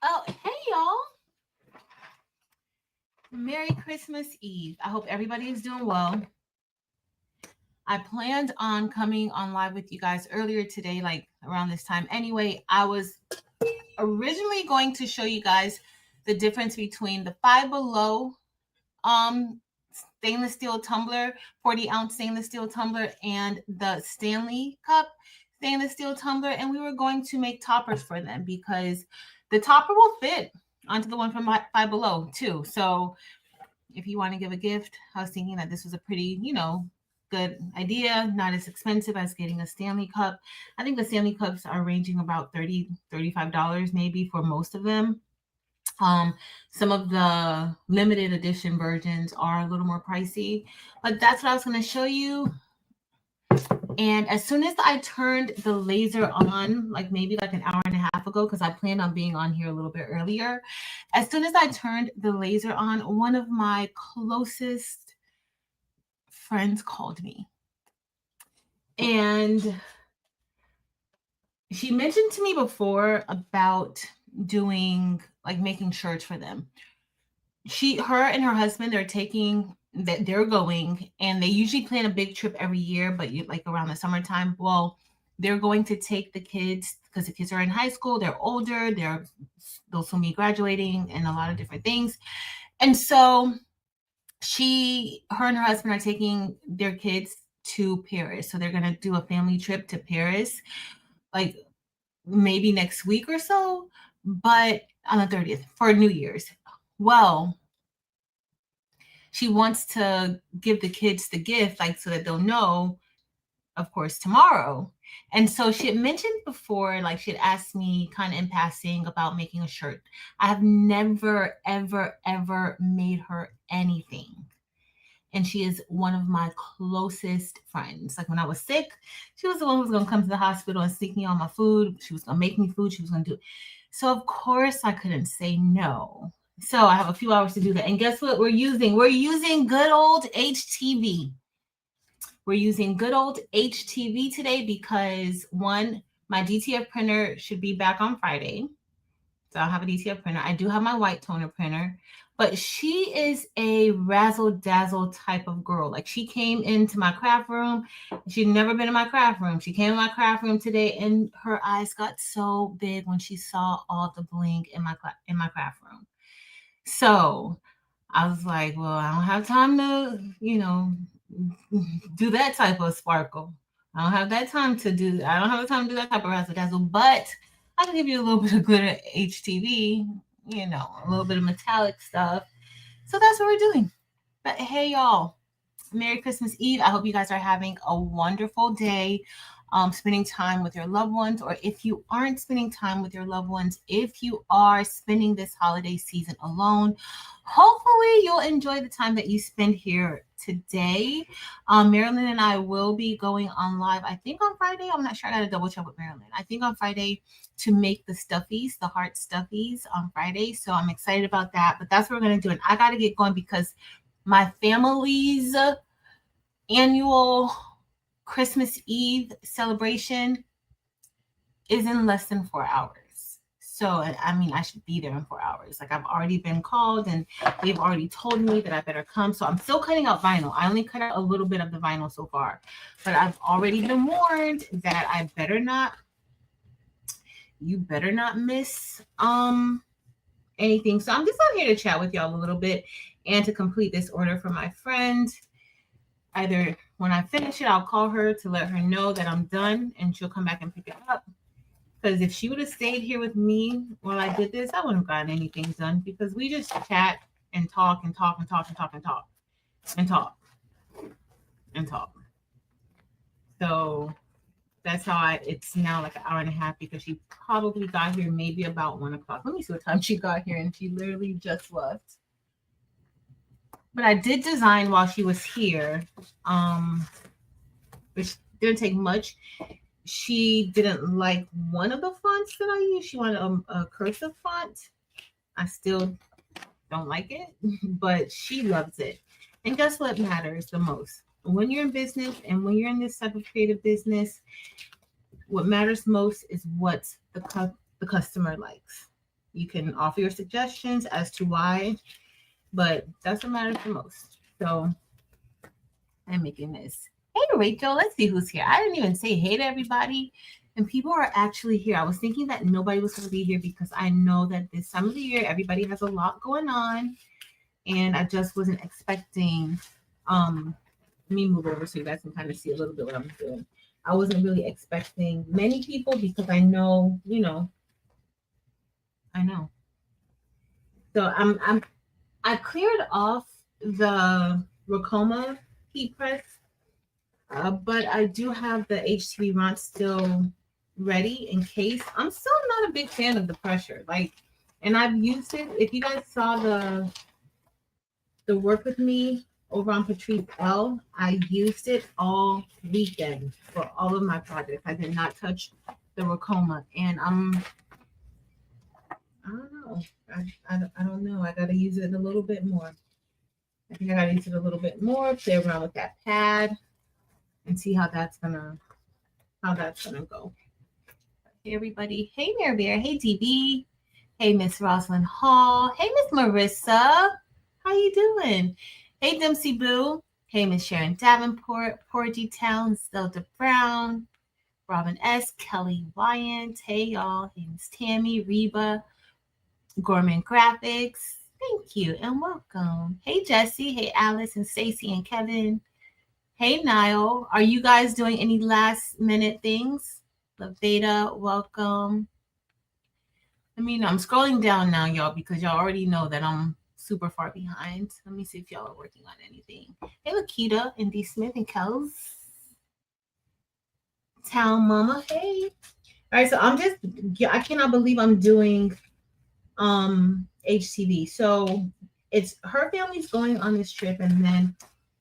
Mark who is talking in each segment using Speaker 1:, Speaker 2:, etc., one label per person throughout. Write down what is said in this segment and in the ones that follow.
Speaker 1: Oh, hey y'all. Merry Christmas Eve. I hope everybody is doing well. I planned on coming on live with you guys earlier today, like around this time. Anyway, I was originally going to show you guys the difference between the Five Below um stainless steel tumbler, 40-ounce stainless steel tumbler, and the Stanley Cup stainless steel tumbler. And we were going to make toppers for them because the topper will fit onto the one from Five Below too. So if you want to give a gift, I was thinking that this was a pretty, good idea, not as expensive as getting a Stanley Cup. I think the Stanley Cups are ranging about $35 maybe for most of them. Um, some of the limited edition versions are a little more pricey, but that's what I was going to show you. And as soon as I turned the laser on, like maybe like an hour and a half ago, because I planned on being on here a little bit earlier, as soon as I turned the laser on, one of my closest friends called me. And she mentioned to me before about doing like making shirts for them. Her and her husband, they're going, and they usually plan a big trip every year, but like around the summertime. Well, they're going to take the kids because the kids are in high school, they're older, they'll soon be graduating and a lot of different things. And so her and her husband are taking their kids to Paris. So they're gonna do a family trip to Paris, like maybe next week or so, but on the 30th for New Year's. Well, she wants to give the kids the gift, like so that they'll know, of course, tomorrow. And so she had mentioned before, like she had asked me kind of in passing about making a shirt. I have never, ever, ever made her anything. And she is one of my closest friends. Like when I was sick, she was the one who was going to come to the hospital and sneak me on my food. She was going to make me food. She was going to do it. So of course I couldn't say no. So I have a few hours to do that. And guess what we're using? We're using good old HTV. We're using good old HTV today because one, my DTF printer should be back on Friday. So I'll have a DTF printer. I do have my white toner printer, but she is a razzle dazzle type of girl. Like she came into my craft room. She'd never been in my craft room. She came in my craft room today, and her eyes got so big when she saw all the bling in my craft room. So I was like, well, I don't have time to, do that type of sparkle. I don't have that time to do. I don't have the time to do that type of razzle dazzle. But I can give you a little bit of glitter HTV, a little bit of metallic stuff. So that's what we're doing. But hey, y'all, Merry Christmas Eve. I hope you guys are having a wonderful day, spending time with your loved ones. Or if you aren't spending time with your loved ones, if you are spending this holiday season alone, hopefully you'll enjoy the time that you spend here today. Marilyn and I will be going on live, I think on Friday. I'm not sure. I got to double check with Marilyn. I think on Friday to make the stuffies, the heart stuffies on Friday. So I'm excited about that. But that's what we're going to do. And I got to get going because my family's annual Christmas Eve celebration is in less than 4 hours. So, I mean, I should be there in 4 hours. Like, I've already been called and they've already told me that I better come. So, I'm still cutting out vinyl. I only cut out a little bit of the vinyl so far. But I've already been warned that you better not miss anything. So, I'm just out here to chat with y'all a little bit and to complete this order for my friend. Either when I finish it, I'll call her to let her know that I'm done and she'll come back and pick it up. Because if she would have stayed here with me while I did this, I wouldn't have gotten anything done because we just chat and talk and talk and talk and talk and talk and talk and talk. So that's how it's now like an hour and a half because she probably got here maybe about 1 o'clock. Let me see what time she got here, and she literally just left. But I did design while she was here, which didn't take much. She didn't like one of the fonts that I used. She wanted a cursive font. I still don't like it, but she loves it. And guess what matters the most? When you're in business and when you're in this type of creative business, what matters most is what the customer likes. You can offer your suggestions as to why, but that's what matters the most. So I'm making this. Hey, Rachel, let's see who's here. I didn't even say hey to everybody. And people are actually here. I was thinking that nobody was going to be here because I know that this time of the year, everybody has a lot going on. And I just wasn't expecting, let me move over so you guys can kind of see a little bit what I'm doing. I wasn't really expecting many people because I know, I know. So I cleared off the Racoma heat press, but I do have the HTV Ront still ready in case. I'm still not a big fan of the pressure, and I've used it. If you guys saw the work with me over on Patrice L, I used it all weekend for all of my projects. I did not touch the Racoma, and I don't know. I don't know. I got to use it a little bit more. I think I got to use it a little bit more, play around with that pad, and see how that's gonna go. Hey everybody. Hey Mary Bear. Hey DB. Hey Miss Rosalind Hall. Hey Miss Marissa. How you doing? Hey Dempsey Boo. Hey Miss Sharon Davenport. Porgy Town. Zelda Brown. Robin S. Kelly Wyant. Hey y'all. Hey Miss Tammy. Reba. Gorman Graphics. Thank you and welcome. Hey Jesse. Hey Alice and Stacy and Kevin. Hey Niall. Are you guys doing any last minute things? Laveda, welcome. Let me know. I'm scrolling down now, y'all, because y'all already know that I'm super far behind. Let me see if y'all are working on anything. Hey Lakita and D Smith and Kels. Town Mama. Hey. All right, so I cannot believe I'm doing HTV. So it's her family's going on this trip, and then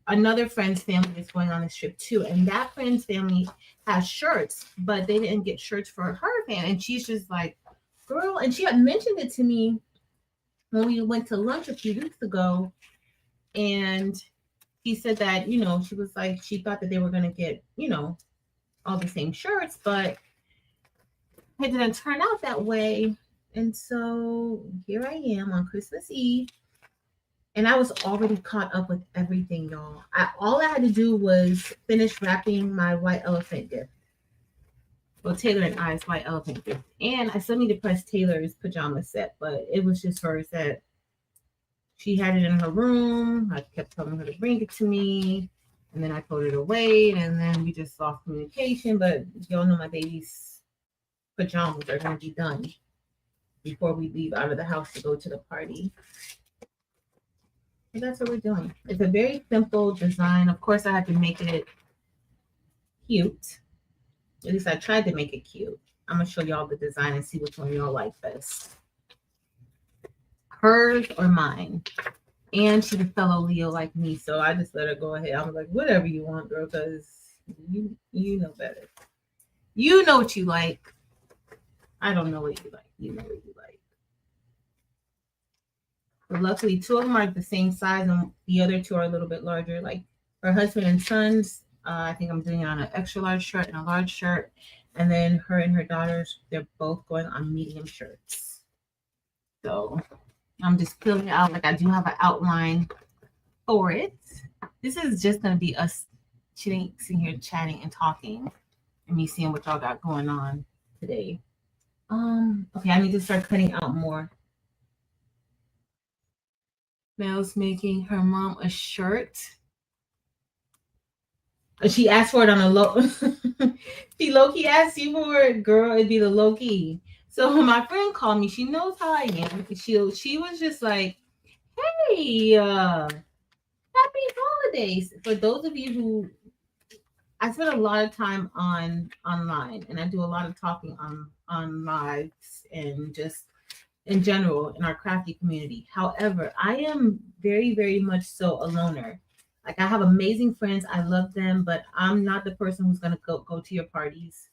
Speaker 1: another friend's family is going on this trip too. And that friend's family has shirts, but they didn't get shirts for her family. And she's just like, girl, and she had mentioned it to me when we went to lunch a few weeks ago. And she said that, she was like, she thought that they were going to get, all the same shirts, but it didn't turn out that way. And so here I am on Christmas Eve, and I was already caught up with everything, y'all. All I had to do was finish wrapping my white elephant gift. Well, Taylor and I's white elephant gift. And I still need to press Taylor's pajama set, but it was just hers that she had it in her room. I kept telling her to bring it to me, and then I told her to wait, and then we just lost communication. But y'all know my baby's pajamas are going to be done before we leave out of the house to go to the party. And that's what we're doing. It's a very simple design. Of course, I had to make it cute. At least I tried to make it cute. I'm going to show y'all the design and see which one y'all like best. Hers or mine. And she's a fellow Leo like me, so I just let her go ahead. I was like, whatever you want, girl, because you know better. You know what you like. I don't know what you like. You know what you like. But luckily, two of them are the same size, and the other two are a little bit larger. Like her husband and sons, I think I'm doing it on an extra large shirt and a large shirt. And then her and her daughters, they're both going on medium shirts. So I'm just filling it out. Like I do have an outline for it. This is just going to be us sitting here chatting and talking, and me seeing what y'all got going on today. Okay, I need to start cutting out more. Mel's making her mom a shirt. She asked for it on a low. She low-key asked you for it, girl. It'd be the low-key. So my friend called me. She knows how I am. She was just like, "Hey, happy holidays!" For those of you who, I spend a lot of time online, and I do a lot of talking on lives and just in general in our crafty community. However, I am very, very much so a loner. Like I have amazing friends. I love them, but I'm not the person who's gonna go to your parties.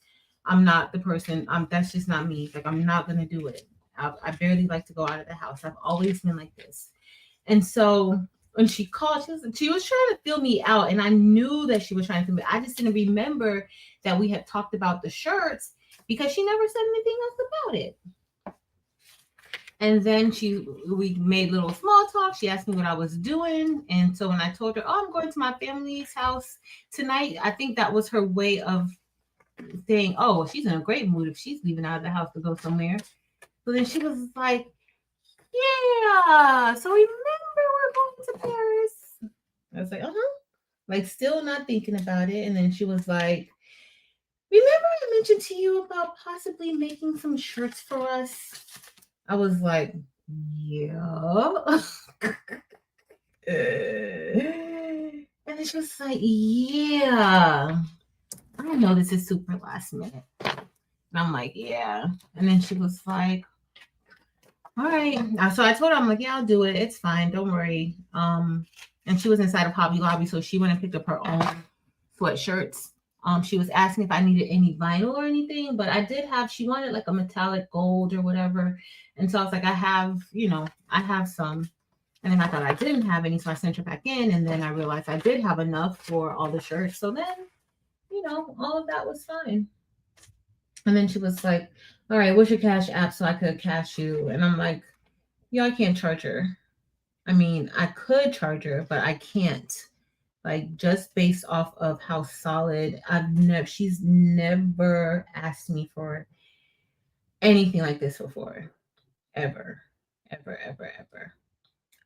Speaker 1: I'm not the person. That's just not me. Like I'm not gonna do it. I barely like to go out of the house. I've always been like this. And so when she called, she was trying to fill me out, and I knew that she was trying to fill me. I just didn't remember that we had talked about the shirts because she never said anything else about it. And then we made little small talk. She asked me what I was doing. And so when I told her, oh, I'm going to my family's house tonight, I think that was her way of saying, oh, she's in a great mood if she's leaving out of the house to go somewhere. So then she was like, yeah, so remember we're going to Paris. I was like, uh-huh. Like still not thinking about it. And then she was like, remember I mentioned to you about possibly making some shirts for us? I was like, yeah. And then she was like, yeah. I know this is super last minute. And I'm like, yeah. And then she was like, all right. So I told her, I'm like, yeah, I'll do it. It's fine. Don't worry. And she was inside of Hobby Lobby, so she went and picked up her own sweatshirts. She was asking if I needed any vinyl or anything, but I did have, she wanted like a metallic gold or whatever. And so I was like, I have some. And then I thought I didn't have any, so I sent her back in. And then I realized I did have enough for all the shirts. So then, all of that was fine. And then she was like, all right, what's your cash app so I could cash you? And I'm like, I can't charge her. I mean, I could charge her, but I can't. Like just based off of how solid she's never asked me for anything like this before. Ever. Ever, ever, ever.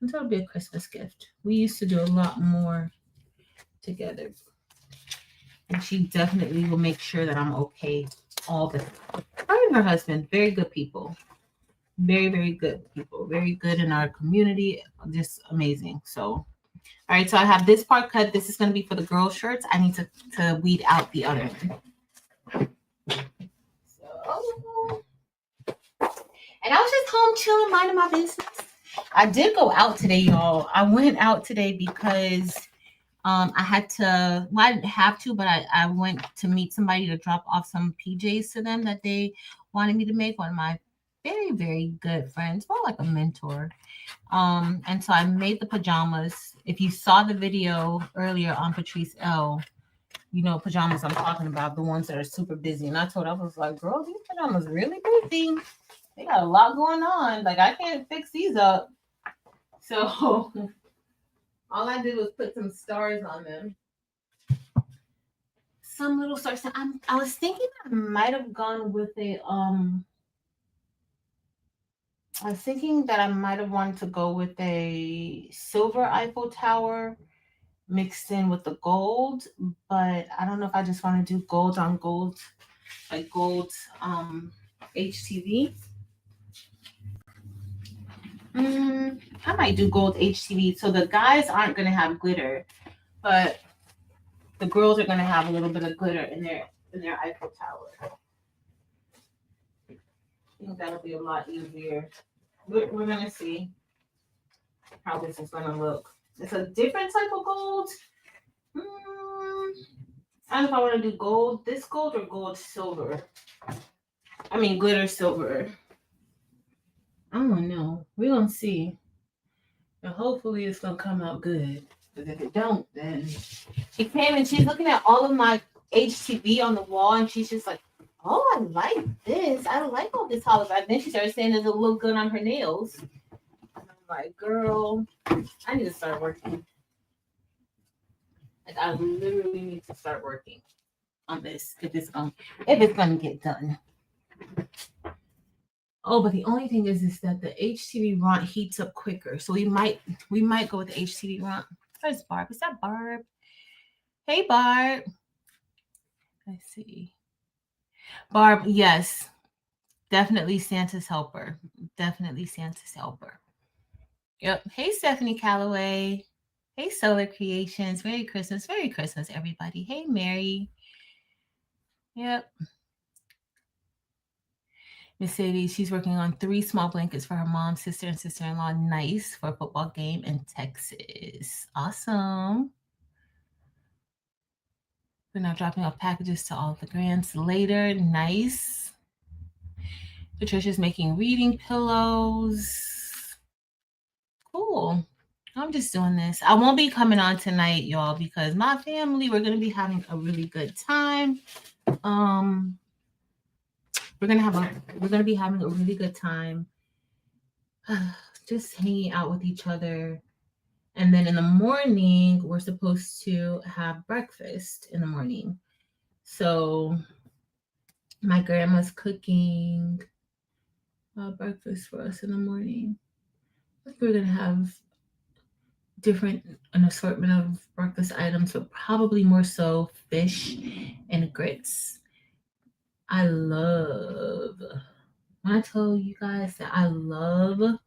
Speaker 1: Until it'll be a Christmas gift. We used to do a lot more together. And she definitely will make sure that I'm okay all the time. Her and her husband, very good people. Very, very good people. Very good in our community. Just amazing. So, all right. So I have this part cut. This is going to be for the girl shirts. I need to weed out the other one. So, and I was just home chilling, minding my business. I did go out today, y'all. I went out today because I had to, well, I didn't have to, but I went to meet somebody to drop off some PJs to them that they wanted me to make. One of my very, very good friends, more like a mentor. And so I made the pajamas. If you saw the video earlier on Patrice L, you know pajamas I'm talking about, the ones that are super busy. And I was like, girl, these pajamas really busy. They got a lot going on. Like, I can't fix these up. So all I did was put some stars on them. Some little stars. I was thinking I might have gone with I was thinking that I might have wanted to go with a silver Eiffel Tower mixed in with the gold, but I don't know if I just want to do gold on gold, like gold HTV. I might do gold HTV. So the guys aren't going to have glitter, but the girls are going to have a little bit of glitter in their Eiffel Tower. I think that'll be a lot easier. We're going to see how this is going to look. It's a different type of gold. I don't know if I want to do gold, this gold or gold silver. I mean, glitter silver. I don't know. We're going to see. And hopefully it's going to come out good. Because if it don't, then... She came and she's looking at all of my HTV on the wall, and she's just like, oh, I like this. I like all this holograph. Then she started saying, does it look good on her nails? And I'm like, girl, I need to start working. Like, I literally need to start working on this if it's gonna get done. Oh, but the only thing is that the HTV Ront heats up quicker, so we might go with the HTV Ront. Where's Barb? Is that Barb? Hey, Barb. Let's see. Barb, yes, definitely Santa's helper. Definitely Santa's helper. Yep. Hey, Stephanie Calloway. Hey, Solar Creations. Merry Christmas, everybody. Hey, Mary. Yep. Miss Sadie, she's working on 3 small blankets for her mom, sister, and sister-in-law. Nice for a football game in Texas. Awesome. We're now dropping off packages to all of the grands later. Nice. Patricia's making reading pillows. Cool. I'm just doing this. I won't be coming on tonight, y'all, because my family, we're going to be having a really good time. We're going to be having a really good time. just hanging out with each other. And then in the morning, we're supposed to have breakfast in the morning. So my grandma's cooking breakfast for us in the morning. We're gonna have different an assortment of breakfast items, but probably more so fish and grits. I love when I tell you guys that I love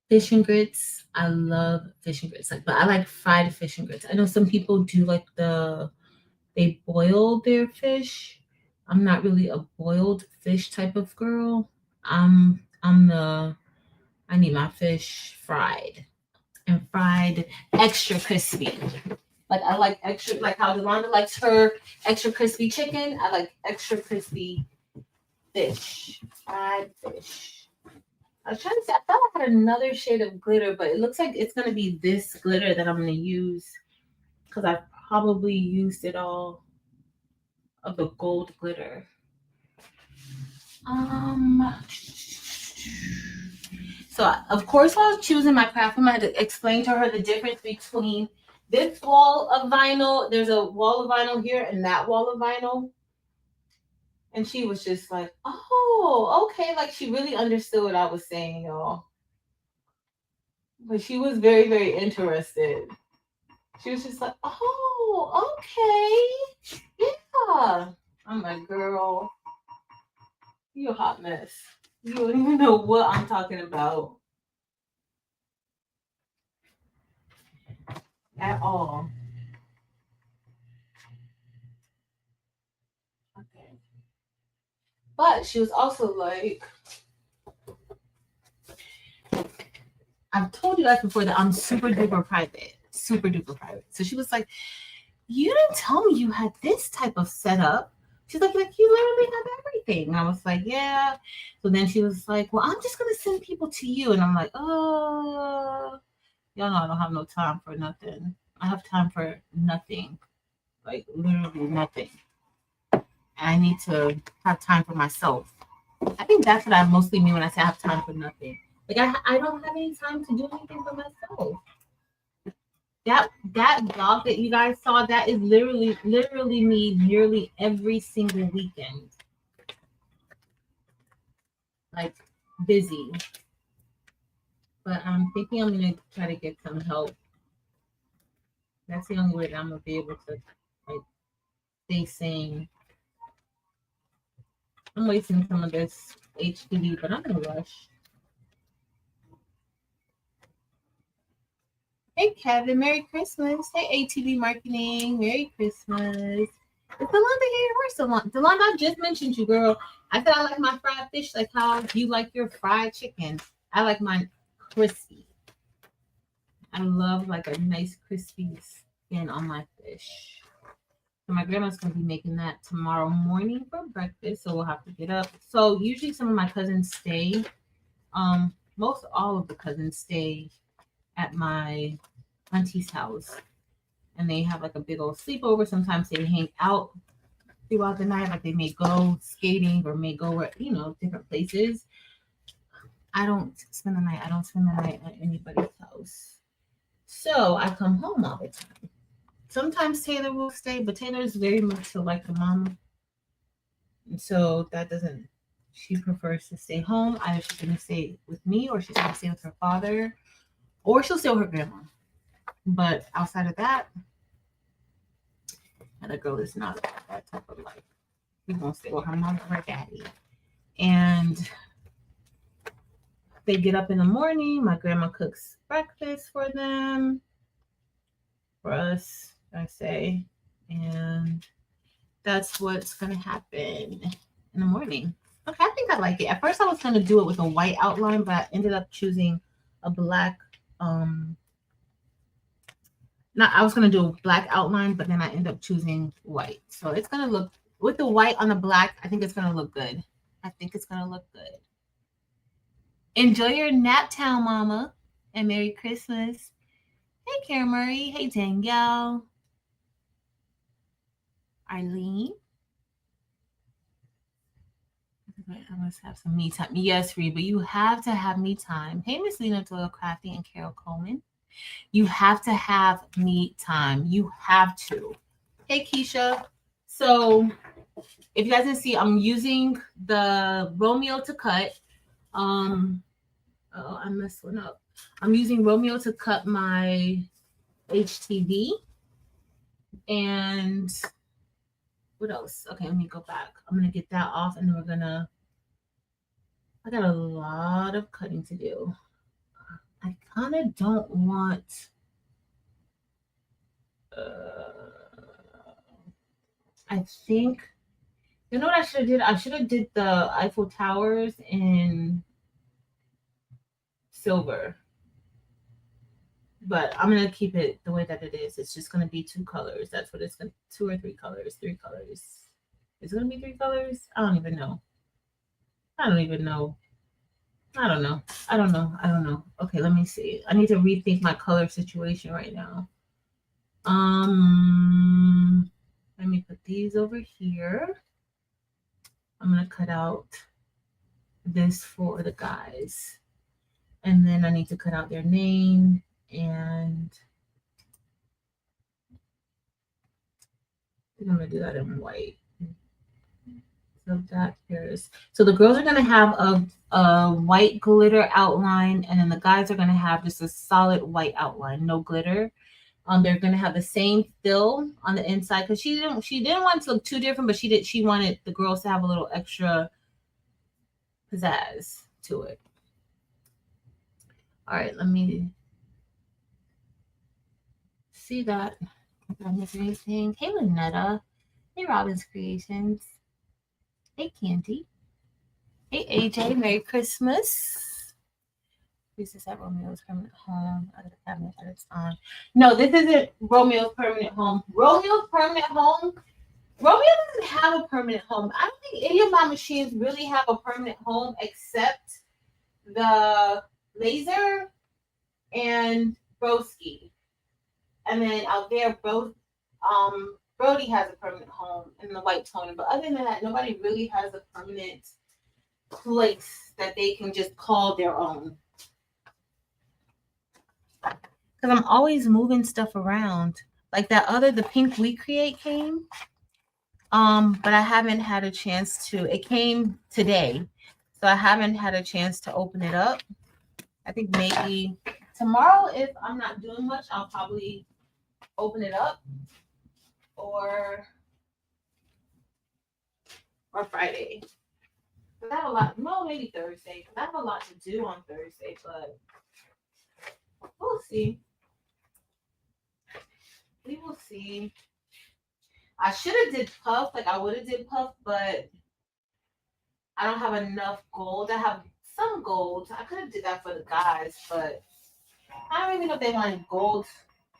Speaker 1: fish and grits. I love fish and grits. Like, but I like fried fish and grits. I know some people do like they boil their fish. I'm not really a boiled fish type of girl. I'm I need my fish fried and fried extra crispy. Like I like extra, like how Delonda likes her extra crispy chicken. I like extra crispy fish, fried fish. I was trying to say, I thought I had another shade of glitter, but it looks like it's gonna be this glitter that I'm gonna use because I probably used it all of the gold glitter. Um, so of course, while I was choosing my craft room, I had to explain to her the difference between this wall of vinyl. There's a wall of vinyl here and that wall of vinyl. And she was just like, oh, okay. Like she really understood what I was saying, y'all. But she was very, very interested. She was just like, oh, okay. Yeah. I'm like, girl, you a hot mess. You don't even know what I'm talking about at all. Okay. But she was also like, I've told you guys before that I'm super duper private. Super duper private. So she was like, you didn't tell me you had this type of setup. She's like you literally have everything. And I was like, yeah. So then she was like, well, I'm just gonna send people to you. And I'm like, oh, y'all know I don't have no time for nothing. I have time for nothing, like literally nothing. I need to have time for myself. I think that's what I mostly mean when I say I have time for nothing. Like I don't have any time to do anything for myself. That vlog that you guys saw, that is literally me nearly every single weekend. Like busy. But I'm thinking I'm gonna try to get some help. That's the only way that I'm gonna be able to like stay sane. I'm wasting some of this HDD, but I'm gonna rush. Hey Kevin, Merry Christmas. Hey ATV Marketing, Merry Christmas. It's Delonda here. Where's Delonda? Delonda, I just mentioned you, girl. I said I like my fried fish like how you like your fried chicken. I like mine crispy. I love like a nice crispy skin on my fish. So my grandma's gonna be making that tomorrow morning for breakfast. So we'll have to get up. So usually some of my cousins stay. Most all of the cousins stay at my auntie's house, and they have like a big old sleepover. Sometimes they hang out throughout the night, like they may go skating or may go where different places. I don't spend the night. I don't spend the night at anybody's house. So I come home all the time. Sometimes Taylor will stay, but Taylor is very much so like the mama. And so that doesn't, she prefers to stay home. Either she's going to stay with me or she's going to stay with her father or she'll stay with her grandma. But outside of that, and the girl is not that type of life. She's going to stay with her mom or her daddy. And they get up in the morning. My grandma cooks breakfast for them, for us, I say. And that's what's going to happen in the morning. Okay, I think I like it. At first, I was going to do it with a white outline, but I ended up choosing a black. Not, I was going to do a black outline, but then I ended up choosing white. So it's going to look, with the white on the black, I think it's going to look good. I think it's going to look good. Enjoy your nap town, mama, and Merry Christmas. Hey, Karen Murray. Hey, Danielle. Eileen. I must have some me time. Yes, Reba, you have to have me time. Hey, Miss Lena Doyle Crafty and Carol Coleman. You have to have me time. You have to. Hey, Keisha. So, if you guys didn't see, I'm using the Romeo to cut. Oh, I messed one up. I'm using Romeo to cut my HTV. And what else? Okay, let me go back. I'm going to get that off and then we're going to, I got a lot of cutting to do. I kind of don't want, I think, you know what I should have did? I should have did the Eiffel Towers in silver. But I'm going to keep it the way that it is. It's just going to be 2 colors. That's what it's going to, 2 or 3 colors, 3 colors. Is it going to be 3 colors? I don't even know. I don't even know. I don't know. I don't know. I don't know. Okay, let me see. I need to rethink my color situation right now. Let me put these over here. I'm going to cut out this for the guys. And then I need to cut out their name and I think I'm going to do that in white. So that is, so the girls are going to have a white glitter outline and then the guys are going to have just a solid white outline, no glitter. They're going to have the same fill on the inside because she didn't want it to look too different, but she wanted the girls to have a little extra pizzazz to it. All right, let me see that. Did I miss anything? Hey, Lynetta. Hey, Robin's Creations. Hey, Candy. Hey, AJ. Merry Christmas. This is at Romeo's permanent home. Out of the cabinet that it's on. No, this isn't Romeo's permanent home. Romeo's permanent home. Romeo doesn't have a permanent home. I don't think any of my machines really have a permanent home except the laser and Broski. And then out there, Brody has a permanent home in the white toner. But other than that, nobody really has a permanent place that they can just call their own. Because I'm always moving stuff around. Like that the pink We Create came. But I haven't had a chance to. It came today. So I haven't had a chance to open it up. I think maybe tomorrow, if I'm not doing much, I'll probably open it up. Or Friday. But I have a lot. No, maybe Thursday. Because I have a lot to do on Thursday, but we'll see. We will see. I should have did puff, like I would have did puff, but I don't have enough gold. I have some gold. I could have did that for the guys, but I don't even know if they wanted gold.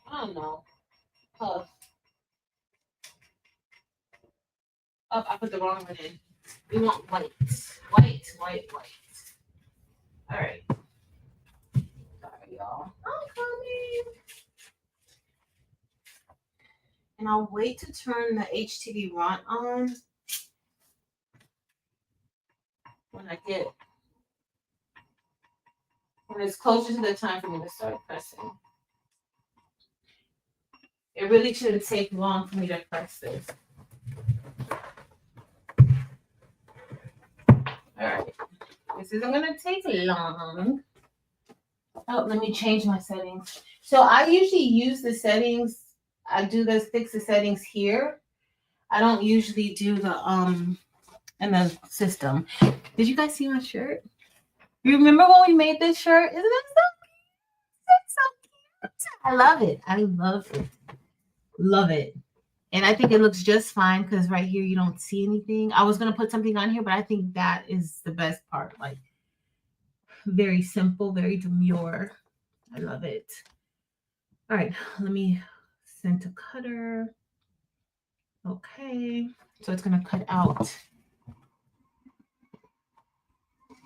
Speaker 1: I don't know. Puff. Oh, I put the wrong one in. We want white. White, white, white. All right. Sorry, y'all. I'm coming. And I'll wait to turn the HTV run on when it's closer to the time for me to start pressing. It really shouldn't take long for me to press this. All right. This isn't going to take long. Oh, let me change my settings. So I usually use the settings. I do fix the settings here. I don't usually do the in the system. Did you guys see my shirt? You remember when we made this shirt? Isn't it so cute? I love it. I love it. Love it. And I think it looks just fine because right here you don't see anything. I was going to put something on here, but I think that is the best part. Like, very simple, very demure. I love it. All right, let me send to cutter. Okay, so it's going to cut out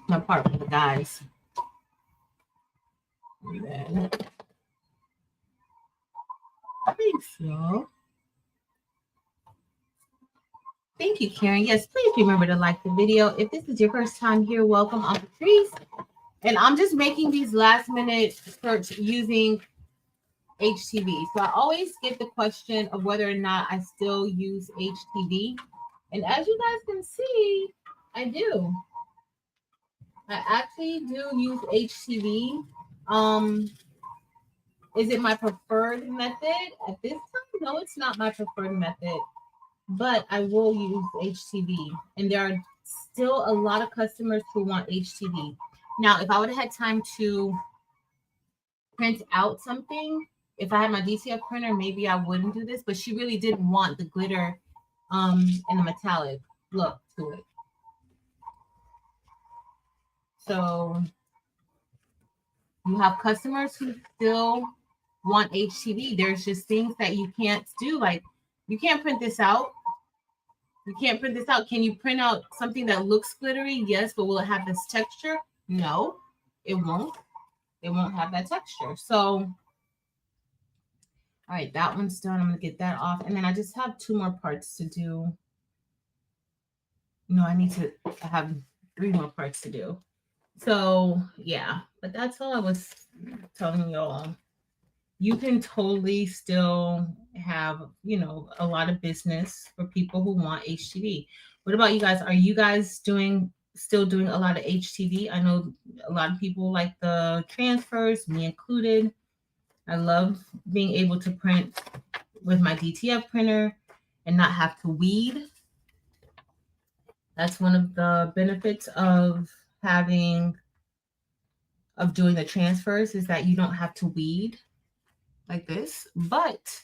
Speaker 1: my part for the guys. And then, I think so. Thank you, Karen. Yes, please remember to like the video. If this is your first time here, welcome. I'm Patrice. And I'm just making these last minute search using HTV. So I always get the question of whether or not I still use HTV. And as you guys can see, I do. I actually do use HTV. Um, is it my preferred method at this time? No, it's not my preferred method, but I will use HTV. And there are still a lot of customers who want HTV. Now, if I would have had time to print out something, if I had my DTF printer, maybe I wouldn't do this, but she really didn't want the glitter and the metallic look to it. So you have customers who still want HTV. There's just things that you can't do. Like you can't print this out. You can't print this out. Can you print out something that looks glittery? Yes, but will it have this texture? No, it won't. It won't have that texture. So, all right, that one's done. I'm going to get that off. And then I just have 2 more parts to do. No, I need to have 3 more parts to do. So, yeah, but that's all I was telling y'all. You can totally still have, a lot of business for people who want HTV. What about you guys? Are you guys still doing a lot of HTV? I know a lot of people like the transfers, me included. I love being able to print with my DTF printer and not have to weed. That's one of the benefits of doing the transfers is that you don't have to weed like this. But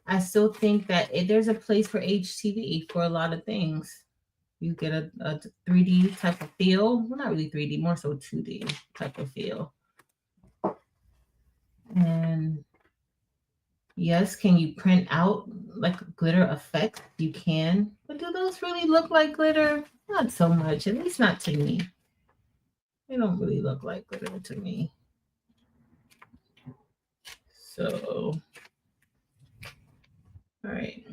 Speaker 1: I still think that there's a place for HTV for a lot of things. You get a 3D type of feel. Well, not really 3D, more so 2D type of feel. And yes, can you print out like a glitter effect? You can. But do those really look like glitter? Not so much, at least not to me. They don't really look like glitter to me. So, all right.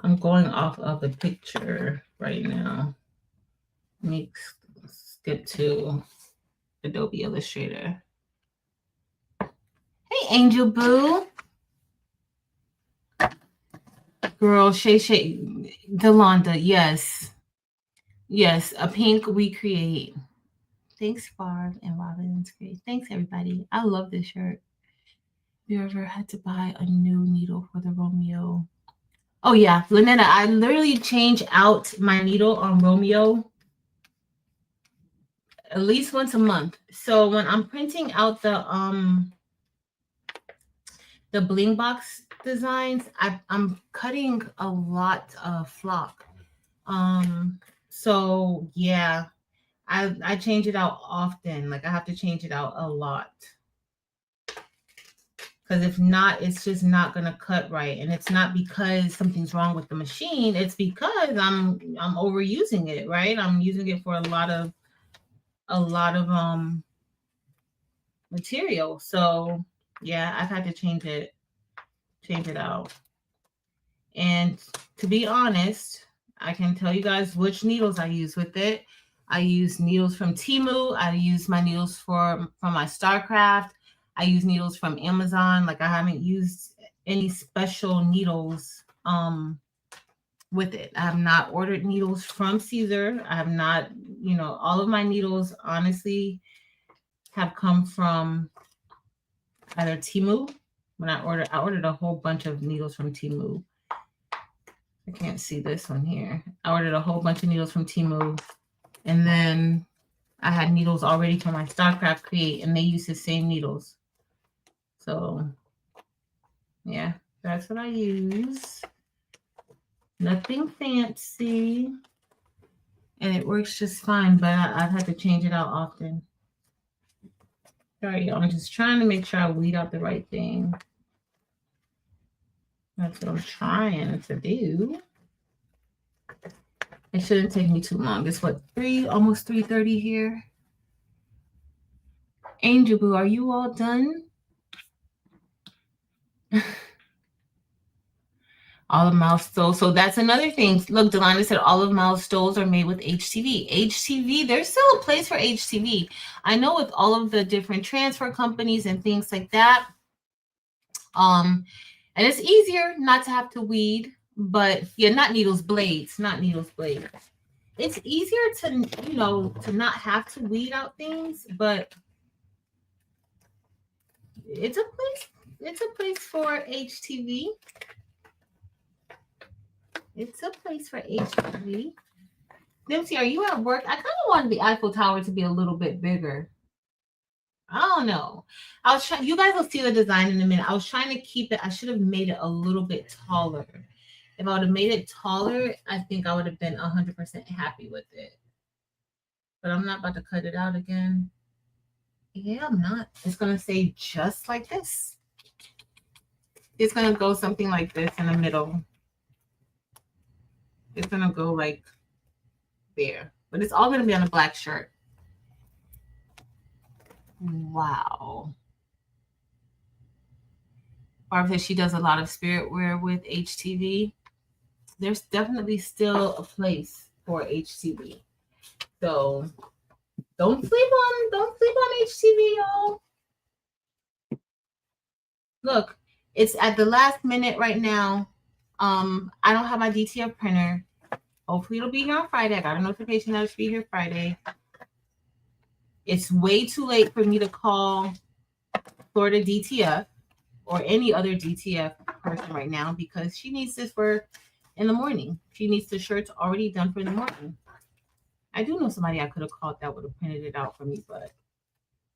Speaker 1: I'm going off of the picture right now. Let me skip to Adobe Illustrator. Hey, Angel Boo. Girl, Shay, Delonda, yes. Yes, a pink we create. Thanks, Barb and Robin. It's great. Thanks, everybody. I love this shirt. You ever had to buy a new needle for the Romeo? Oh, yeah. Lynetta, I literally change out my needle on Romeo at least once a month. So when I'm printing out the bling box designs, I'm cutting a lot of flock. So yeah, I change it out often. Like I have to change it out a lot. Because if not, it's just not gonna cut right. And it's not because something's wrong with the machine. It's because I'm overusing it, right? I'm using it for a lot of material. So yeah, I've had to change it out. And to be honest, I can tell you guys which needles I use with it. I use needles from Temu. I use my needles from my StarCraft. I use needles from Amazon. Like I haven't used any special needles with it. I have not ordered needles from Caesar. I have not, all of my needles honestly have come from either Temu. When I ordered a whole bunch of needles from Temu. I can't see this one here. I ordered a whole bunch of needles from Temu. And then I had needles already from my StarCraft Create, and they use the same needles. So, yeah, that's what I use. Nothing fancy. And it works just fine, but I've had to change it out often. Sorry, I'm just trying to make sure I weed out the right thing. That's what I'm trying to do. It shouldn't take me too long. It's what, almost 3:30 here. Angel Boo, are you all done? Olive Mouth stoves. So that's another thing. Look, Delana said Olive Mouth stoves are made with HTV. HTV, there's still a place for HTV. I know with all of the different transfer companies and things like that, and it's easier not to have to weed, but yeah, not needles, blades, not needles, blades. It's easier to not have to weed out things, but it's a place. It's a place for HTV. It's a place for HTV. Dempsey, are you at work? I kind of wanted the Eiffel Tower to be a little bit bigger. I don't know. I was trying. You guys will see the design in a minute. I was trying to keep it. I should have made it a little bit taller. If I would have made it taller, I think I would have been 100% happy with it. But I'm not about to cut it out again. Yeah, I'm not. It's gonna say just like this. It's gonna go something like this in the middle. It's gonna go like there, but it's all gonna be on a black shirt. Wow. Barb says she does a lot of spirit wear with HTV. There's definitely still a place for HTV. So don't sleep on HTV, y'all. Look, it's at the last minute right now. I don't have my DTF printer. Hopefully it'll be here on Friday. I got a notification that it should be here Friday. It's way too late for me to call Florida DTF or any other DTF person right now because she needs this for in the morning. She needs the shirts already done for in the morning. I do know somebody I could have called that would have printed it out for me, but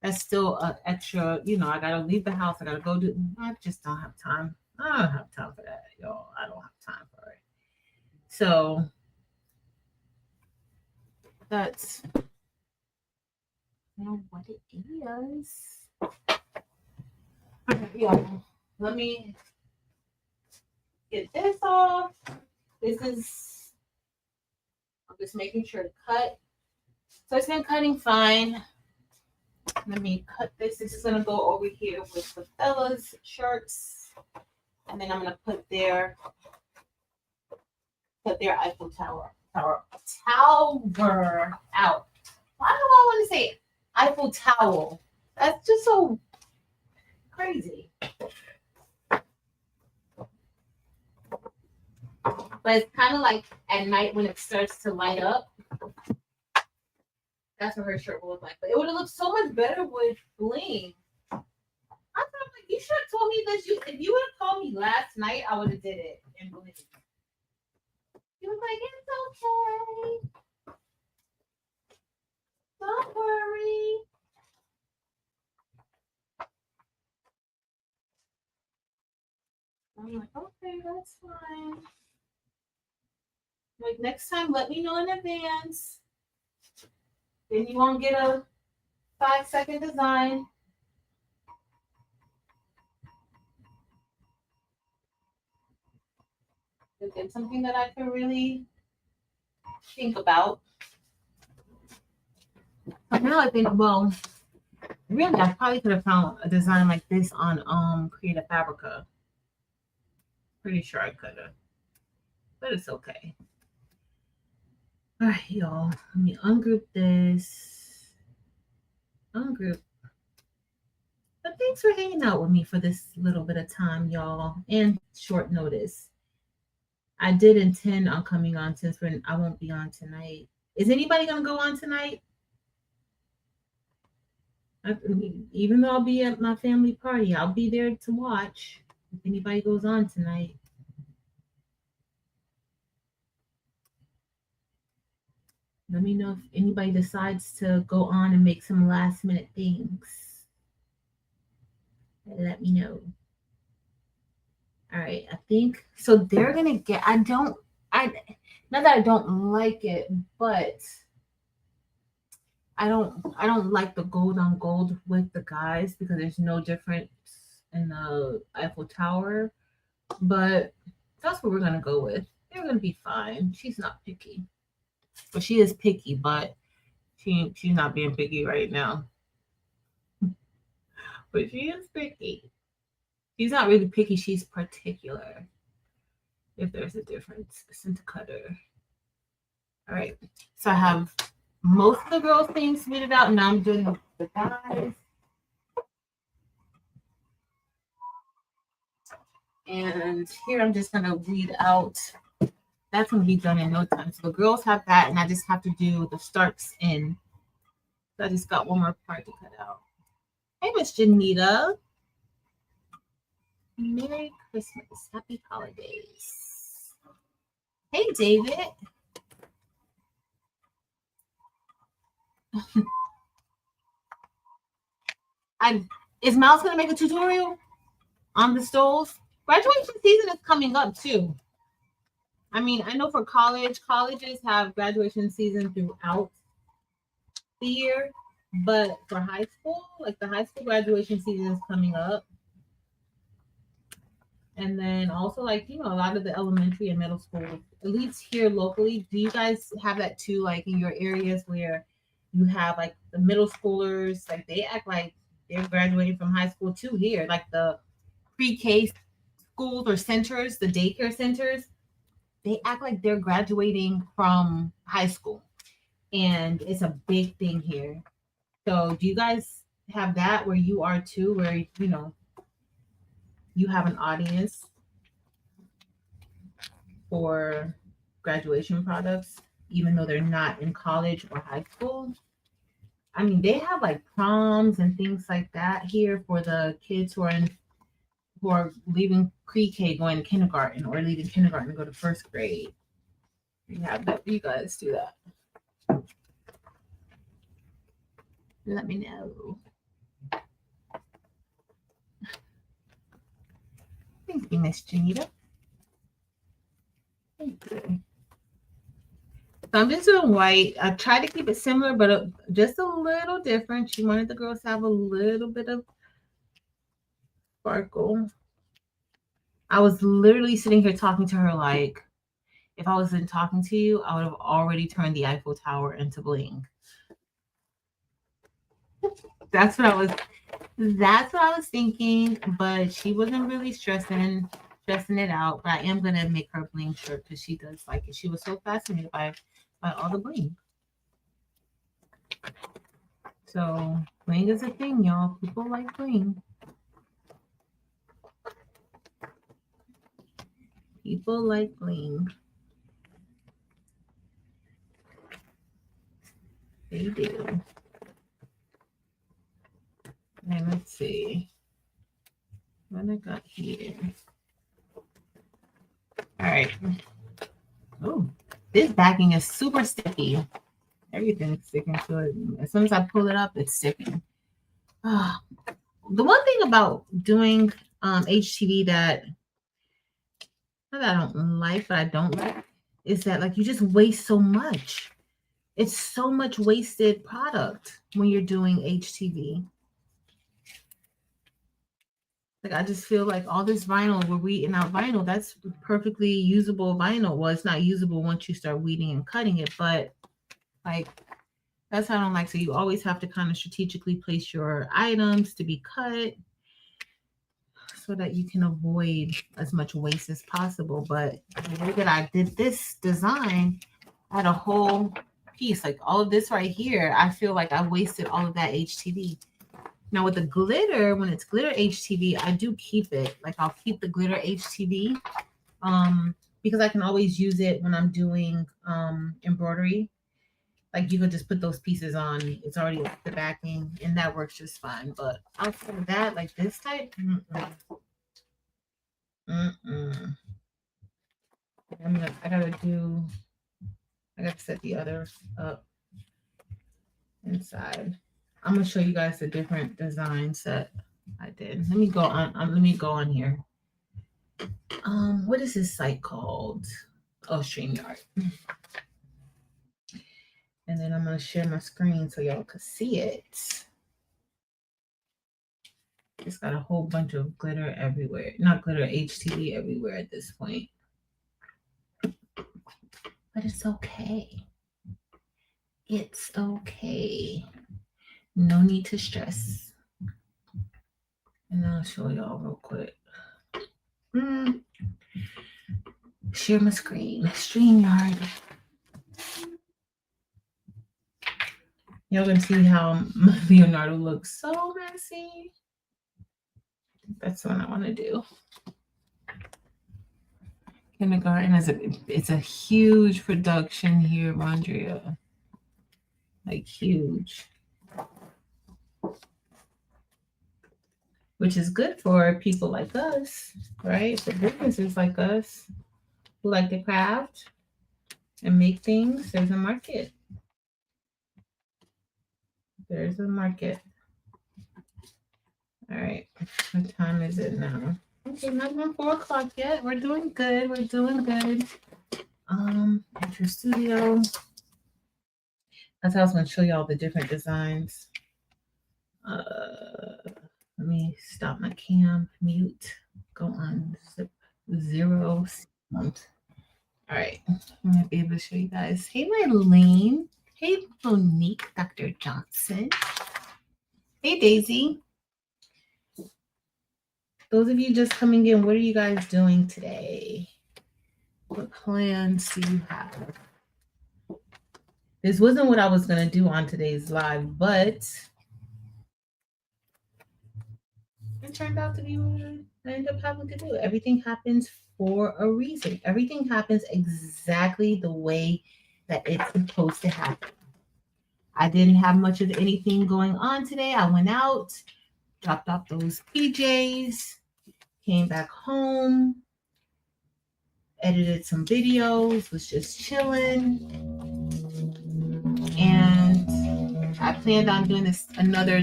Speaker 1: that's still an extra, I got to leave the house. I got to go do, I just don't have time. I don't have time for that, y'all. I don't have time for it. So that's what it is. Okay, y'all. Let me get this off. This is, I'm just making sure to cut. So it's been cutting fine. Let me cut this. This is going to go over here with the fellas' shirts. And then I'm going to put their Eiffel Tower out. Why do I want to say Eiffel Tower? That's just so crazy. But it's kind of like at night when it starts to light up. That's what her shirt will look like. But it would have looked so much better with bling. I thought, like, you should have told me this. If you would have called me last night, I would have did it in bling. You was like, it's okay. Don't worry. I'm like, okay, that's fine. Like, next time, let me know in advance. Then you won't get a 5-second design. It's something that I can really think about. But now I think, well, really, I probably could have found a design like this on Creative Fabrica. Pretty sure I could have. But it's okay. All right, y'all. Let me ungroup this. Ungroup. But thanks for hanging out with me for this little bit of time, y'all, and short notice. I did intend on coming on since I won't be on tonight. Is anybody going to go on tonight? Even though I'll be at my family party, I'll be there to watch if anybody goes on tonight. Let me know if anybody decides to go on and make some last minute things. Let me know. All right, I think so. They're gonna get. Not that I don't like it, but I don't like the gold on gold with the guys because there's no difference in the Eiffel Tower. But that's what we're gonna go with. They're gonna be fine. She's not picky. Well, she is picky, but she's not being picky right now. But she is picky. She's not really picky. She's particular. if there's a difference. Center cutter. All right. So I have most of the girls' things smeared out. Now I'm doing the guys. And here I'm just gonna weed out. That's gonna be done in no time. So the girls have that, and I just have to do the starts in. So I just got one more part to cut out. Hey, Miss Janita. Merry Christmas. Happy holidays. Hey, David. Is Miles gonna make a tutorial on the stoves? Graduation season is coming up too. I mean, I know for colleges have graduation season throughout the year, but for high school, like the high school graduation season is coming up. And then also, like, a lot of the elementary and middle schools, at least here locally, do you guys have that too? Like in your areas where you have like the middle schoolers, like they act like they're graduating from high school too here, like the pre-K schools or centers, the daycare centers, they act like they're graduating from high school. And it's a big thing here. So do you guys have that where you are too, where, you have an audience for graduation products, even though they're not in college or high school? I mean, they have like proms and things like that here for the kids who are leaving pre-K going to kindergarten or leaving kindergarten to go to first grade. You have that. You guys do that. Let me know. Thank you, Miss Janita. Thank you. So I'm just doing white. I tried to keep it similar, but just a little different. She wanted the girls to have a little bit of sparkle. I was literally sitting here talking to her like, if I wasn't talking to you, I would have already turned the Eiffel Tower into bling. That's what I was thinking, but she wasn't really stressing it out. But I am gonna make her bling shirt because she does like it. She was so fascinated by all the bling. So bling is a thing, y'all. People like bling. People like bling. They do. And let's see what I got here. All right. Oh, this backing is super sticky. Everything's sticking to it. As soon as I pull it up, it's sticking. The one thing about doing HTV that I don't like, but I don't like, is that like you just waste so much. It's so much wasted product when you're doing HTV. Like I just feel like all this vinyl, we're weeding out vinyl. That's perfectly usable vinyl. Well, it's not usable once you start weeding and cutting it, but like that's how I don't like. So you always have to kind of strategically place your items to be cut so that you can avoid as much waste as possible. But the way that I did this design, I had a whole piece, like all of this right here. I feel like I wasted all of that HTV. Now with the glitter, when it's glitter HTV, I do keep it. Like I'll keep the glitter HTV because I can always use it when I'm doing embroidery. Like you could just put those pieces on. It's already the backing, and that works just fine. But outside of that, like this type, I gotta set the other up inside. I'm gonna show you guys the different designs that I did. Let me go on here. What is this site called? Oh, StreamYard. And then I'm gonna share my screen so y'all can see it. It's got a whole bunch of glitter everywhere. Not glitter, HTV everywhere at this point. But it's okay. It's okay. No need to stress. And I'll show y'all real quick. Share my screen. StreamYard. You're gonna see how Leonardo looks so messy. That's what I want to do. Kindergarten it's a huge production here, Andrea. Like huge. Which is good for people like us, right? For businesses like us who like to craft and make things. There's a market. There's a market. All right. What time is it now? Okay, not even 4 o'clock yet. We're doing good. We're doing good. Enter studio. That's how I was going to show you all the different designs. Let me stop my cam, mute, go on zip 0 sound. All right, I'm gonna be able to show you guys. Hey, Mylene. Hey, Monique, Dr. Johnson. Hey, Daisy. Those of you just coming in, what are you guys doing today? What plans do you have? This wasn't what I was gonna do on today's live, but it turned out to be what I ended up having to do. Everything happens for a reason. Everything happens exactly the way that it's supposed to happen. I didn't have much of anything going on today. I went out, dropped off those PJs, came back home, edited some videos, was just chilling. And I planned on doing this another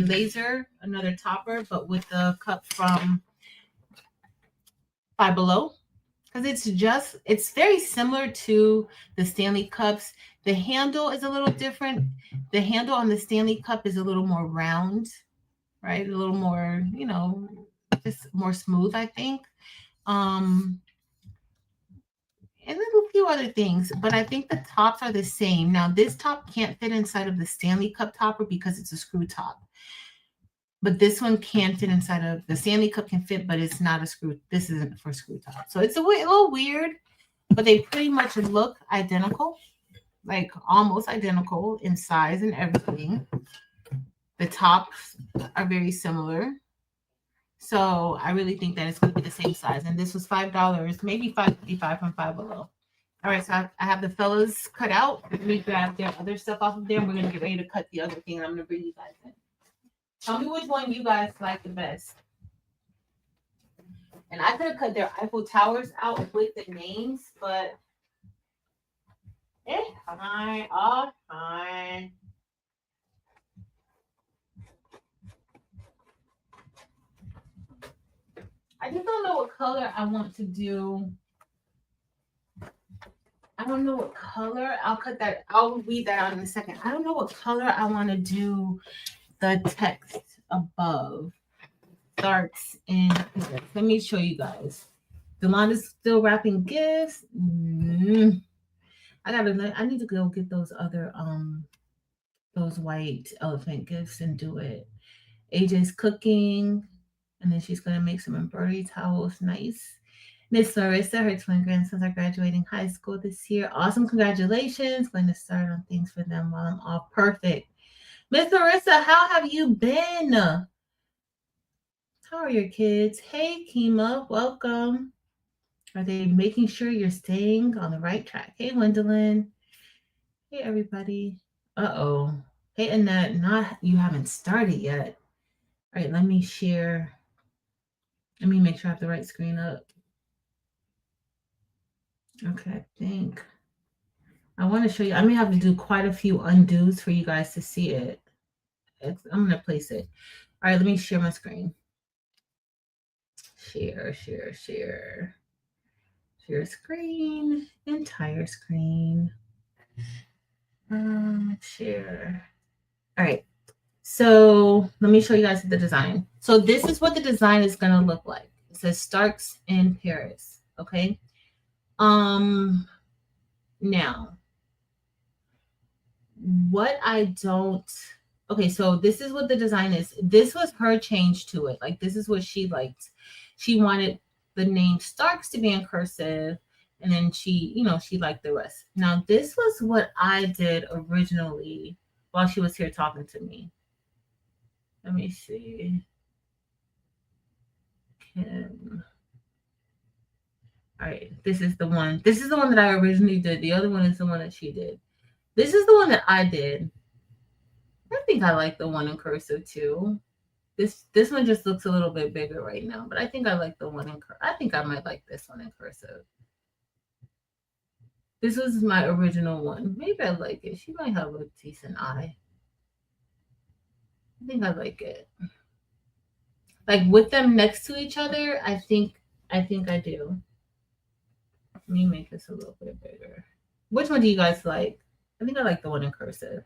Speaker 1: topper, but with the cup from Five Below. Because it's very similar to the Stanley Cups. The handle is a little different. The handle on the Stanley Cup is a little more round, right? A little more, just more smooth, I think. And a few other things, but I think the tops are the same. Now, this top can't fit inside of the Stanley Cup topper because it's a screw top. But this one can fit inside of the Stanley Cup can fit, but it's not a screw. This isn't for screw top. So it's a little weird, but they pretty much look identical, like almost identical in size and everything. The tops are very similar. So I really think that it's going to be the same size. And this was $5, maybe $5.55 from Five Below. All right, so I have the fellas cut out. Let me grab their other stuff off of there. We're going to get ready to cut the other thing, and I'm going to bring you guys in. Tell me which one you guys like the best. And I could have cut their Eiffel Towers out with the names, but it's fine. All fine. I just don't know what color I want to do. I don't know what color. I'll read that out in a second. I don't know what color I want to do the text above. Starts in. Let me show you guys. Delonda's still wrapping gifts. I need to go get those other those white elephant gifts and do it. AJ's cooking, and then she's gonna make some embroidery towels. Nice. Miss Larissa, her twin grandsons are graduating high school this year. Awesome, congratulations. Going to start on things for them while I'm off. Perfect. Miss Larissa, how have you been? How are your kids? Hey, Kima, welcome. Are they making sure you're staying on the right track? Hey, Gwendolyn. Hey, everybody. Uh-oh. Hey, Annette, you haven't started yet. All right, let me share. Let me make sure I have the right screen up. Okay, I think. I want to show you. I may have to do quite a few undos for you guys to see it. I'm going to place it. All right, let me share my screen. Share screen, entire screen. Share. All right. So let me show you guys the design. So this is what the design is going to look like. It says Starks in Paris. Okay. Now, what I don't. Okay, so this is what the design is. This was her change to it. Like, this is what she liked. She wanted the name Starks to be in cursive And then she, she liked the rest. Now, this was what I did originally while she was here talking to me. Let me see. Kim. All right, this is the one. This is the one that I originally did. The other one is the one that she did. This is the one that I did. I think I like the one in cursive too. This one just looks a little bit bigger right now, but I think I like the one in cursive. I think I might like this one in cursive. This was my original one. Maybe I like it. She might have a decent eye. I think I like it. Like with them next to each other, I think I do. Let me make this a little bit bigger. Which one do you guys like? I think I like the one in cursive.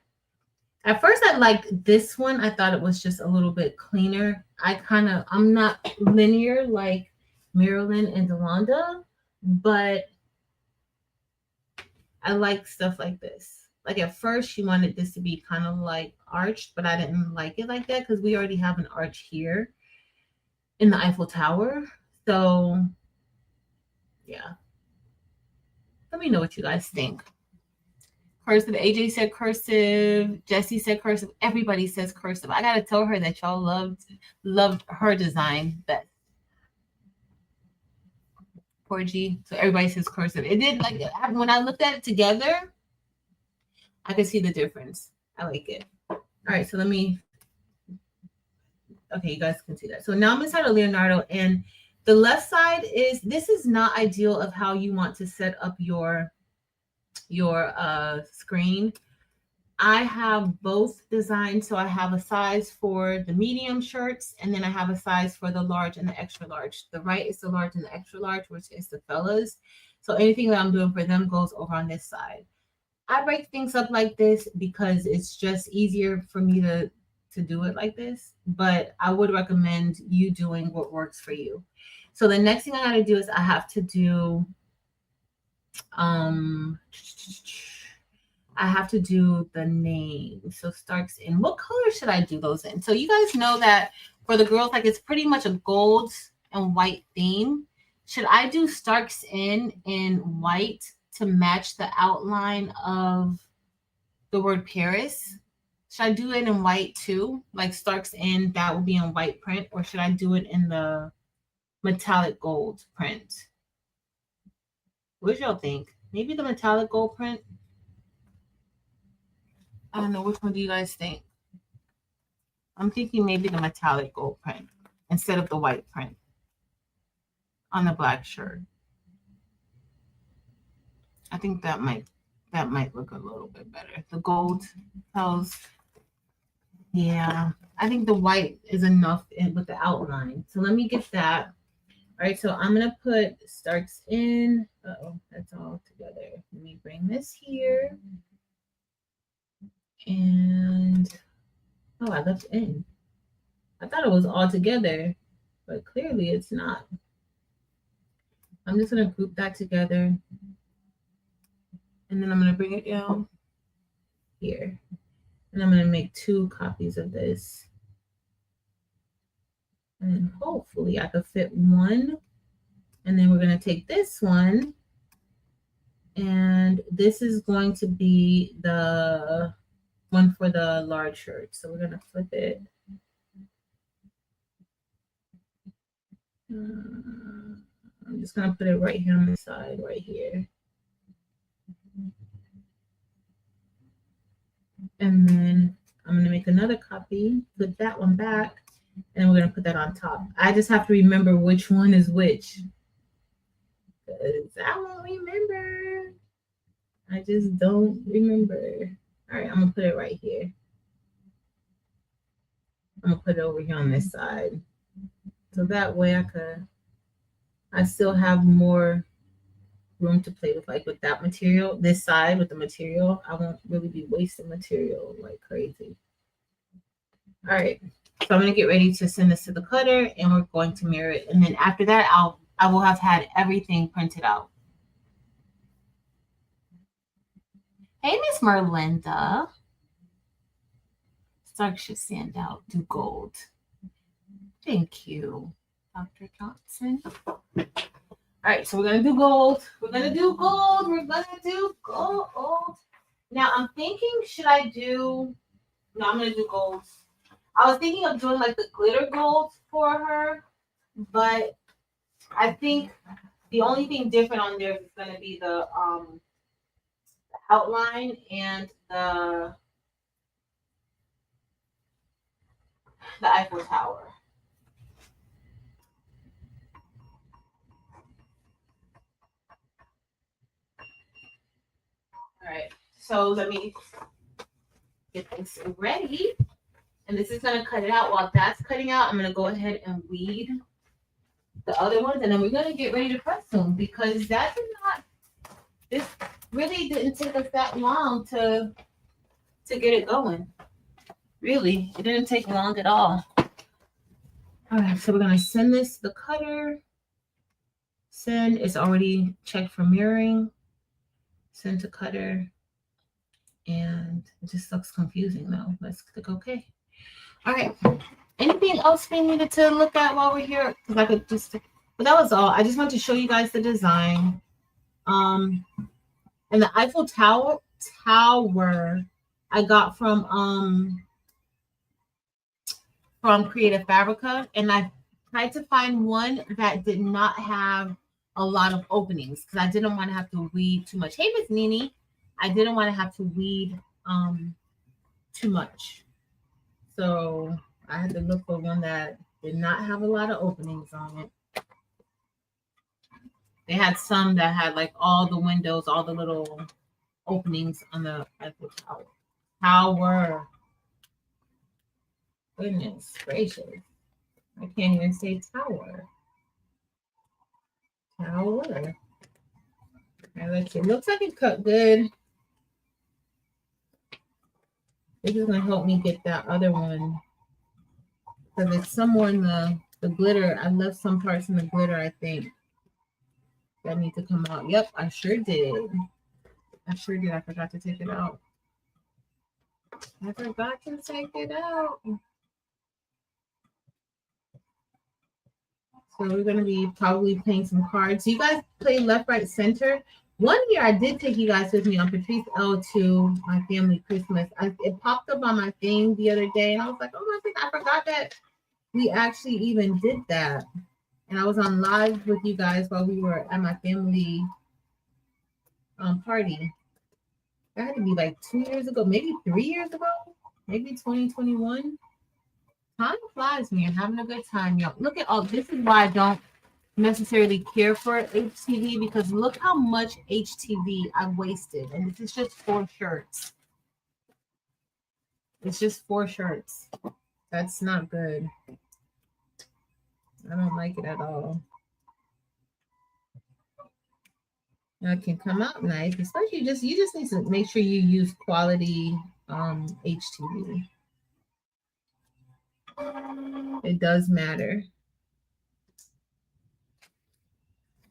Speaker 1: At first, I liked this one. I thought it was just a little bit cleaner. I'm not linear like Marilyn and Delonda, but I like stuff like this. Like at first, she wanted this to be kind of like arched, but I didn't like it like that because we already have an arch here in the Eiffel Tower. So, yeah. Let me know what you guys think. Cursive. AJ said cursive. Jesse said cursive. Everybody says cursive. I gotta tell her that y'all loved her design best. Poor G. So everybody says cursive. It did, like, when I looked at it together, I could see the difference. I like it. All right, so let me. Okay, you guys can see that. So now I'm inside of Leonardo, and the left side this is not ideal of how you want to set up your screen. I have both designed. So I have a size for the medium shirts, and then I have a size for the large and the extra large. The right is the large and the extra large, which is the fellas. So anything that I'm doing for them goes over on this side. I break things up like this because it's just easier for me to do it like this. But I would recommend you doing what works for you. So the next thing I got to do is I have to do the name. So Starks in. What color should I do those in? So you guys know that for the girls, like, it's pretty much a gold and white theme. Should I do Starks in white to match the outline of the word Paris? Should I do it in white too? Like Starks in, that will be in white print, or should I do it in the metallic gold print? What y'all think? Maybe the metallic gold print? I don't know. Which one do you guys think? I'm thinking maybe the metallic gold print instead of the white print on the black shirt. I think that might look a little bit better. The gold tells, yeah. I think the white is enough with the outline. So let me get that. All right, so I'm gonna put Starks in. Oh, that's all together. Let me bring this here. And I left in. I thought it was all together, but clearly it's not. I'm just gonna group that together, and then I'm gonna bring it down here, and I'm gonna make 2 copies of this, and hopefully I could fit one. And then we're gonna take this one, and this is going to be the one for the large shirt. So we're gonna flip it. I'm just gonna put it right here on the side, right here. And then I'm gonna make another copy, put that one back, and we're gonna put that on top. I just have to remember which one is which, because I won't remember. I just don't remember. All right, I'm gonna put it right here. I'm gonna put it over here on this side, so that way I still have more room to play with, like with that material. This side with the material, I won't really be wasting material like crazy. All right, so I'm gonna get ready to send this to the cutter, and we're going to mirror it, and then after that, I will have had everything printed out. Hey, Miss Merlinda. Stark should stand out. Do gold. Thank you, Dr. Johnson. All right, so we're gonna do gold. We're gonna do gold. We're gonna do gold. Now I'm thinking, should I do? No, I'm gonna do gold. I was thinking of doing like the glitter gold for her, but I think the only thing different on there is gonna be the outline and the Eiffel Tower. All right, so let me get this ready. And this is gonna cut it out. While that's cutting out, I'm gonna go ahead and weed the other ones, and then we're gonna get ready to press them because that did not. This really didn't take us that long to get it going. Really, it didn't take long at all. All right, so we're gonna send this to the cutter. Send. It's already checked for mirroring. Send to cutter, and it just looks confusing though. Let's click OK. All right. Anything else we needed to look at while we're here? Because I could just, but that was all. I just wanted to show you guys the design. And the Eiffel Tower I got from Creative Fabrica, and I tried to find one that did not have a lot of openings because I didn't want to have to weed too much. Hey, Miss Nini, I didn't want to have to weed too much. So I had to look for one that did not have a lot of openings on it. They had some that had like all the windows, all the little openings on the Eiffel Tower. Tower. Goodness gracious. I can't even say tower. Tower. It looks like it cut good. This is gonna help me get that other one. Because it's somewhere in the glitter. I left some parts in the glitter, I think. That need to come out. Yep, I sure did. I sure did. I forgot to take it out. I forgot to take it out. So we're going to be probably playing some cards. You guys play left, right, center. One year I did take you guys with me on Patrice L to my family Christmas. It popped up on my thing the other day, and I was like, oh my God, I forgot that we actually even did that. And I was on live with you guys while we were at my family party. That had to be like 2 years ago, maybe 3 years ago, maybe 2021. Time flies when you're having a good time, y'all. Look at all this is why I don't necessarily care for HTV because look how much HTV I wasted. And this is just 4 shirts. It's just 4 shirts. That's not good. I don't like it at all. Now it can come out nice, especially you just need to make sure you use quality HTV. It does matter.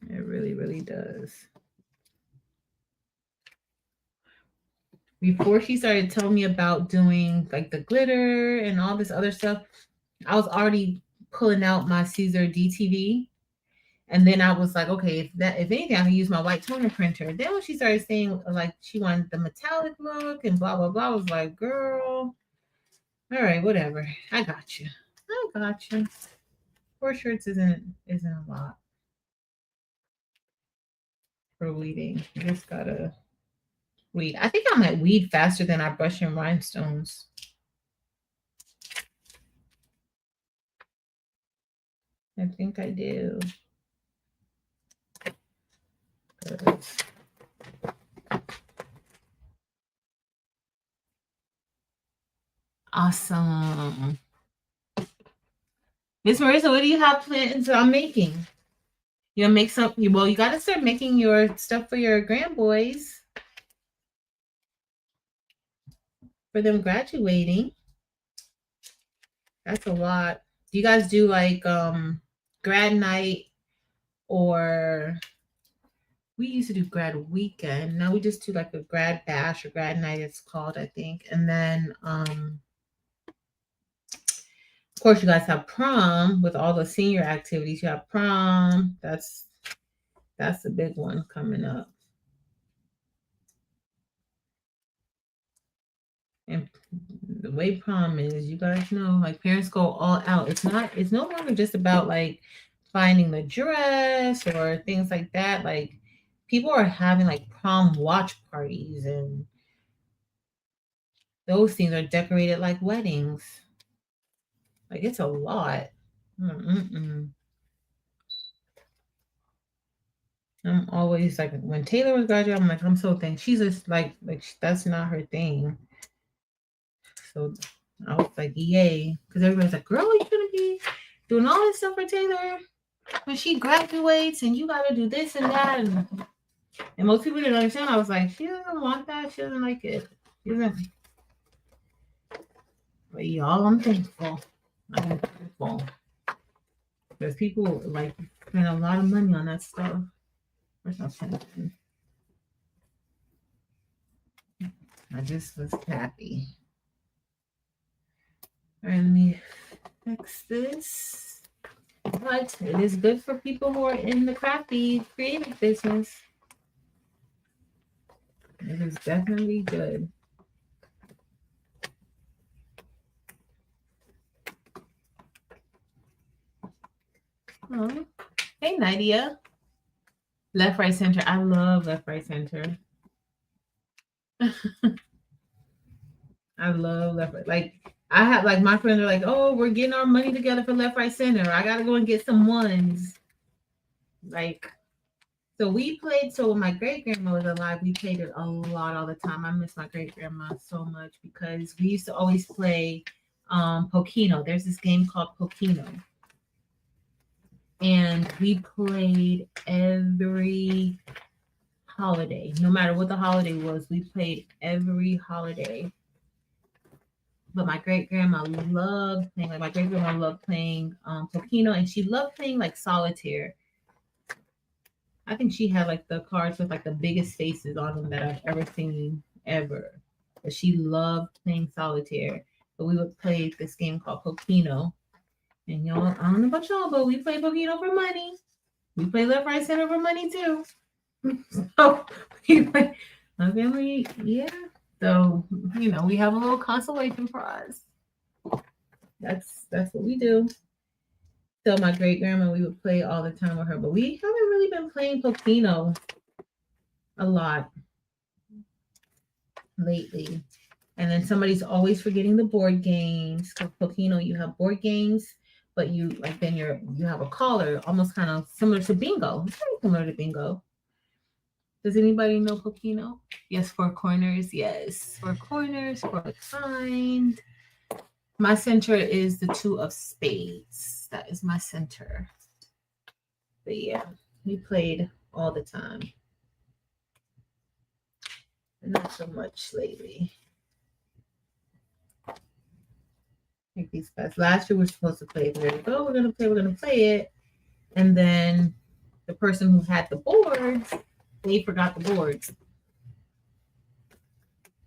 Speaker 1: It really, really does. Before she started telling me about doing like the glitter and all this other stuff, I was already pulling out my Caesar DTV. And then I was like, okay, if anything, I can use my white toner printer. Then when she started saying like she wanted the metallic look and blah, blah, blah, I was like, girl, all right, whatever. I got you. 4 shirts isn't a lot for weeding. You just gotta weed. I think I might weed faster than I brush in rhinestones. I think I do. Awesome. Miss Marissa, what do you have plans on making? You'll make some, well, you got to start making your stuff for your grandboys. For them graduating. That's a lot. Do you guys do like grad night or we used to do grad weekend. Now we just do like a grad bash or grad night it's called, I think. And then of course you guys have prom with all the senior activities. You have prom, that's That's the big one coming up. And the way prom is, you guys know, like parents go all out. It's no longer just about like finding the dress or things like that. Like people are having like prom watch parties, and those things are decorated like weddings. Like it's a lot. Mm-mm-mm. I'm always like when Taylor was graduating, I'm like, I'm so thankful. She's just like that's not her thing. So I was like, yay, because everybody's like, girl, you're gonna be doing all this stuff for Taylor when she graduates, and you gotta do this and that, and most people didn't understand. I was like, she doesn't want that. She doesn't like it. She doesn't. But y'all, I'm thankful. I'm thankful because people like spend a lot of money on that stuff. I just was happy. All right, let me fix this. But it is good for people who are in the crafty, creative business. It is definitely good. Oh, hey, Nadia. Left, right, center. I love left, right, center. I love left, right. Like, I have, like, my friends are like, oh, we're getting our money together for left, right, center. I got to go and get some ones. Like, so we played, so when my great grandma was alive, we played it a lot all the time. I miss my great grandma so much because we used to always play Pokino. There's this game called Pokino. And we played every holiday. No matter what the holiday was, we played every holiday. But my great grandma loved playing, like my great grandma loved playing Pokino, and she loved playing like solitaire. I think she had like the cards with like the biggest faces on them that I've ever seen ever. But she loved playing solitaire. But we would play this game called Pokino. And y'all, I don't know about y'all, but we play Pokino for money. We play left, right, center for money too. So we play my family, yeah. So we have a little consolation prize. That's what we do. So my great grandma, we would play all the time with her, but we haven't really been playing Pokino a lot lately. And then somebody's always forgetting the board games. Because Pokino, you have board games, but you like then you have a caller, almost kind of similar to bingo. It's very similar to bingo. Does anybody know Pokino? Yes, four corners. Yes, four corners, for the kind. My center is the two of spades. That is my center. But yeah, we played all the time. Not so much lately. Like these guys. Last year we were supposed to play. We're gonna play it. And then the person who had the boards, they forgot the boards.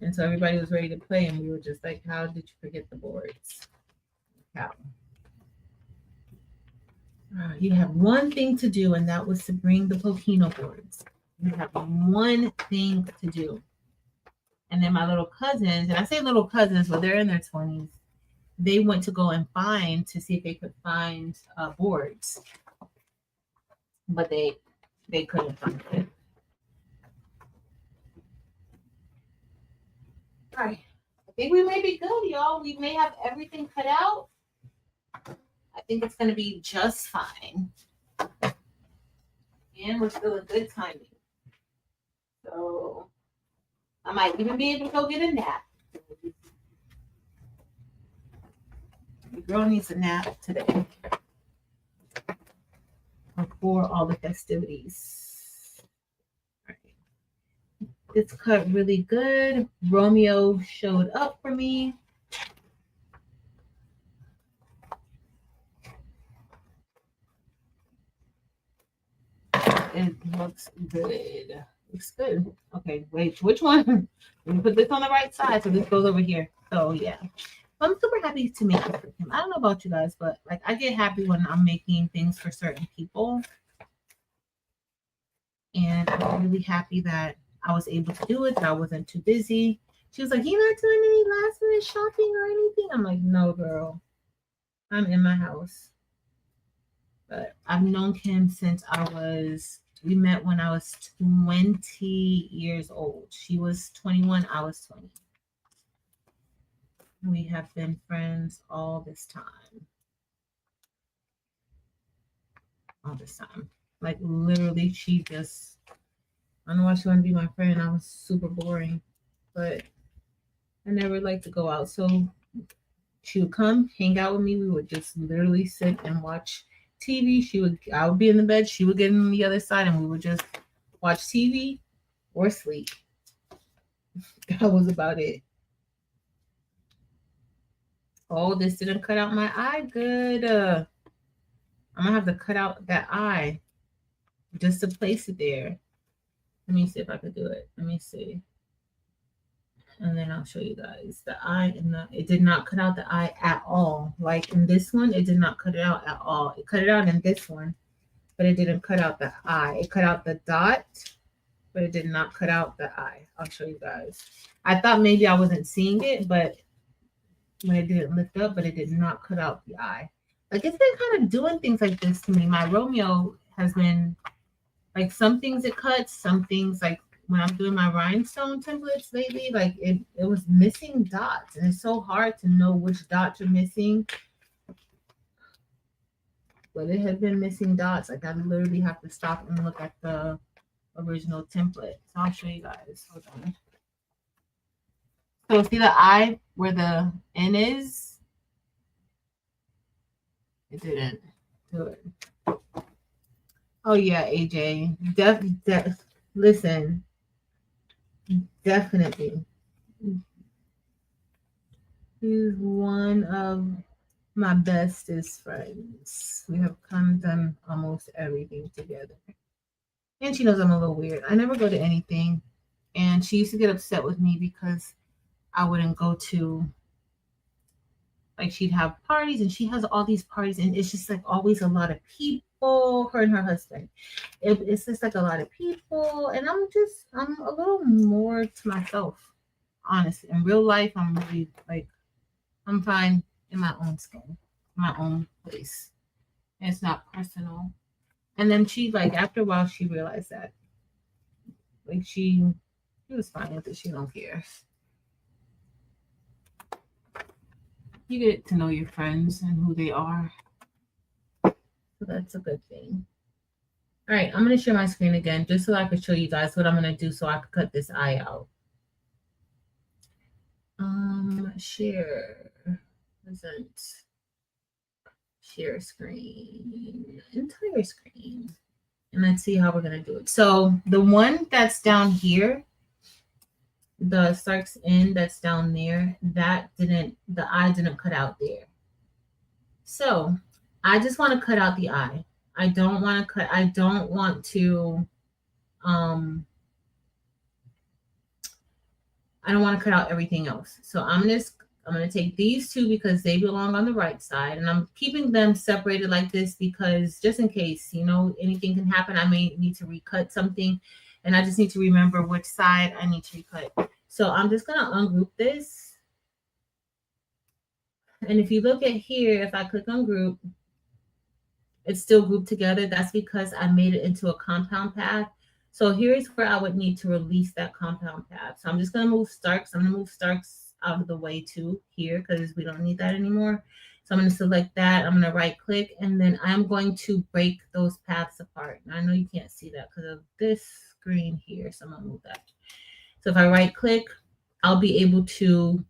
Speaker 1: And so everybody was ready to play, and we were just like, how did you forget the boards? How? You have one thing to do, and that was to bring the Pokino boards. You have one thing to do. And then my little cousins, and I say little cousins, but they're in their 20s, they went to go and to see if they could find boards. But they couldn't find it. All right. I think we may be good, y'all. We may have everything cut out. I think it's going to be just fine. And we're still in good timing. So I might even be able to go get a nap. The girl needs a nap today before all the festivities. All right. It's cut really good. Romeo showed up for me. It looks good. Looks good. Okay, wait, which one? Let me put this on the right side so this goes over here. So yeah. I'm super happy to make this for him. I don't know about you guys, but like I get happy when I'm making things for certain people. And I'm really happy that I was able to do it, that I wasn't too busy. She was like, "You're not doing any last minute shopping or anything?" I'm like, "No, girl. I'm in my house." But I've known Kim since we met when I was 20 years old. She was 21, I was 20. We have been friends all this time. All this time. Like literally, I don't know why she wanted to be my friend. I was super boring. But I never liked to go out. So she would come, hang out with me. We would just literally sit and watch TV. I would be in the bed. She would get on the other side and we would just watch TV or sleep. That was about it. Oh, this didn't cut out my eye good. I'm gonna have to cut out that eye just to place it there. Let me see if I could do it. Let me see. And then I'll show you guys the eye it did not cut out the eye at all. Like in this one, it did not cut it out at all. It cut it out in this one, but it didn't cut out the eye. It cut out the dot, but it did not cut out the eye. I'll show you guys. I thought maybe I wasn't seeing it, but when it didn't lift up, but it did not cut out the eye. Like it's been kind of doing things like this to me. My Romeo has been like some things it cuts, some things like when I'm doing my rhinestone templates lately, like it was missing dots, and it's so hard to know which dots are missing. But it had been missing dots. Like I literally have to stop and look at the original template. So I'll show you guys. Hold on. So see the eye where the N is? It didn't do it. Oh yeah, AJ. Listen. Definitely. He's one of my bestest friends. We have done almost everything together. And she knows I'm a little weird. I never go to anything. And she used to get upset with me because I wouldn't go to, like, she'd have parties and she has all these parties, and it's just like always a lot of people, her and her husband. It's just like a lot of people. And I'm a little more to myself, honestly. In real life, I'm really like, I'm fine in my own skin, my own place. And it's not personal. And then she, like, after a while, she realized that, like, she was fine with it. She don't care. You get to know your friends and who they are. So that's a good thing. All right, I'm going to share my screen again just so I can show you guys what I'm going to do so I can cut this eye out. Share. Present. Share screen. Entire screen. And let's see how we're going to do it. So the one that's down here, the Stark's end that's down there, the eye didn't cut out there. So I just want to cut out the eye. I don't want to I don't want to cut out everything else. So I'm going to take these two because they belong on the right side, and I'm keeping them separated like this because just in case, anything can happen. I may need to recut something, and I just need to remember which side I need to recut. So I'm just going to ungroup this. And if you look at here, if I click on group, it's still grouped together. That's because I made it into a compound path. So here's where I would need to release that compound path. So I'm just going to move Starks. I'm going to move Starks out of the way too here because we don't need that anymore. So I'm going to select that. I'm going to right click, and then I'm going to break those paths apart. Now, I know you can't see that because of this screen here. So I'm going to move that. So if I right click, I'll be able to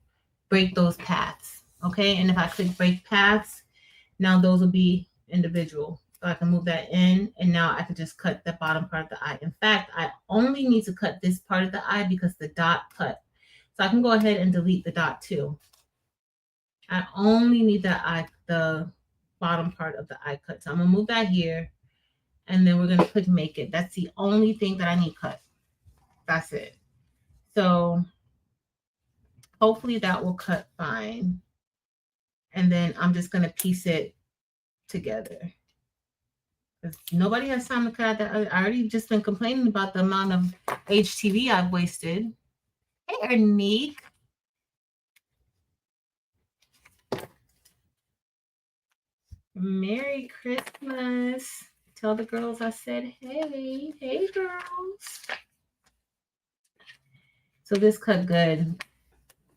Speaker 1: break those paths. Okay. And if I click break paths, now those will be individual. So I can move that in, and now I can just cut the bottom part of the eye. In fact, I only need to cut this part of the eye because the dot cut. So I can go ahead and delete the dot too. I only need the bottom part of the eye cut. So I'm gonna move that here, and then we're gonna click make it. That's the only thing that I need cut. That's it. So hopefully that will cut fine. And then I'm just gonna piece it together. Nobody has time to cut out that. I already just been complaining about the amount of HTV I've wasted. Hey, Ernique. Merry Christmas. Tell the girls I said, hey. Hey, girls. So this cut good.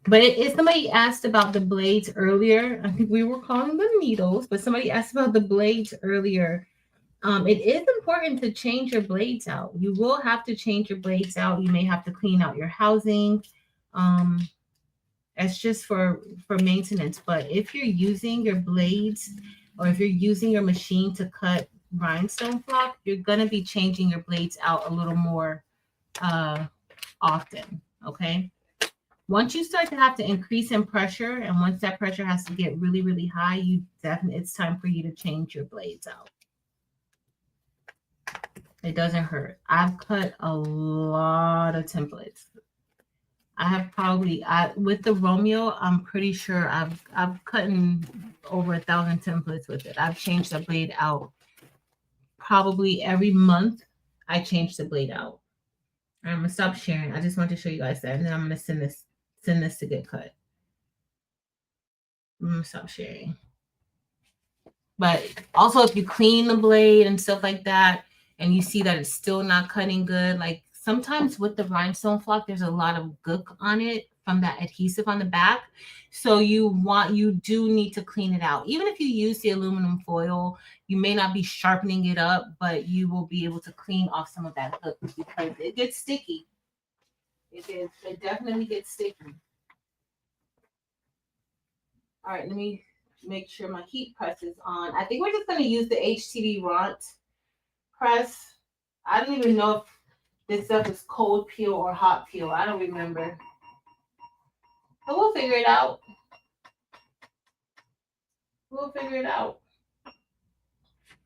Speaker 1: But if somebody asked about the blades earlier, I think we were calling them needles, but somebody asked about the blades earlier. It is important to change your blades out. You will have to change your blades out. You may have to clean out your housing. That's just for maintenance. But if you're using your blades or if you're using your machine to cut rhinestone flock, you're going to be changing your blades out a little more often. Okay. Once you start to have to increase in pressure, and once that pressure has to get really, really high, it's time for you to change your blades out. It doesn't hurt. I've cut a lot of templates. I have probably with the Romeo, I'm pretty sure I've cut over 1,000 templates with it. I've changed the blade out probably every month. I change the blade out. I'm gonna stop sharing. I just want to show you guys that, and then I'm gonna send this to get cut. I'm gonna stop sharing. But also, if you clean the blade and stuff like that, and you see that it's still not cutting good, like sometimes with the rhinestone flock, there's a lot of gook on it from that adhesive on the back. So you do need to clean it out. Even if you use the aluminum foil, you may not be sharpening it up, but you will be able to clean off some of that gook because it gets sticky. It definitely gets sticky. All right, let me make sure my heat press is on. I think we're just going to use the HTV Ront press. I don't even know if this stuff is cold peel or hot peel. I don't remember. But we'll figure it out.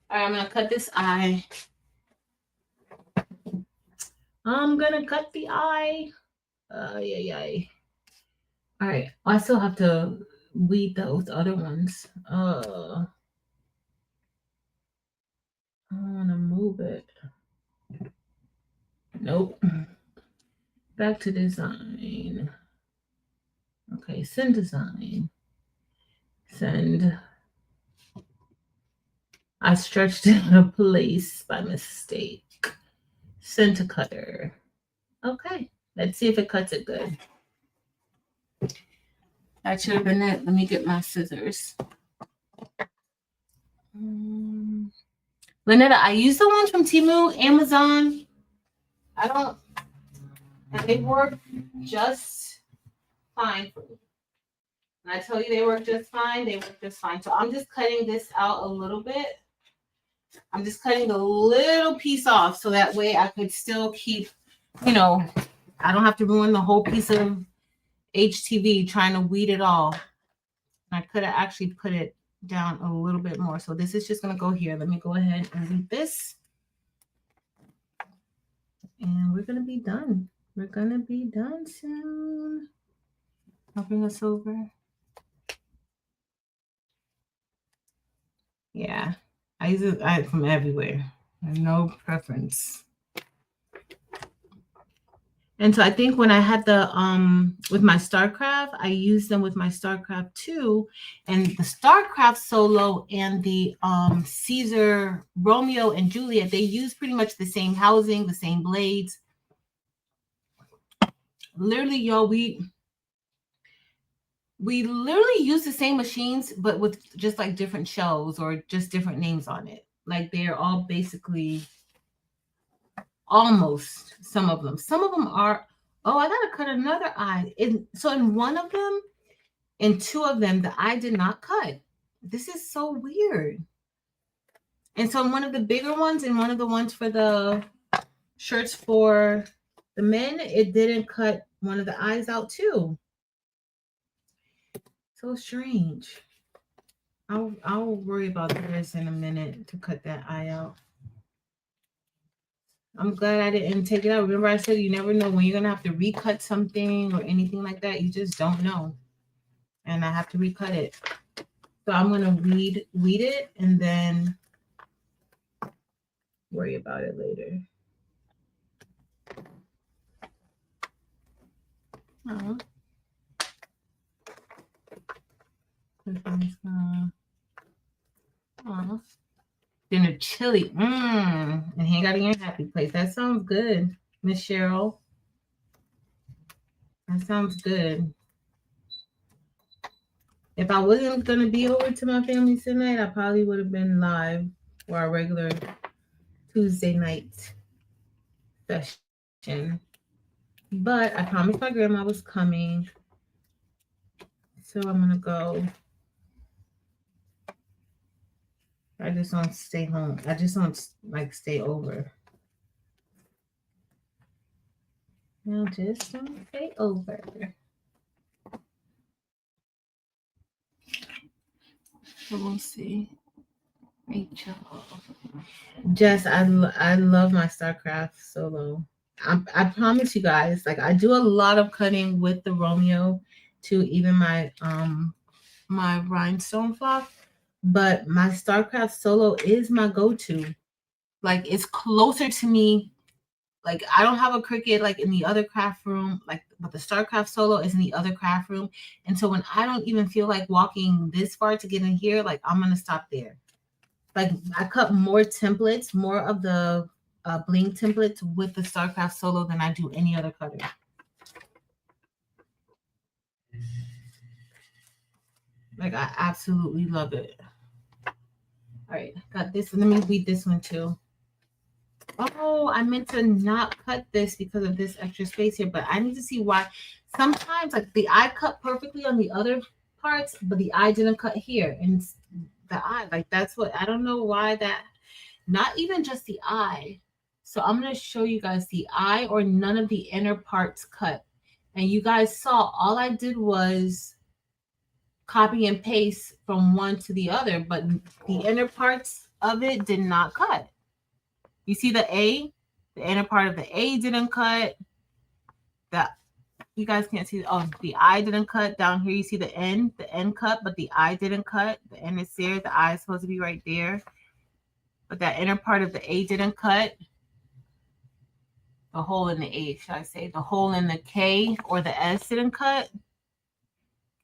Speaker 1: All right, I'm going to cut this eye. I'm going to cut the eye. All right, I still have to weed those other ones. I want to move it. Nope. Back to design. Okay, send design. Send. I stretched in a place by mistake. Send to cutter. Okay, let's see if it cuts it good. That should have been it. Let me get my scissors. Lynetta, I use the ones from Temu, Amazon. And they work just fine for me. And I tell you they work just fine, they work just fine. So I'm just cutting this out a little bit. I'm just cutting a little piece off so that way I could still keep, I don't have to ruin the whole piece of HTV trying to weed it all. I could have actually put it down a little bit more. So this is just going to go here. Let me go ahead and weed this. And we're going to be done. We're going to be done soon. I'll bring us over. Yeah, I use it from everywhere. No preference. And so I think when I had the with my StarCraft, I used them with my StarCraft 2, and the StarCraft Solo and the Caesar Romeo and Juliet, they use pretty much the same housing, the same blades. Literally, y'all, we literally use the same machines, but with just like different shells or just different names on it. Like they're all basically almost, some of them are, oh, I gotta cut another eye. So in one of them, in two of them, the eye did not cut. This is so weird. And so in one of the bigger ones and one of the ones for the shirts for the men, it didn't cut one of the eyes out too. So strange. I'll worry about this in a minute to cut that eye out. I'm glad I didn't take it out. Remember I said you never know when you're going to have to recut something or anything like that. You just don't know. And I have to recut it. So I'm going to weed it and then Worry about it later. Oh, this one's oh. Dinner chili. And he ain't got to get a happy place. That sounds good, Miss Cheryl. That sounds good. If I wasn't gonna be over to my family's tonight, I probably would have been live for our regular Tuesday night session. But I promised my grandma was coming. So I'm gonna go. I just don't stay home. I just don't like stay over. I just don't stay over. So we'll see. Rachel. Jess, I love my StarCraft solo. I promise you guys, like I do a lot of cutting with the Romeo to even my rhinestone flock, but my StarCraft solo is my go-to. Like it's closer to me. Like I don't have a Cricut like in the other craft room, like but the StarCraft solo is in the other craft room. And so when I don't even feel like walking this far to get in here, like I'm gonna stop there. Like I cut more templates, more of the bling templates with the StarCraft solo than I do any other cutter. Like I absolutely love it. All right, got this. Let me read this one too. Oh, I meant to not cut this because of this extra space here, but I need to see why. Sometimes like the eye cut perfectly on the other parts, but the eye didn't cut here. And the eye, like that's what I don't know why that, not even just the eye. So I'm going to show you guys the eye or none of the inner parts cut. And you guys saw all I did was copy and paste from one to the other, but the inner parts of it did not cut. You see the A? The inner part of the A didn't cut. The you guys can't see. Oh, the I didn't cut. Down here you see the N cut, but the I didn't cut. The N is there. The I is supposed to be right there. But that inner part of the A didn't cut. The hole in the A, should I say? The hole in the K or the S didn't cut.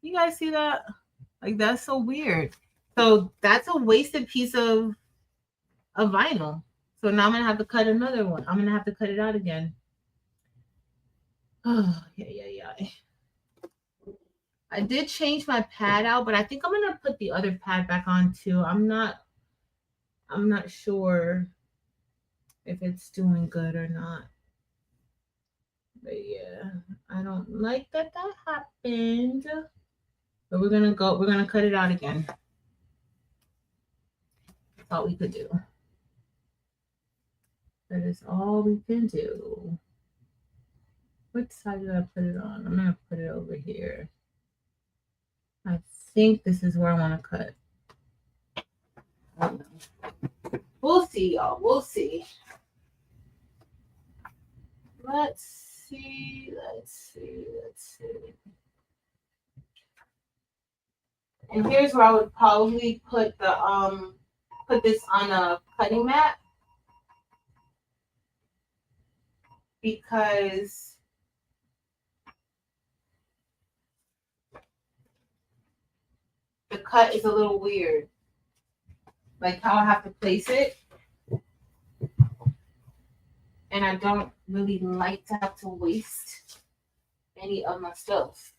Speaker 1: You guys see that? Like that's so weird. So that's a wasted piece of vinyl. So now I'm gonna have to cut another one. I'm gonna have to cut it out again. Oh, yeah. I did change my pad out, but I think I'm gonna put the other pad back on too. I'm not sure if it's doing good or not. But yeah, I don't like that happened. But we're gonna cut it out again. That's all we could do. That is all we can do. What side did I put it on? I'm gonna put it over here. I think this is where I want to cut. I don't know. We'll see, y'all. We'll see. Let's see. And here's where I would probably put the put this on a cutting mat because the cut is a little weird. Like how I have to place it. And I don't really like to have to waste any of my stuff.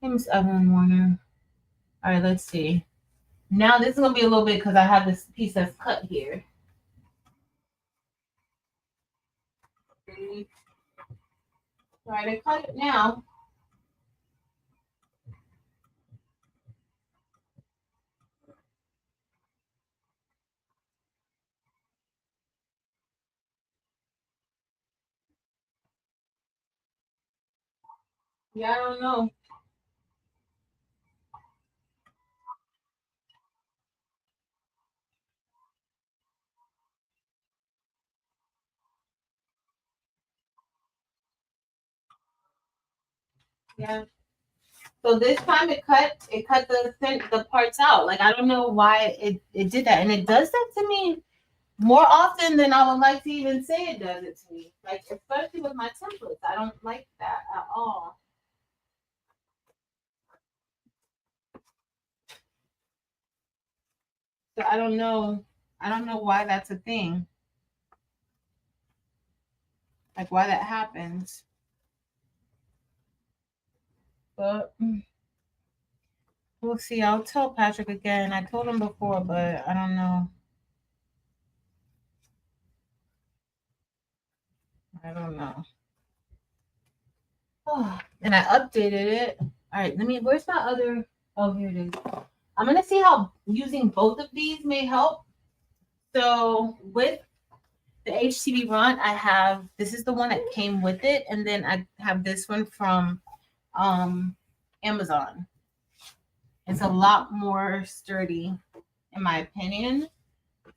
Speaker 1: Hey, Miss Evelyn Warner. All right, let's see. Now this is gonna be a little bit because I have this piece that's cut here. All right, I cut it now. Yeah, I don't know. Yeah. So this time it cut the parts out. Like I don't know why it did that, and it does that to me more often than I would like to even say it does it to me. Like especially with my templates, I don't like that at all. So I don't know. I don't know why that's a thing. Like why that happens. But we'll see. I'll tell Patrick again. I told him before, but I don't know. I don't know. Oh, and I updated it. All right, where's my other? Oh, here it is. I'm gonna see how using both of these may help. So with the HTV Run, I have, this is the one that came with it, and then I have this one from Amazon. It's a lot more sturdy, in my opinion.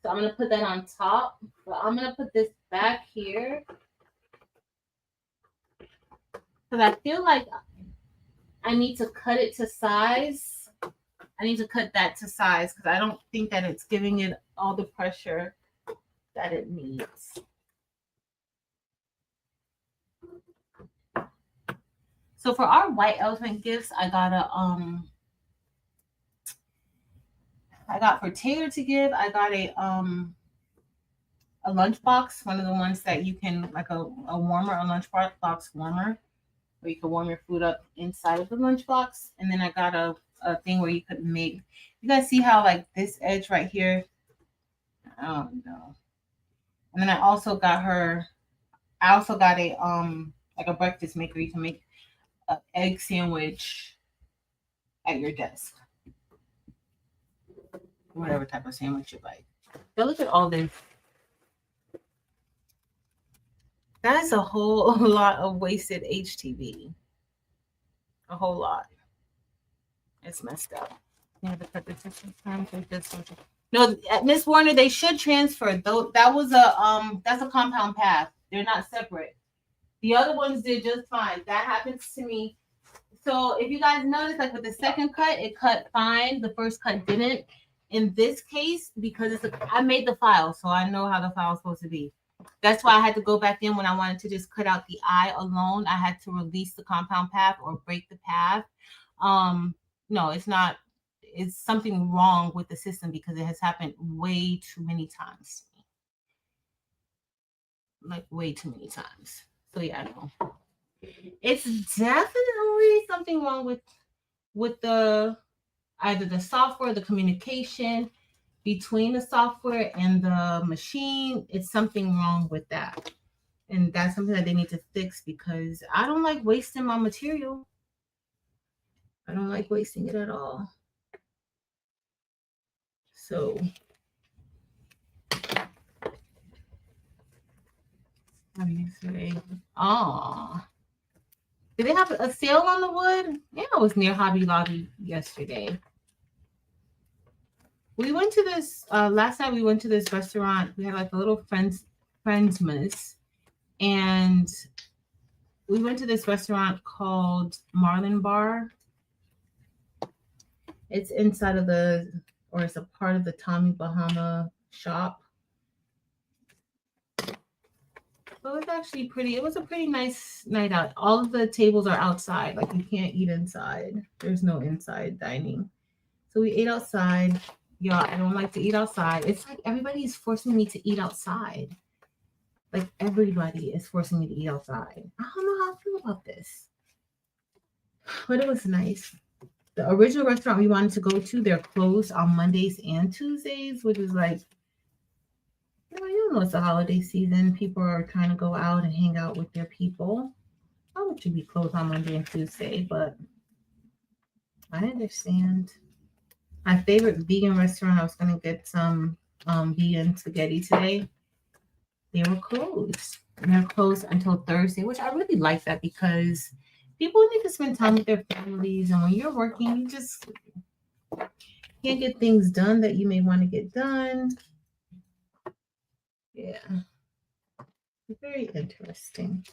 Speaker 1: So I'm gonna put that on top, but I'm gonna put this back here because I feel like I need to cut it to size. I need to cut that to size because I don't think that it's giving it all the pressure that it needs. So for our white elephant gifts, I got for Taylor to give, I got a lunchbox, one of the ones that you can, like a lunchbox warmer, where you can warm your food up inside of the lunchbox. And then I got a thing where you could make, you guys see how like this edge right here, I don't know. And then I also got a like a breakfast maker. You can make an egg sandwich at your desk, whatever type of sandwich you like. But look at all this. That's a whole lot of wasted HTV. A whole lot. It's messed up. You have to cut this one. No, at Miss Warner, they should transfer. Though that was that's a compound path. They're not separate. The other ones did just fine. That happens to me. So if you guys notice, like with the second cut, it cut fine. The first cut didn't. In this case, because I made the file, so I know how the file is supposed to be. That's why I had to go back in when I wanted to just cut out the eye alone. I had to release the compound path or break the path. No, it's not. It's something wrong with the system because it has happened way too many times. Like way too many times. So yeah, I know. It's definitely something wrong with the either the software, the communication between the software and the machine. It's something wrong with that. And that's something that they need to fix because I don't like wasting my material. I don't like wasting it at all. So what do you say? Oh, did they have a sale on the wood? Yeah, I was near Hobby Lobby yesterday. We went to this last night. We went to this restaurant. We had like a little friendsmas, and we went to this restaurant called Marlin Bar. It's inside of it's a part of the Tommy Bahama shop. So it's actually pretty. It was a pretty nice night out. All of the tables are outside. Like you can't eat inside. There's no inside dining. So we ate outside. Y'all, I don't like to eat outside. It's like everybody's forcing me to eat outside. Like everybody is forcing me to eat outside. I don't know how I feel about this. But it was nice. The original restaurant we wanted to go to, they're closed on Mondays and Tuesdays, which is like, you know, it's the holiday season. People are trying to go out and hang out with their people. Why would you be closed on Monday and Tuesday? But I understand. My favorite vegan restaurant, I was going to get some vegan spaghetti today. They were closed. And they're closed until Thursday, which I really like that because people need to spend time with their families. And when you're working, you just can't get things done that you may want to get done. Yeah. Very interesting.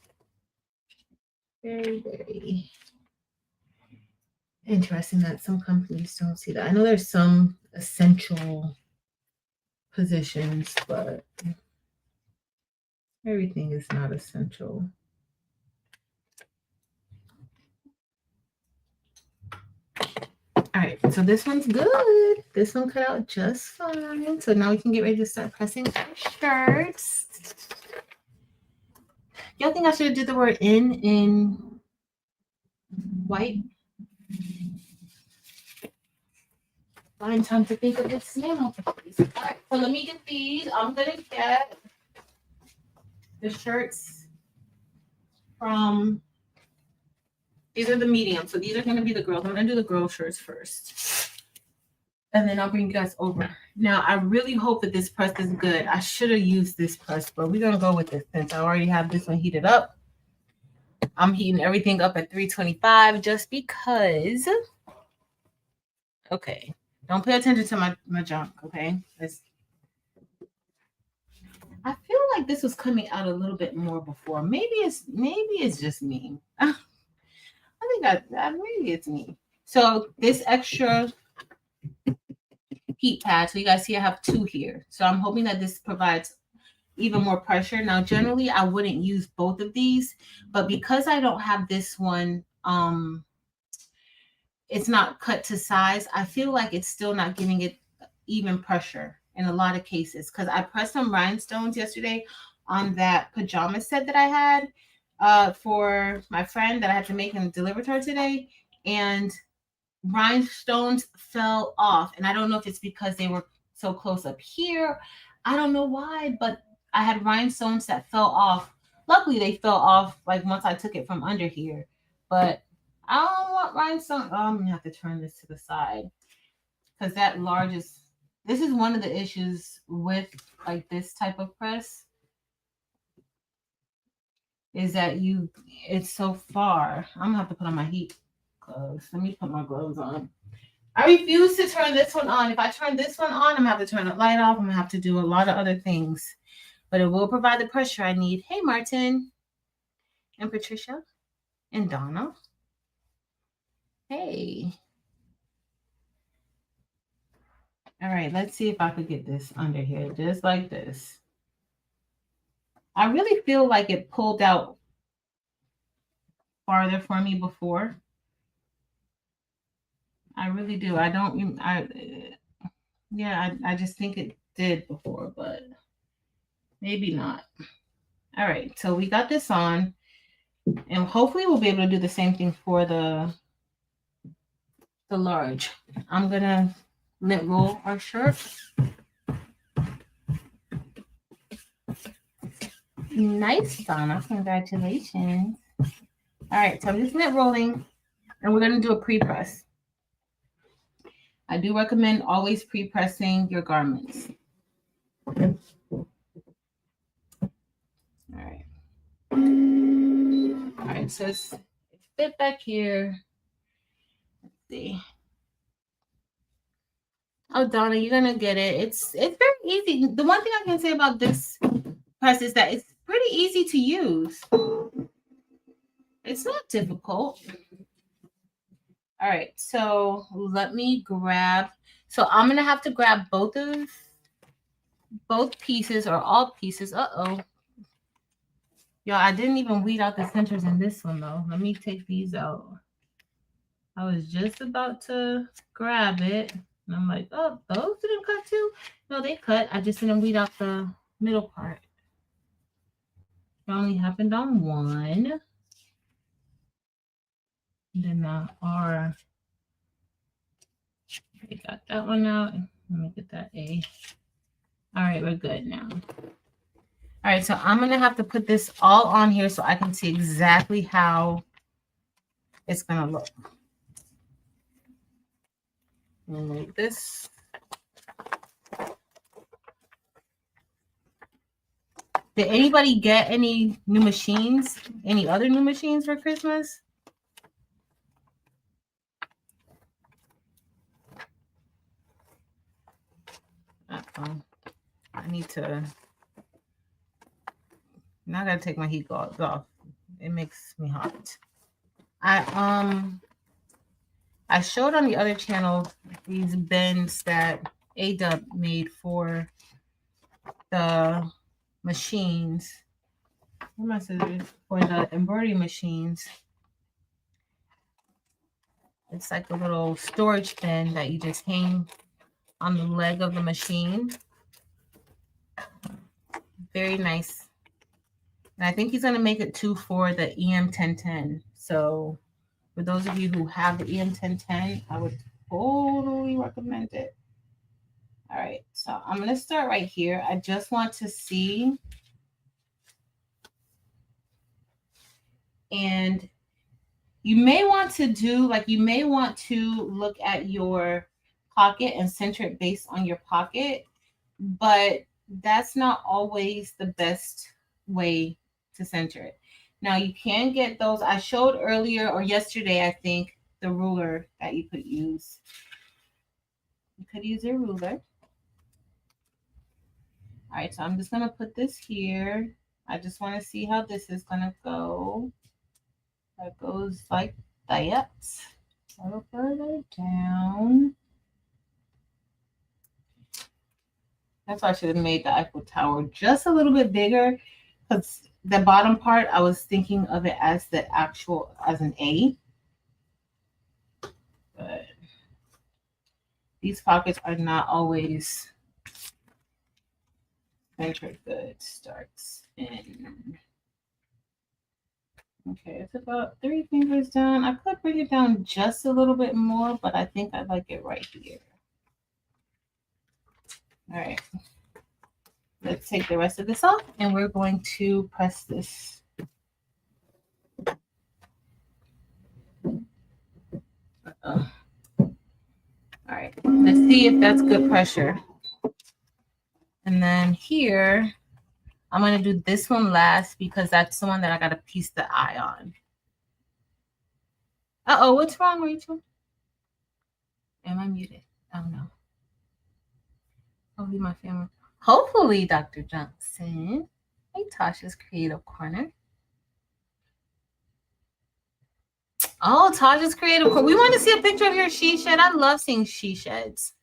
Speaker 1: Very, very Interesting that some companies don't see that. I know there's some essential positions, but everything is not essential. All right, so this one's good. This one cut out just fine. So now we can get ready to start pressing our shirts. Y'all think I should have did the word in white? Find time to think of this now. All right, so let me get these. I'm gonna get the shirts from, these are the medium. So these are gonna be the girls. I'm gonna do the girl shirts first. And then I'll bring you guys over. Now, I really hope that this press is good. I should have used this press, but we're gonna go with this since I already have this one heated up. I'm heating everything up at 325 just because. Okay, don't pay attention to my junk, okay? I feel like this was coming out a little bit more before. Maybe it's just me. I think maybe it's me. So this extra heat pad. So you guys see I have 2 here. So I'm hoping that this provides even more pressure. Now, generally I wouldn't use both of these, but because I don't have this one, it's not cut to size. I feel like it's still not giving it even pressure in a lot of cases because I pressed some rhinestones yesterday on that pajama set that I had for my friend that I had to make and deliver to her today. And rhinestones fell off. And I don't know if it's because they were so close up here. I don't know why, but I had rhinestones that fell off. Luckily, they fell off like once I took it from under here. But I don't want rhinestones. Oh, I'm gonna have to turn this to the side because that largest. This is one of the issues with like this type of press is that it's so far. I'm gonna have to put on my heat gloves. Let me put my gloves on. I refuse to turn this one on. If I turn this one on, I'm gonna have to turn the light off. I'm gonna have to do a lot of other things, but it will provide the pressure I need. Hey, Martin and Patricia and Donna. Hey. All right, let's see if I could get this under here, just like this. I really feel like it pulled out farther for me before. I really do. I just think it did before, but maybe not. All right, so we got this on, and hopefully we'll be able to do the same thing for the large. I'm gonna knit roll our shirt. Nice, Donna. Congratulations. All right, so I'm just knit rolling, and we're gonna do a pre-press. I do recommend always pre-pressing your garments. All right. All right, so it's fit back here. Let's see. Oh, Donna, you're gonna get it. It's very easy. The one thing I can say about this press is that it's pretty easy to use. It's not difficult. All right, so let me grab. So I'm gonna have to grab both pieces or all pieces. Uh-oh. Y'all, I didn't even weed out the centers in this one though. Let me take these out. I was just about to grab it. And I'm like, oh, those didn't cut too? No, they cut. I just didn't weed out the middle part. It only happened on one. And then the R. I got that one out. Let me get that A. All right, we're good now. All right, so I'm going to have to put this all on here so I can see exactly how it's going to look. Like this. Did anybody get any new machines? Any other new machines for Christmas? I need to. Now I gotta take my heat gloves off. It makes me hot. I showed on the other channel these bends that A-Dub made for the machines. Where my scissors? For the embroidery machines. It's like a little storage bin that you just hang on the leg of the machine. Very nice. And I think he's going to make it too for the EM1010. So for those of you who have the EM1010, I would totally recommend it. All right, so I'm going to start right here. I just want to see. And you may want to do, like, you may want to look at your pocket and center it based on your pocket, but that's not always the best way to center it. Now, you can get those. I showed earlier or yesterday, I think, the ruler that you could use. You could use your ruler. All right, so I'm just going to put this here. I just want to see how this is going to go. That goes like that. A little further down. That's why I should have made the Eiffel Tower just a little bit bigger, because the bottom part, I was thinking of it as the actual, as an A. But these pockets are not always centered good. Starts in. Okay, it's about 3 fingers down. I could bring it down just a little bit more, but I think I like it right here. All right. Let's take the rest of this off, and we're going to press this. All right, let's see if that's good pressure. And then here, I'm going to do this one last because that's the one that I got to piece the eye on. Uh-oh, what's wrong, Rachel? Am I muted? Oh, no. Hopefully my family. Hopefully, Dr. Johnson. Hey, Tasha's Creative Corner. Oh, Tasha's Creative Corner. We want to see a picture of your she shed. I love seeing she sheds.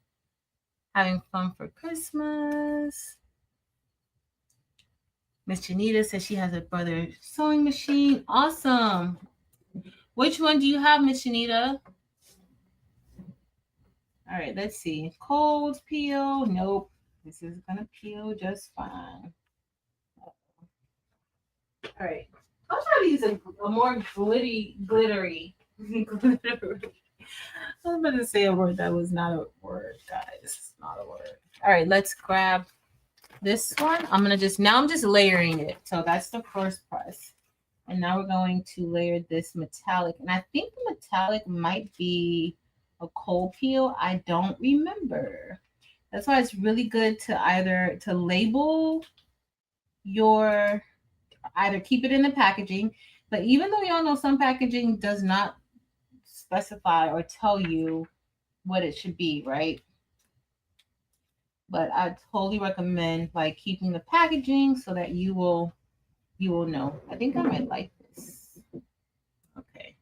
Speaker 1: Having fun for Christmas. Miss Janita says she has a brother sewing machine. Awesome. Which one do you have, Miss Janita? All right, let's see. Cold peel. Nope. This is going to peel just fine. All right. I'll try to use a more glittery. Glittery. I was about to say a word that was not a word, guys. It's not a word. All right, let's grab this one. I'm just layering it. So that's the first press. And now we're going to layer this metallic. And I think the metallic might be a cold peel. I don't remember. That's why it's really good to label your, either keep it in the packaging. But even though y'all know some packaging does not specify or tell you what it should be, right? But I totally recommend like keeping the packaging so that you will know. I think I might like this. Okay.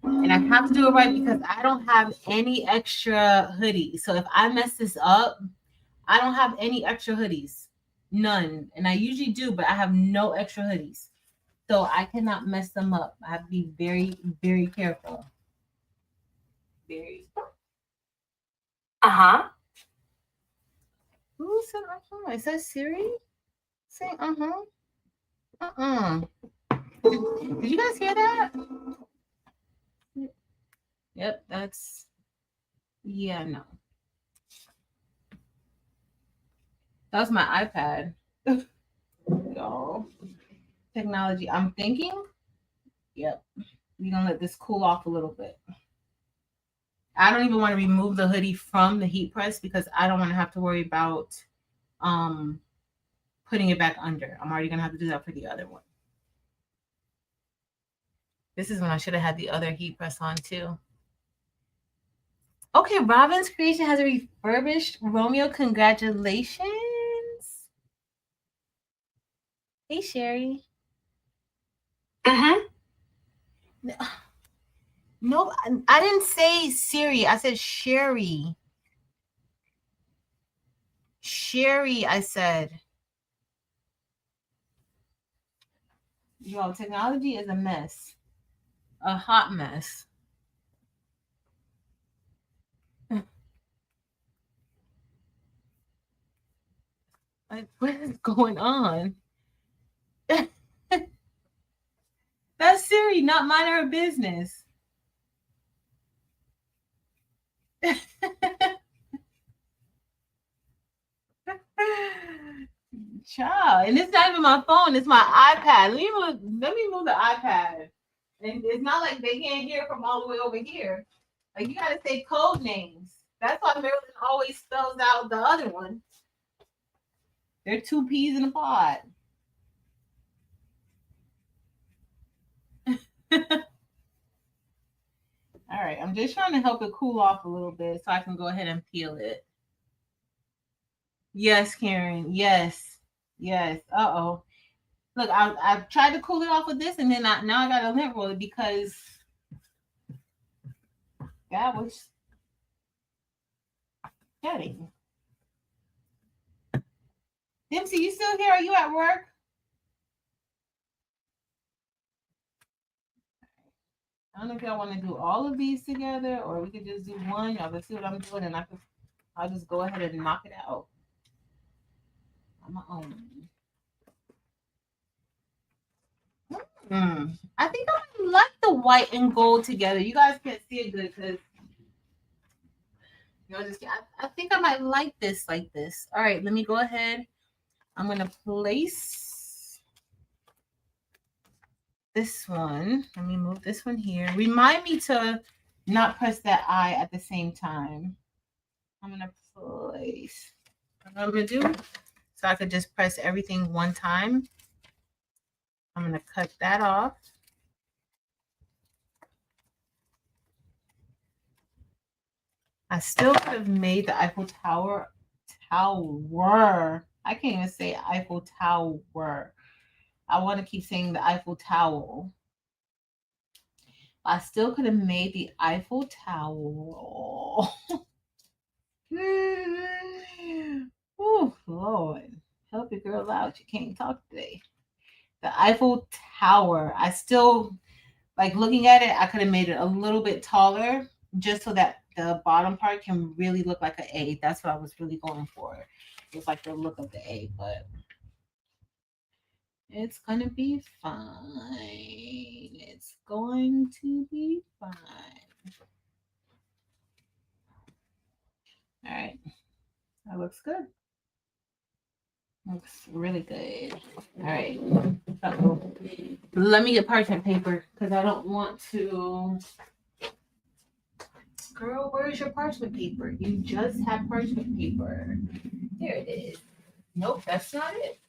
Speaker 1: And I have to do it right because I don't have any extra hoodies. So if I mess this up, I don't have any extra hoodies. None. And I usually do, but I have no extra hoodies. So I cannot mess them up. I have to be very, very careful. Very. Uh-huh. Who said uh-huh? Is that Siri? Say uh-huh. Uh-uh. Did you guys hear that? Yep, that's, yeah, no. That was my iPad. Y'all. Technology. I'm thinking, yep, we're going to let this cool off a little bit. I don't even want to remove the hoodie from the heat press because I don't want to have to worry about putting it back under. I'm already going to have to do that for the other one. This is when I should have had the other heat press on too. Okay, Robin's Creation has a refurbished Romeo. Congratulations. Hey, Sherry. Uh-huh. No, I didn't say Siri. I said Sherry. Sherry, I said. Yo, technology is a mess. A hot mess. Like, what is going on? That's Siri, not mind her business. Child, and it's not even my phone; it's my iPad. Let me move the iPad. And it's not like they can't hear from all the way over here. Like you gotta say code names. That's why Marilyn always spells out the other one. They're two peas in a pod. All right, I'm just trying to help it cool off a little bit so I can go ahead and peel it. Yes, Karen. Yes. Yes. Uh-oh. Look, I tried to cool it off with this, and then now I got to lint roll it because that was getting. Dempsey, you still here? Are you at work? I don't know if y'all want to do all of these together, or we could just do one. Y'all can see what I'm doing, and I'll just go ahead and knock it out on my own. I think I like the white and gold together. You guys can't see it good because I think I might like this like this. All right, let me go ahead. I'm gonna place this one. Let me move this one here. Remind me to not press that I at the same time. I'm gonna place what I'm gonna do so I could just press everything one time. I'm gonna cut that off. I still could have made the Eiffel Tower. I can't even say Eiffel Tower. I want to keep saying the Eiffel Tower. I still could have made the Eiffel Tower. Oh, Lord. Help your girl out. You can't talk today. The Eiffel Tower. I still, like looking at it, I could have made it a little bit taller just so that the bottom part can really look like an A. That's what I was really going for. It's like the look of the A, but it's gonna be fine. It's going to be fine. All right. That looks good. Looks really good. All right. Uh-oh. Let me get parchment paper because I don't want to. Girl, where's your parchment paper? You just have parchment paper. There it is. Nope, that's not it.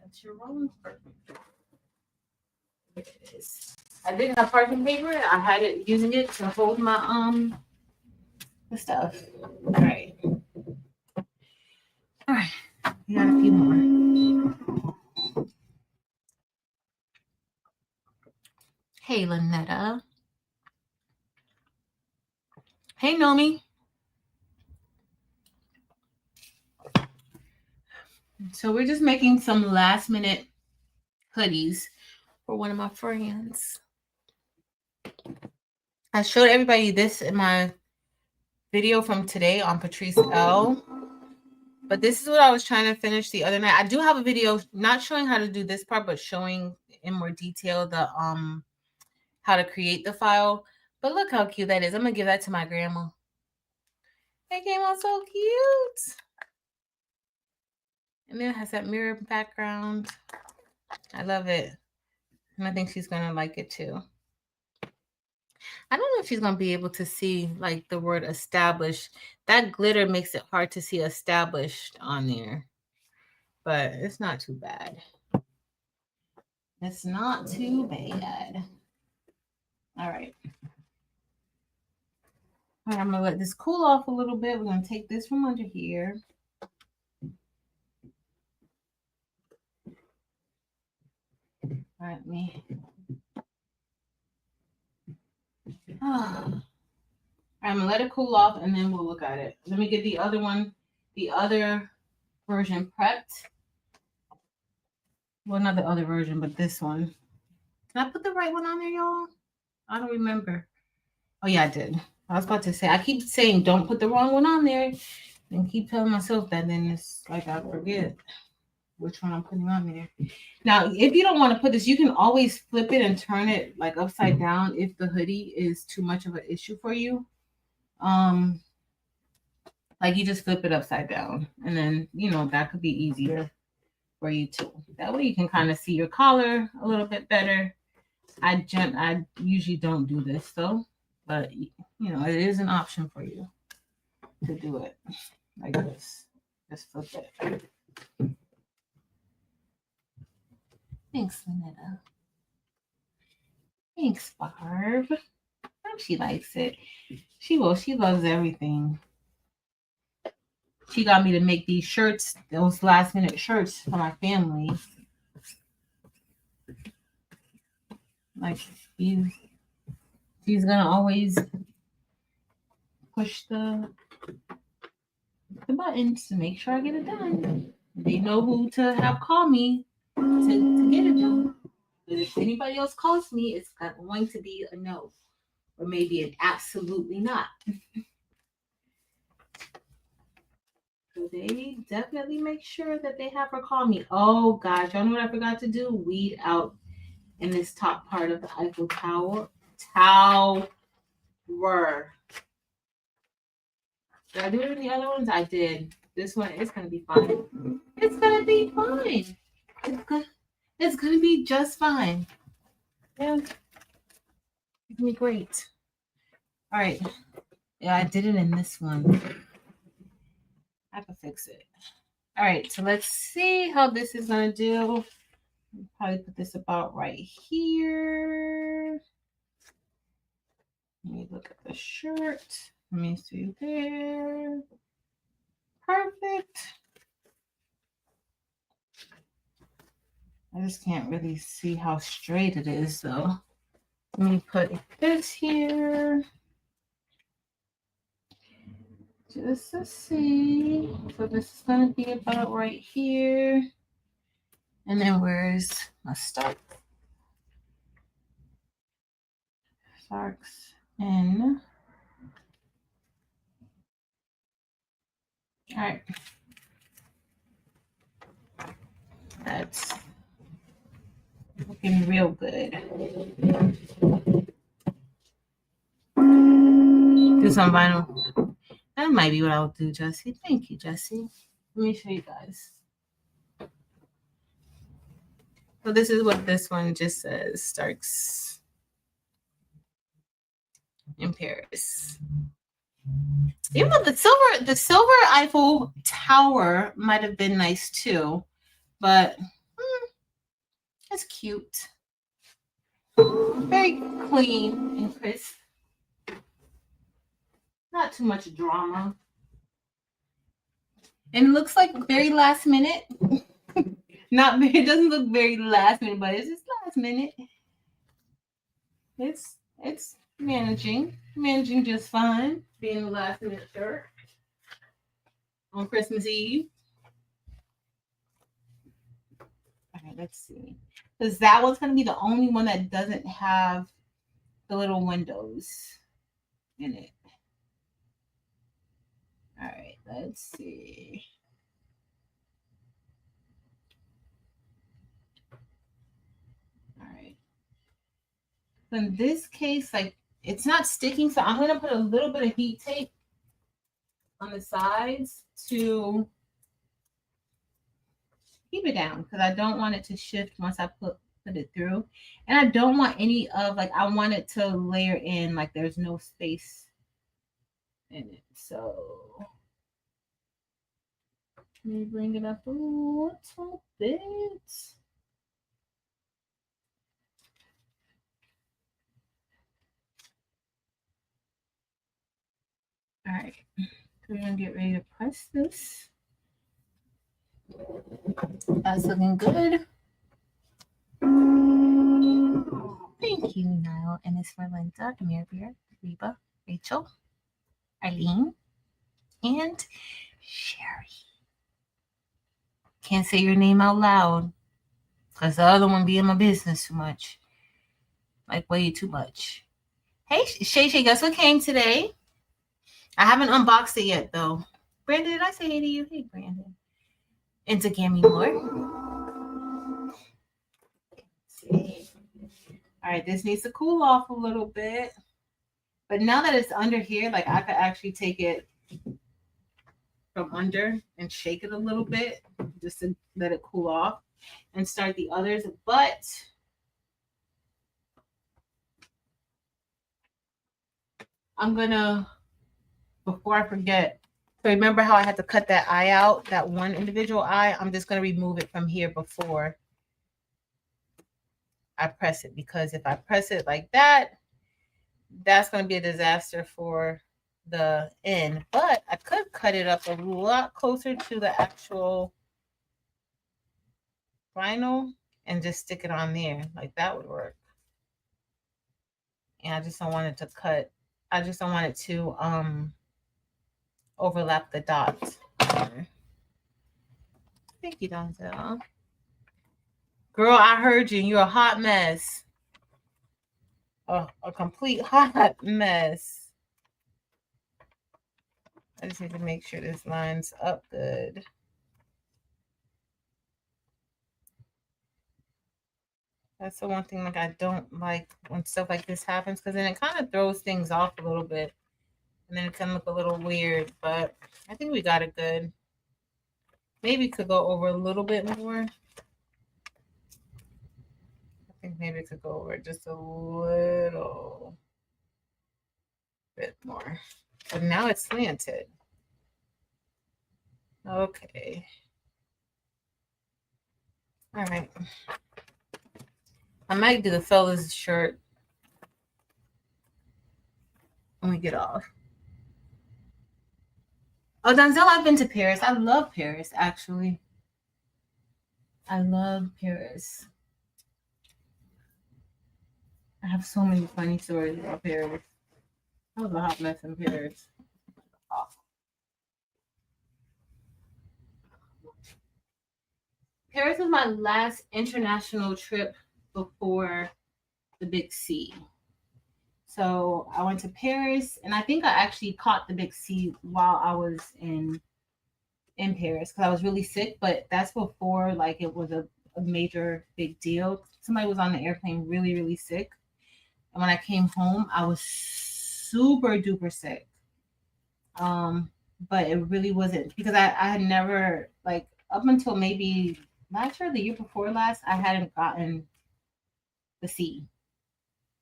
Speaker 1: That's your wrong parchment paper. There it is. I didn't have parchment paper. I had it using it to hold my the stuff. All right. All right. We got a few more. Hey, Lynetta. Hey, Nomi. So we're just making some last minute hoodies for one of my friends. I showed everybody this in my video from today on Patrice L. But this is what I was trying to finish the other night. I do have a video not showing how to do this part, but showing in more detail the how to create the file. But look how cute that is. I'm gonna give that to my grandma. It came out so cute. And then it has that mirror background. I love it. And I think she's gonna like it too. I don't know if she's gonna be able to see like the word established. That glitter makes it hard to see established on there. But it's not too bad. It's not too bad. All right. All right, I'm gonna let this cool off a little bit. We're gonna take this from under here. All right, me. I'm gonna let it cool off and then we'll look at it. Let me get the other one, the other version prepped. Well, not the other version, but this one. Can I put the right one on there, y'all? I don't remember. Oh yeah, I did. I was about to say, I keep saying don't put the wrong one on there and keep telling myself that, then it's like I forget which one I'm putting on there. Now, if you don't want to put this, you can always flip it and turn it like upside down if the hoodie is too much of an issue for you. Like you just flip it upside down, and then that could be easier for you too. That way you can kind of see your collar a little bit better. I usually don't do this though, but it is an option for you to do it like this. Just flip it. Thanks, Lynetta. Thanks, Barb. I hope she likes it. She will. She loves everything. She got me to make these shirts, those last minute shirts for my family. Like she's gonna always push the buttons to make sure I get it done. They know who to have call me to get it done. But if anybody else calls me, it's going to be a no. Or maybe an absolutely not. So they definitely make sure that they have her call me. Oh gosh, y'all know what I forgot to do? Weed out in this top part of the Eiffel Tower. Did I do it in the other ones? I did. This one is gonna be fine. It's gonna be fine. It's gonna be just fine. Yeah. It's gonna be great. All right. Yeah, I did it in this one. I can fix it. All right, so let's see how this is gonna do. Probably put this about right here. Let me look at the shirt. Let me see there. Perfect. I just can't really see how straight it is, so let me put this here. Just to see. So this is going to be about right here. And then where's my start? Starts in. All right. That's looking real good. Do some vinyl. That might be what I'll do, Jessie. Thank you, Jessie. Let me show you guys. So this is what this one just says. Starts in Paris. Even though the silver Eiffel Tower might have been nice too, but it's cute. Very clean and crisp. Not too much drama. And it looks like very last minute. It doesn't look very last minute, but it's just last minute. It's managing just fine. Being the last minute shirt on Christmas Eve. All right, let's see. Because that one's going to be the only one that doesn't have the little windows in it. All right, let's see. All right. So in this case, like it's not sticking, so I'm going to put a little bit of heat tape on the sides to keep it down because I don't want it to shift once I put it through. And I don't want any of I want it to layer in like there's no space in it. So let me bring it up a little bit. All right, we're gonna get ready to press this. That's looking good. Thank you, Niall. And it's for Linda. Come here, beer. Reba, Rachel, Eileen, and Sherry. Can't say your name out loud because the other one be in my business too much. Like way too much. Hey, Shay, guess what came today? I haven't unboxed it yet, though. Brandon, did I say hey to you? Hey, Brandon. Into Gammy Lord. See. All right, this needs to cool off a little bit. But now that it's under here, like I could actually take it from under and shake it a little bit just to let it cool off and start the others. But I'm gonna, before I forget, so remember how I had to cut that eye out, that one individual eye? I'm just gonna remove it from here before I press it, because if I press it like that, that's gonna be a disaster for the end. But I could cut it up a lot closer to the actual vinyl and just stick it on there. Like that would work. And I just don't want it to cut. I just don't want it to overlap the dots. Thank you, Donzel. Girl, I heard you. You're a hot mess. A complete hot mess. I just need to make sure this lines up good. That's the one thing like I don't like when stuff like this happens, because then it kind of throws things off a little bit. And then it can look a little weird, but I think we got it good. Maybe could go over a little bit more. I think maybe it could go over just a little bit more. But now it's slanted. Okay. All right. I might do the fella's shirt when we get off. Oh, Denzel, I've been to Paris. I love Paris, actually. I love Paris. I have so many funny stories about Paris. I was a hot mess in Paris. Paris was my last international trip before the big C. So I went to Paris, and I think I actually caught the big C while I was in Paris because I was really sick. But that's before like it was a major big deal. Somebody was on the airplane really, really sick, and when I came home, I was super duper sick. But it really wasn't because I had never, like, up until maybe last year, the year before last, I hadn't gotten the C.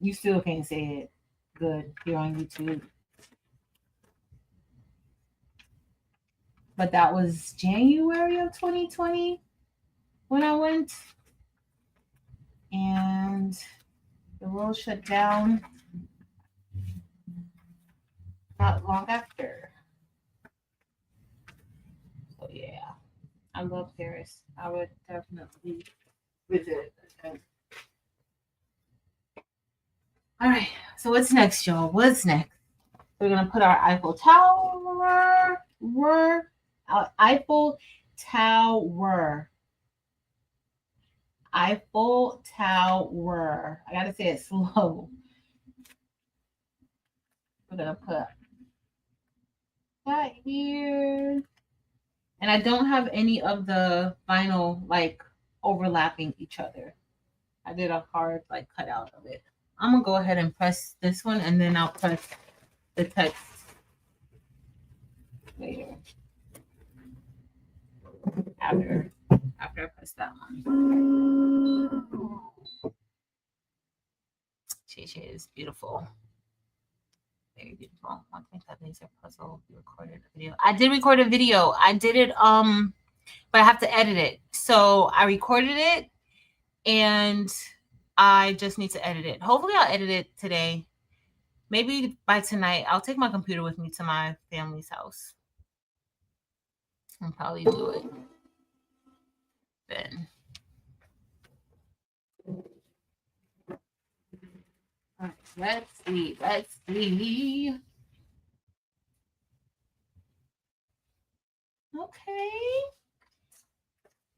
Speaker 1: You still can't say it good here on YouTube. But that was January of 2020 when I went. And the world shut down not long after. So yeah, I love Paris. I would definitely visit again. All right, so what's next, y'all? What's next? We're gonna put our Eiffel Tower. Eiffel Tower. Eiffel Tower. I gotta say it slow. We're gonna put that here. And I don't have any of the vinyl like overlapping each other. I did a hard like cutout of it. I'm gonna go ahead and press this one, and then I'll press the text later. After I press that one. She is beautiful. Very beautiful. I think that laser puzzle recorded a video. I did record a video. I did it but I have to edit it. So I recorded it and I just need to edit it. Hopefully I'll edit it today. Maybe by tonight. I'll take my computer with me to my family's house and probably do it then. All right. Let's see. Let's see. Okay.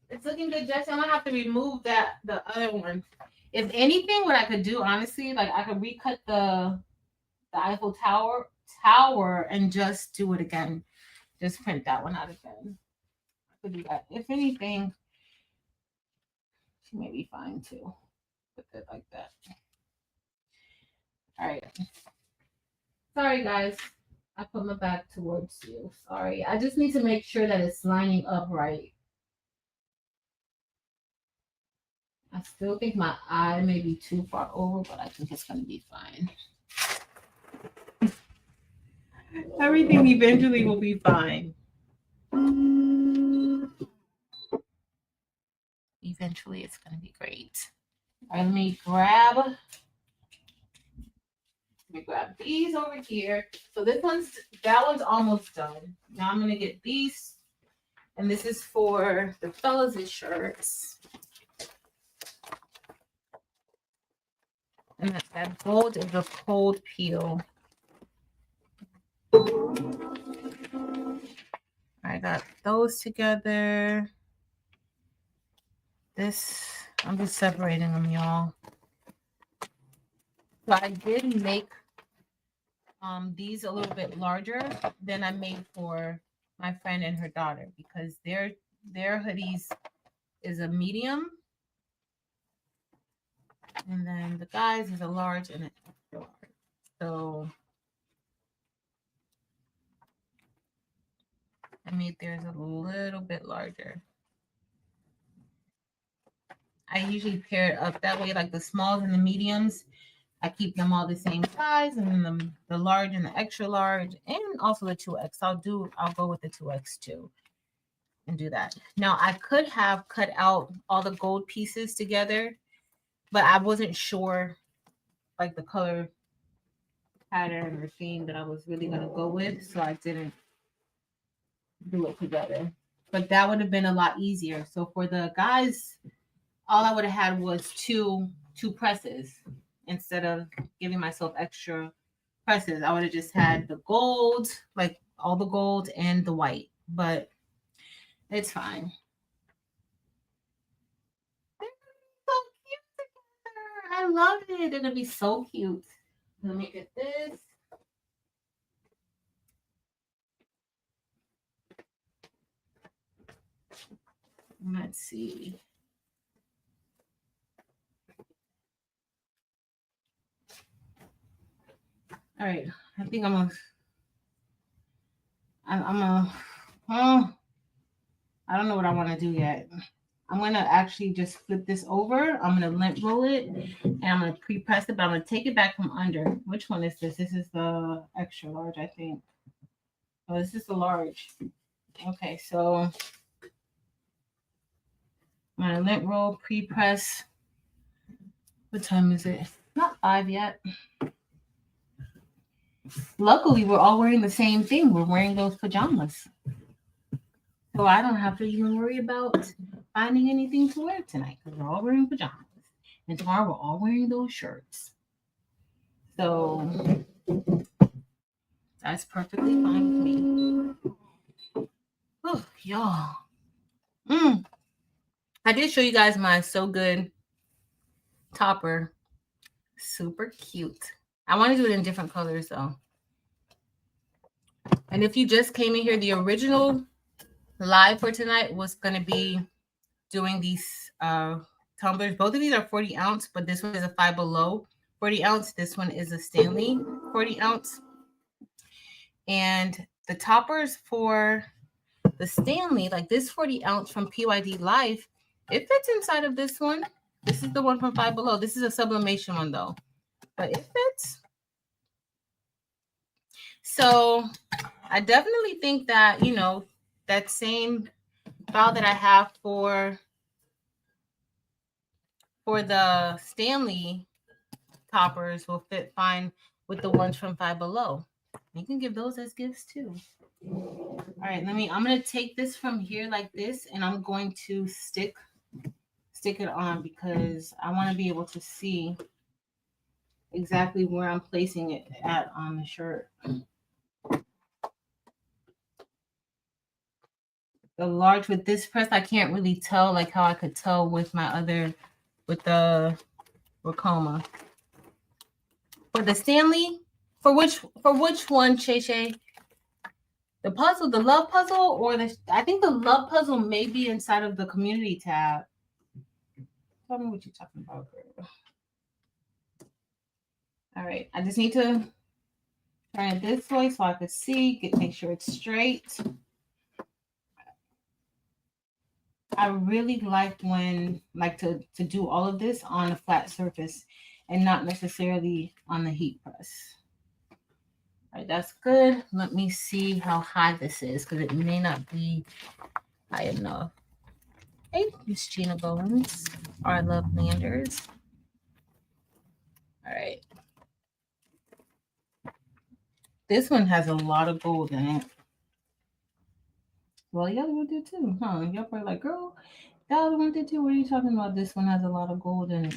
Speaker 1: It's looking good, Jesse. I'm gonna have to remove the other one. If anything, what I could do, honestly, like I could recut the Eiffel Tower and just do it again. Just print that one out again. I could do that. If anything, she may be fine too. Put it like that. All right. Sorry, guys. I put my back towards you. Sorry. I just need to make sure that it's lining up right. I still think my eye may be too far over, but I think it's going to be fine. Everything eventually will be fine. Eventually, it's going to be great. All right, let me grab these over here. So that one's almost done. Now I'm going to get these. And this is for the fellas' shirts. And that gold is a cold peel. I got those together. I'm just separating them, y'all. So I did make these a little bit larger than I made for my friend and her daughter because their hoodies is a medium. And then the guys is a large and an extra large. So I made theirs a little bit larger. I usually pair it up that way, like the smalls and the mediums. I keep them all the same size, and then the large and the extra large, and also the 2X. I'll go with the 2X too, and do that. Now I could have cut out all the gold pieces together, but I wasn't sure, like the color pattern or theme that I was really gonna go with, so I didn't do it together. But that would have been a lot easier. So for the guys, all I would have had was two presses instead of giving myself extra presses. I would have just had the gold, like all the gold and the white, but it's fine. They're so cute together. I love it. They're gonna be so cute. Let me get this. Let's see. All right, I think I don't know what I want to do yet. I'm gonna actually just flip this over. I'm gonna lint roll it and I'm gonna pre-press it, but I'm gonna take it back from under. Which one is this? This is the extra large, I think. Oh, this is the large. Okay, so I'm gonna lint roll, pre-press. What time is it? Not 5 yet. Luckily, we're all wearing the same thing. We're wearing those pajamas. So I don't have to even worry about finding anything to wear tonight because we're all wearing pajamas. And tomorrow we're all wearing those shirts. So that's perfectly fine with me. Oh, y'all. I did show you guys my So Good topper. Super cute. I want to do it in different colors though. And if you just came in here, the original live for tonight was going to be doing these tumblers. Both of these are 40 ounce, but this one is a Five Below 40 ounce. This one is a Stanley 40 ounce. And the toppers for the Stanley, like this 40 ounce from PYD Life, it fits inside of this one. This is the one from Five Below. This is a sublimation one though, but it fits. So I definitely think that, you know, that same file that I have for the Stanley toppers will fit fine with the ones from Five Below. You can give those as gifts too. All right, I'm going to take this from here like this, and I'm going to stick it on because I want to be able to see exactly where I'm placing it at on the shirt. The large with this press, I can't really tell like how I could tell with my other, with the Racoma. For the Stanley, for which one, Shay Shay? The puzzle, the love puzzle, or I think the love puzzle may be inside of the community tab. Tell me what you're talking about, girl. All right, I just need to turn it this way so I can see, make sure it's straight. I really like to do all of this on a flat surface and not necessarily on the heat press. All right, that's good. Let me see how high this is because it may not be high enough. Hey, Miss Gina Bones. I love Landers. All right. This one has a lot of gold in it. Well, the other one did too, huh? Y'all probably like, girl, the other one did too. What are you talking about? This one has a lot of gold in it.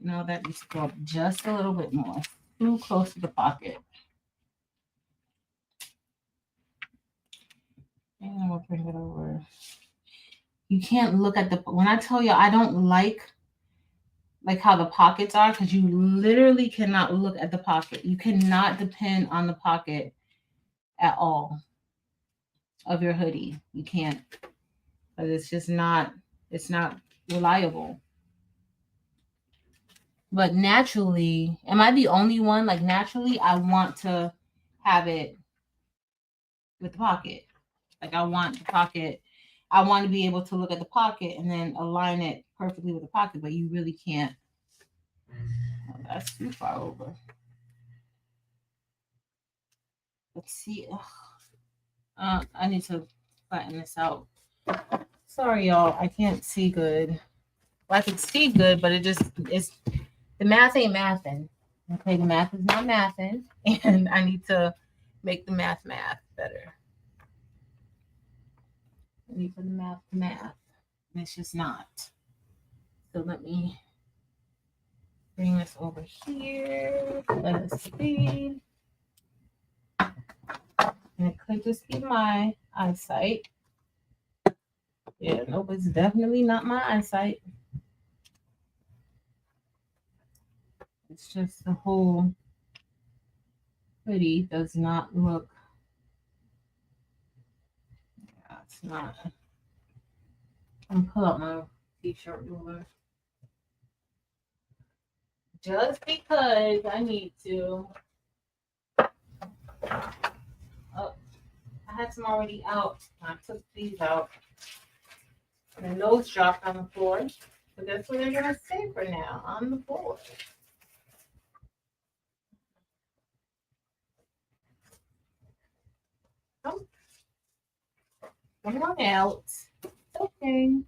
Speaker 1: No, that needs to go up just a little bit more. Too close to the pocket. And I'm gonna bring it over. You can't look at when I tell you I don't like how the pockets are, because you literally cannot look at the pocket. You cannot depend on the pocket at all of your hoodie. You can't, because it's just not, it's not reliable. But naturally, am I the only one? Like naturally, I want to have it with the pocket. Like I want the pocket. I want to be able to look at the pocket and then align it perfectly with the pocket, but you really can't. Oh, that's too far over. Let's see. I need to flatten this out. Sorry, y'all. I can't see good. Well, I can see good, but it's the math ain't mathing. Okay, the math is not mathing, and I need to make the math better. I need for the math, and it's just not. So let me bring this over here. Let us see. And it could just be my eyesight. Yeah, nope, it's definitely not my eyesight. It's just the whole hoodie does not look. Yeah, it's not. I'm gonna pull out my t-shirt ruler. Just because I need to. Oh, I had some already out. I took these out. And those dropped on the floor. So that's what they're gonna stay for now, on the floor. Oh, come on out. Okay. I'm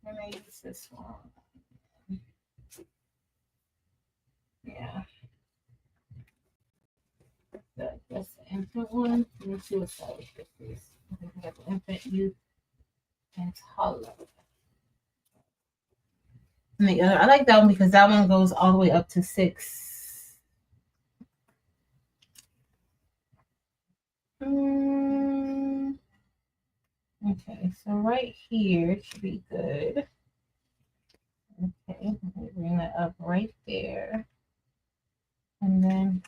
Speaker 1: gonna use this one. Yeah. That's the infant one. Let me see what size this is. I think we have the infant, youth, and toddler. And the other, I like that one because that one goes all the way up to 6. Okay, so right here should be good. Okay, let me bring that up right there. And then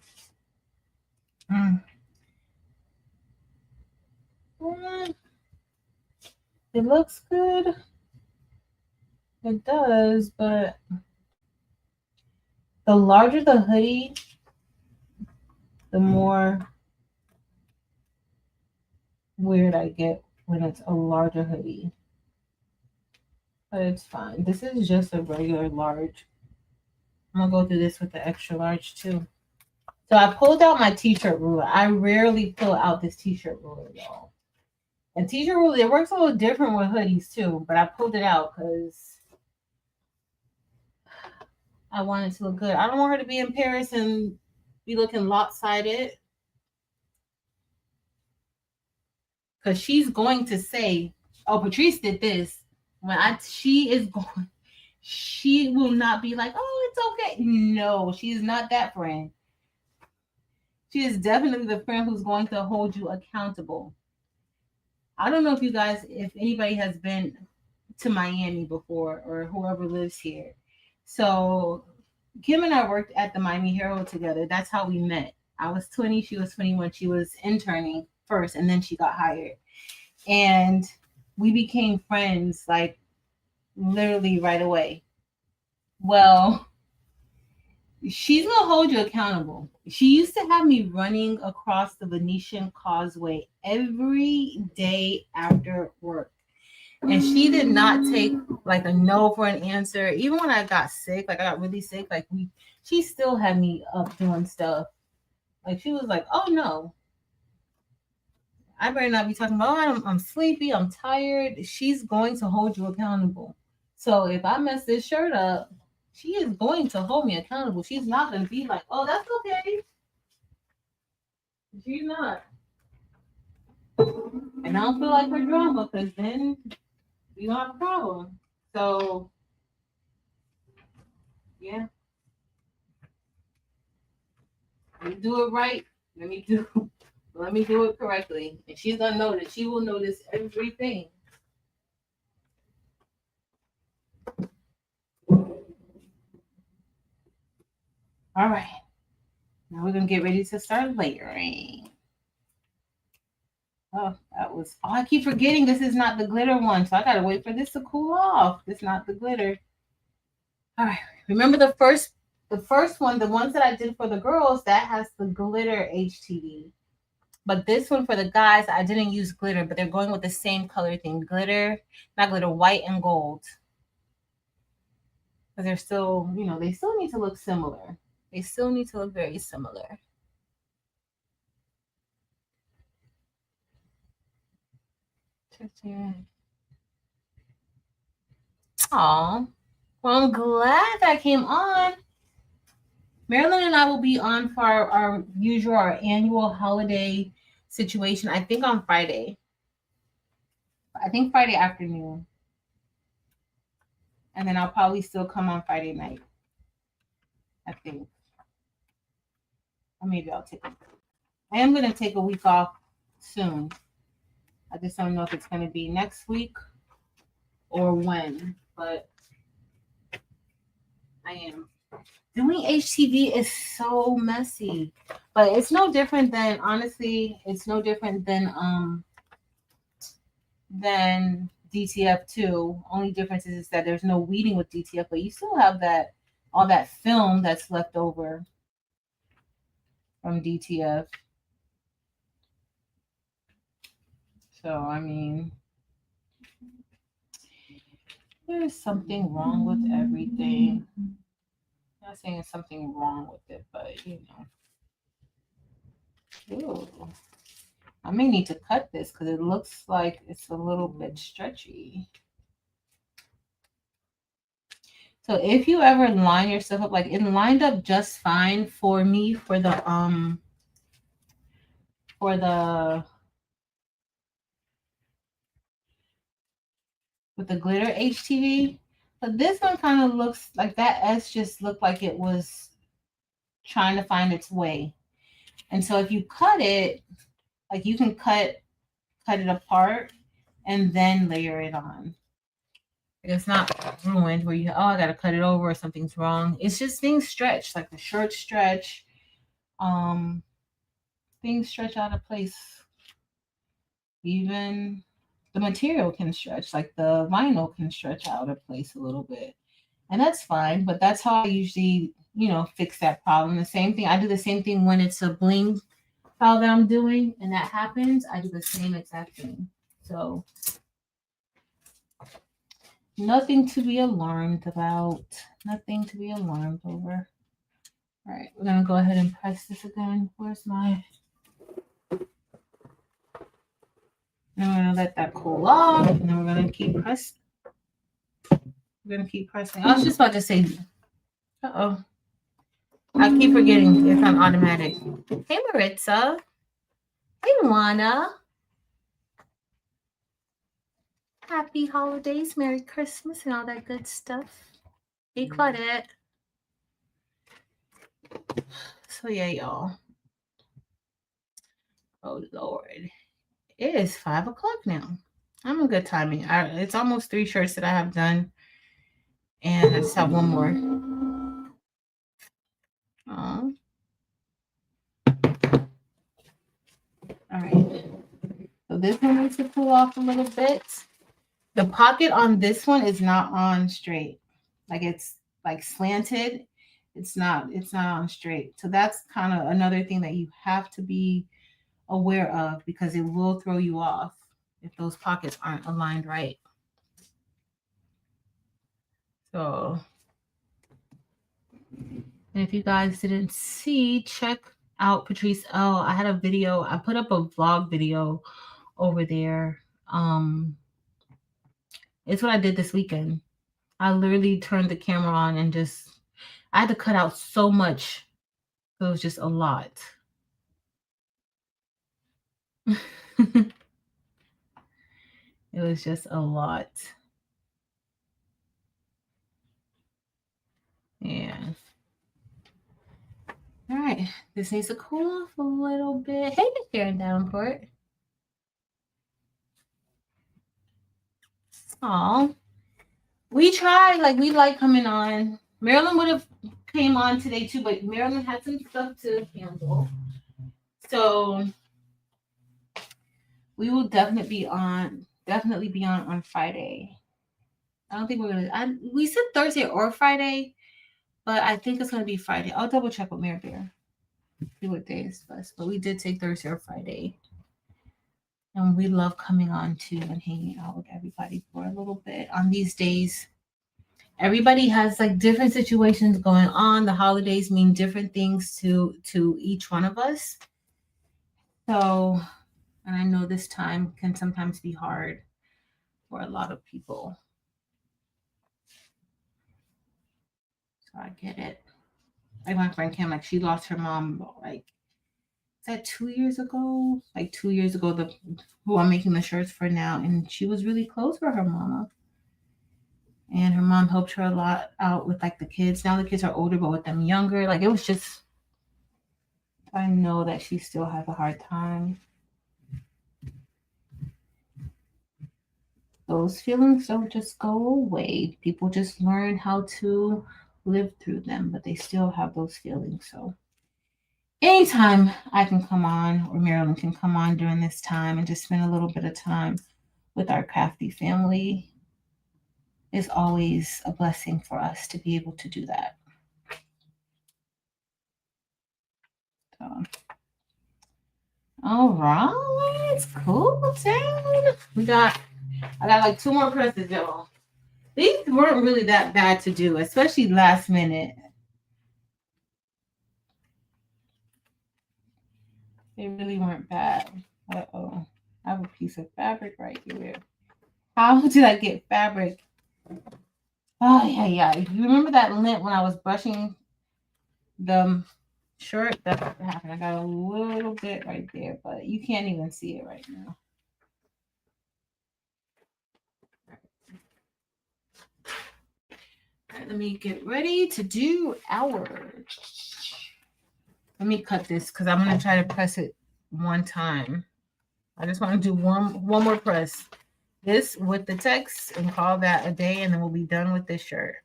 Speaker 1: it looks good. It does, but the larger the hoodie, the more weird I get when it's a larger hoodie. But it's fine. This is just a regular large. I'm gonna go through this with the extra large too. So I pulled out my t-shirt ruler. I rarely pull out this t-shirt ruler, y'all. And t-shirt ruler, it works a little different with hoodies too, but I pulled it out because I want it to look good. I don't want her to be in Paris and be looking lopsided. Because she's going to say, oh, Patrice did this. She she will not be like, oh, it's okay. No, she is not that friend. She is definitely the friend who's going to hold you accountable. I don't know if you guys, if anybody has been to Miami before or whoever lives here. So Kim and I worked at the Miami Herald together. That's how we met. I was 20, she was 21. She was interning first, and then she got hired. And we became friends like literally right away. Well, she's gonna hold you accountable. She used to have me running across the Venetian Causeway every day after work. And she did not take like a no for an answer. Even when I got sick, like I got really sick, she still had me up doing stuff. Like she was like, "Oh no, I better not be talking about. Oh, I'm sleepy. I'm tired." She's going to hold you accountable. So if I mess this shirt up, she is going to hold me accountable. She's not going to be like, "Oh, that's okay." She's not. And I don't feel like her drama because then we don't have a problem. So yeah, let me do it right. Let me do let me do it correctly. And she's gonna notice. She will notice everything. All right. Now we're gonna get ready to start layering. Oh, I keep forgetting this is not the glitter one, so I gotta wait for this to cool off. This is not the glitter. All right. Remember the first one, the ones that I did for the girls, that has the glitter HTV. But this one for the guys, I didn't use glitter, but they're going with the same color thing. Glitter, not glitter, white and gold. Because they're still, they still need to look similar. They still need to look very similar. Aw. Well, I'm glad that came on. Marilyn and I will be on for our annual holiday situation. I think on Friday. I think Friday afternoon. And then I'll probably still come on Friday night. I think. Or maybe I am going to take a week off soon. I just don't know if it's going to be next week or when, but I am. Doing HTV is so messy, but it's no different than, honestly, it's no different than DTF2. Only difference is that there's no weeding with DTF, but you still have all that film that's left over from DTF. So I mean, there's something wrong with everything. I'm not saying there's something wrong with it, but Ooh. I may need to cut this because it looks like it's a little bit stretchy. So if you ever line yourself up, like it lined up just fine for me for the with the glitter HTV. But this one kind of looks like that S just looked like it was trying to find its way. And so if you cut it, like you can cut it apart and then layer it on. It's not ruined where I gotta cut it over or something's wrong. It's just things stretch, like the shirts stretch. Things stretch out of place. Even the material can stretch, like the vinyl can stretch out of place a little bit. And that's fine, but that's how I usually, fix that problem. The same thing, I do the same thing when it's a bling file that I'm doing and that happens, I do the same exact thing. So nothing to be alarmed about. Nothing to be alarmed over. All right, we're gonna go ahead and press this again. Where's my? And we're gonna let that cool off, and then we're gonna keep pressing. We're gonna keep pressing. I was just about to say, oh, I keep forgetting it's on automatic. Hey Maritza. Hey Luana. Happy holidays, Merry Christmas, and all that good stuff. Hey, Claudette. So yeah, y'all. Oh Lord, it is 5 o'clock now. I'm in good timing. It's almost 3 shirts that I have done, and I just have one more. Oh, all right. So this one needs to pull off a little bit. The pocket on this one is not on straight. Like it's like slanted. It's not on straight. So that's kind of another thing that you have to be aware of because it will throw you off if those pockets aren't aligned right. So, and if you guys didn't see, check out Patrice L. I had a video. I put up a vlog video over there. It's what I did this weekend. I literally turned the camera on and I had to cut out so much. So it was just a lot. It was just a lot. Yeah. All right. This needs to cool off a little bit. Hey, Sharon Davenport. Oh, we tried. Like we like coming on. Marilyn would have came on today too, but Marilyn had some stuff to handle. So we will definitely be on. Definitely be on Friday. I don't think we're gonna. We said Thursday or Friday, but I think it's gonna be Friday. I'll double check with Mary Bear. See what day is best. But we did say Thursday or Friday. And we love coming on too and hanging out with everybody for a little bit on these days. Everybody has like different situations going on. The holidays mean different things to each one of us. So, and I know this time can sometimes be hard for a lot of people. So I get it. Like my friend Kim, like she lost her mom like is that 2 years ago? Like 2 years ago, the who I'm making the shirts for now, and she was really close with her mama. And her mom helped her a lot out with like the kids. Now the kids are older, but with them younger, like it was just. I know that she still has a hard time. Those feelings don't just go away. People just learn how to live through them, but they still have those feelings. So anytime I can come on or Marilyn can come on during this time and just spend a little bit of time with our crafty family is always a blessing for us to be able to do that. So, all right, it's cool down. I got like 2 more presses, y'all. These weren't really that bad to do, especially last minute. They really weren't bad. Uh-oh. I have a piece of fabric right here. How did I get fabric? Oh, yeah. You remember that lint when I was brushing the shirt? That's what happened. I got a little bit right there, but you can't even see it right now. All right, let me get ready to do ours. Let me cut this because I'm going to try to press it one time. I just want to do one more press. This with the text and call that a day, and then we'll be done with this shirt.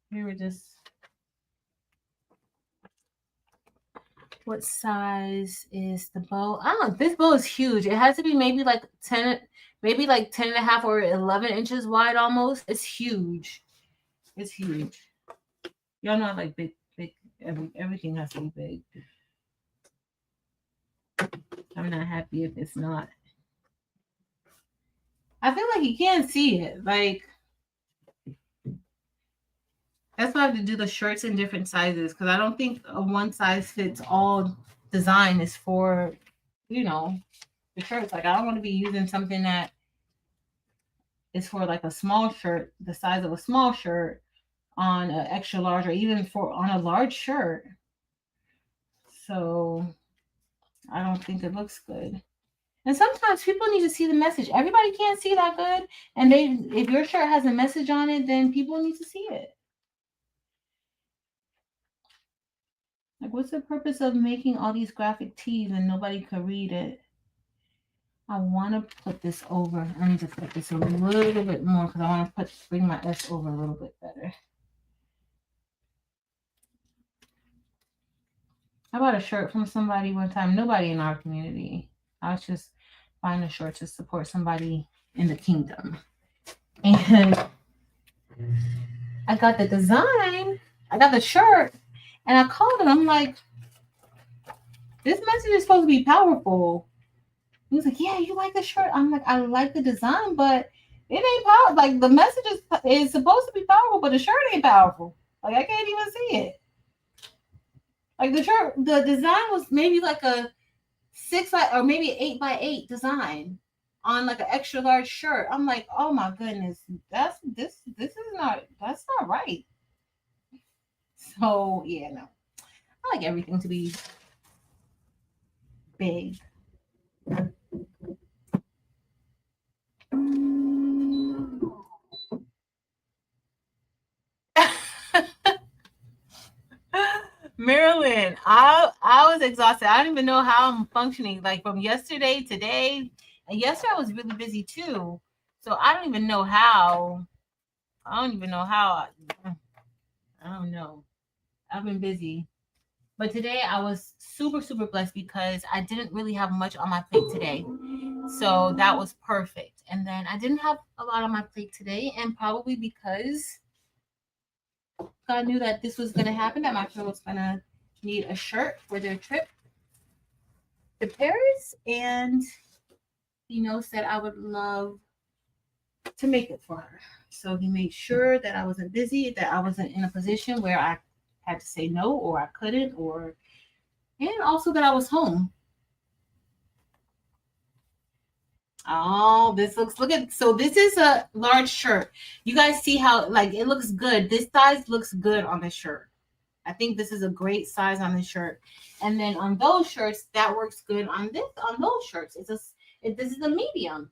Speaker 1: Here we just. What size is the bow? I don't know. This bow is huge. It has to be maybe like 10, maybe like 10 and a half or 11 inches wide almost. It's huge. It's huge. Y'all know I like big, everything has to be big. I'm not happy if it's not. I feel like you can't see it. Like, that's why I have to do the shirts in different sizes because I don't think a one size fits all design is for, the shirts. Like, I don't want to be using something that is for like a small shirt, the size of a small shirt on an extra large or even on a large shirt. So I don't think it looks good. And sometimes people need to see the message. Everybody can't see that good. And if your shirt has a message on it, then people need to see it. Like, what's the purpose of making all these graphic tees and nobody could read it? I want to put this over. I need to put this a little bit more because I want to bring my S over a little bit better. I bought a shirt from somebody one time. Nobody in our community. I was just buying a shirt to support somebody in the kingdom. And I got the design. I got the shirt. And I called him. I'm like, this message is supposed to be powerful. He was like, yeah, you like the shirt? I'm like, I like the design, but it ain't powerful. Like, the message is supposed to be powerful, but the shirt ain't powerful. Like, I can't even see it. Like, the shirt, the design was maybe like a 6 or maybe 8x8 design on like an extra large shirt. I'm like, oh my goodness, that's not right. So yeah, no. I like everything to be big. Marilyn, I was exhausted. I don't even know how I'm functioning. Like from yesterday, today, and yesterday I was really busy too. So I don't even know how. I don't even know how. I don't know. I've been busy. But today I was super, super blessed because I didn't really have much on my plate today. So that was perfect. And then I didn't have a lot on my plate today, and probably because God knew that this was going to happen, that my friend was going to need a shirt for their trip to Paris. And he knows that I would love to make it for her. So he made sure that I wasn't busy, that I wasn't in a position where I had to say no or I couldn't, and also that I was home. Oh, so this is a large shirt. You guys see how like it looks good. This size looks good on the shirt. I think this is a great size on the shirt. And then on those shirts, that works good on those shirts. This is a medium.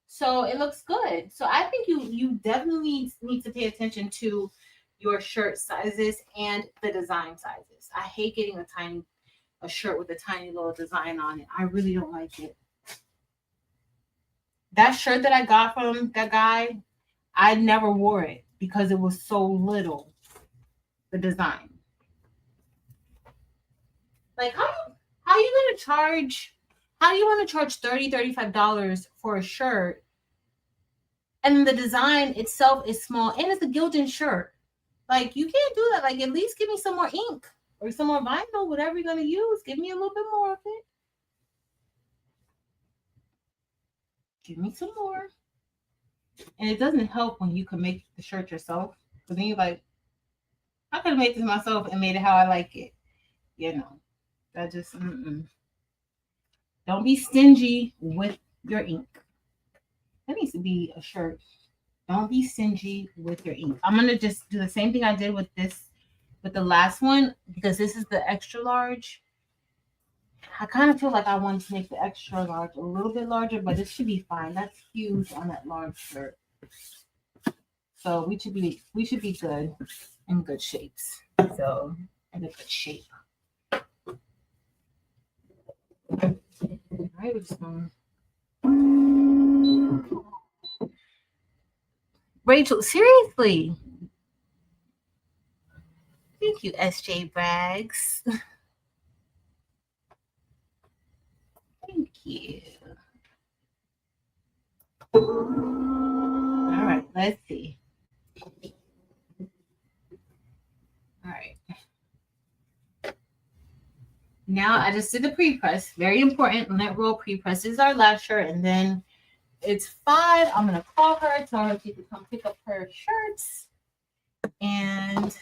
Speaker 1: So it looks good. So I think you definitely need to pay attention to your shirt sizes and the design sizes. I hate getting a shirt with a tiny little design on it. I really don't like it. That shirt that I got from that guy, I never wore it because it was so little, the design. Like how you gonna charge how do you want to charge $35 for a shirt and the design itself is small and it's a Gildan shirt? Like you can't do that. Like at least give me some more ink or some more vinyl, whatever you're gonna use. Give me a little bit more of it. Give me some more. And it doesn't help when you can make the shirt yourself. Because then you're like, I could have made this myself and made it how I like it. You know, that just, don't be stingy with your ink. That needs to be a shirt. Don't be stingy with your ink. I'm going to just do the same thing I did with the last one, because this is the extra large. I kind of feel like I want to make the extra large a little bit larger, but it should be fine. That's huge on that large shirt. So we should be good, in good shapes. So in a good shape. All right, we're just going. Rachel, seriously. Thank you, SJ Braggs. Thank you. All right, let's see. All right. Now I just did the pre-press. Very important. Net roll pre-press. This is our last shirt, and then it's 5. I'm gonna call her, tell her she can come pick up her shirts, and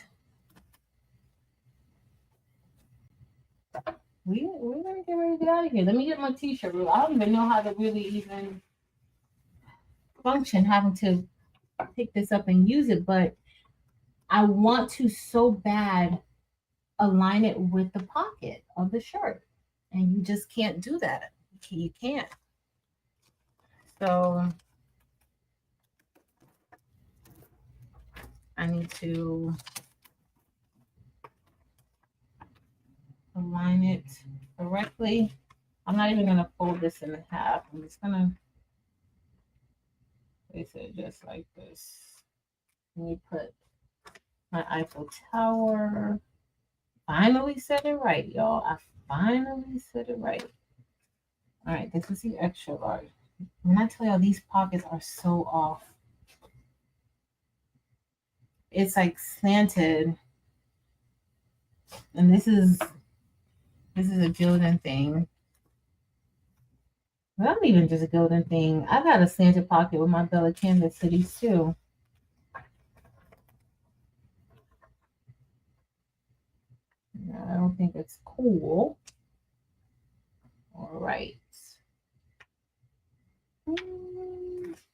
Speaker 1: we're gonna get ready to get out of here. Let me get my t-shirt. I don't even know how to really even function having to pick this up and use it, but I want to so bad align it with the pocket of the shirt, and you just can't do that. You can't. So I need to align it correctly. I'm not even going to fold this in half. I'm just going to place it just like this. Let me put my Eiffel Tower. Finally said it right, y'all. I finally said it right. All right, this is the extra large. When I tell y'all, these pockets are so off. It's like slanted. And this is a gilding thing. Not even just a gilding thing. I got a slanted pocket with my Bella Canvas hoodies too. I don't think it's cool. All right.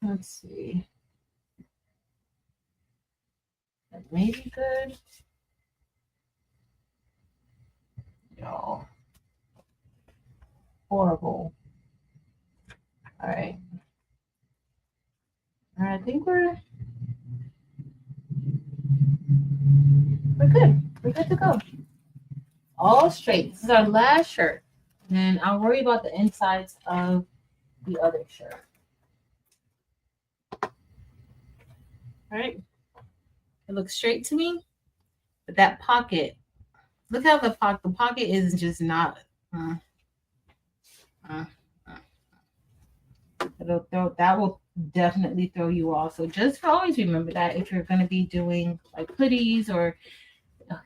Speaker 1: Let's see. That may be good. Y'all. Horrible. All right. I think we're good. We're good to go. All straight. This is our last shirt. And I'll worry about the insides of the other shirt. All right. It looks straight to me. But that pocket, look how the pocket is just not. That will definitely throw you off. So just always remember that if you're going to be doing like hoodies or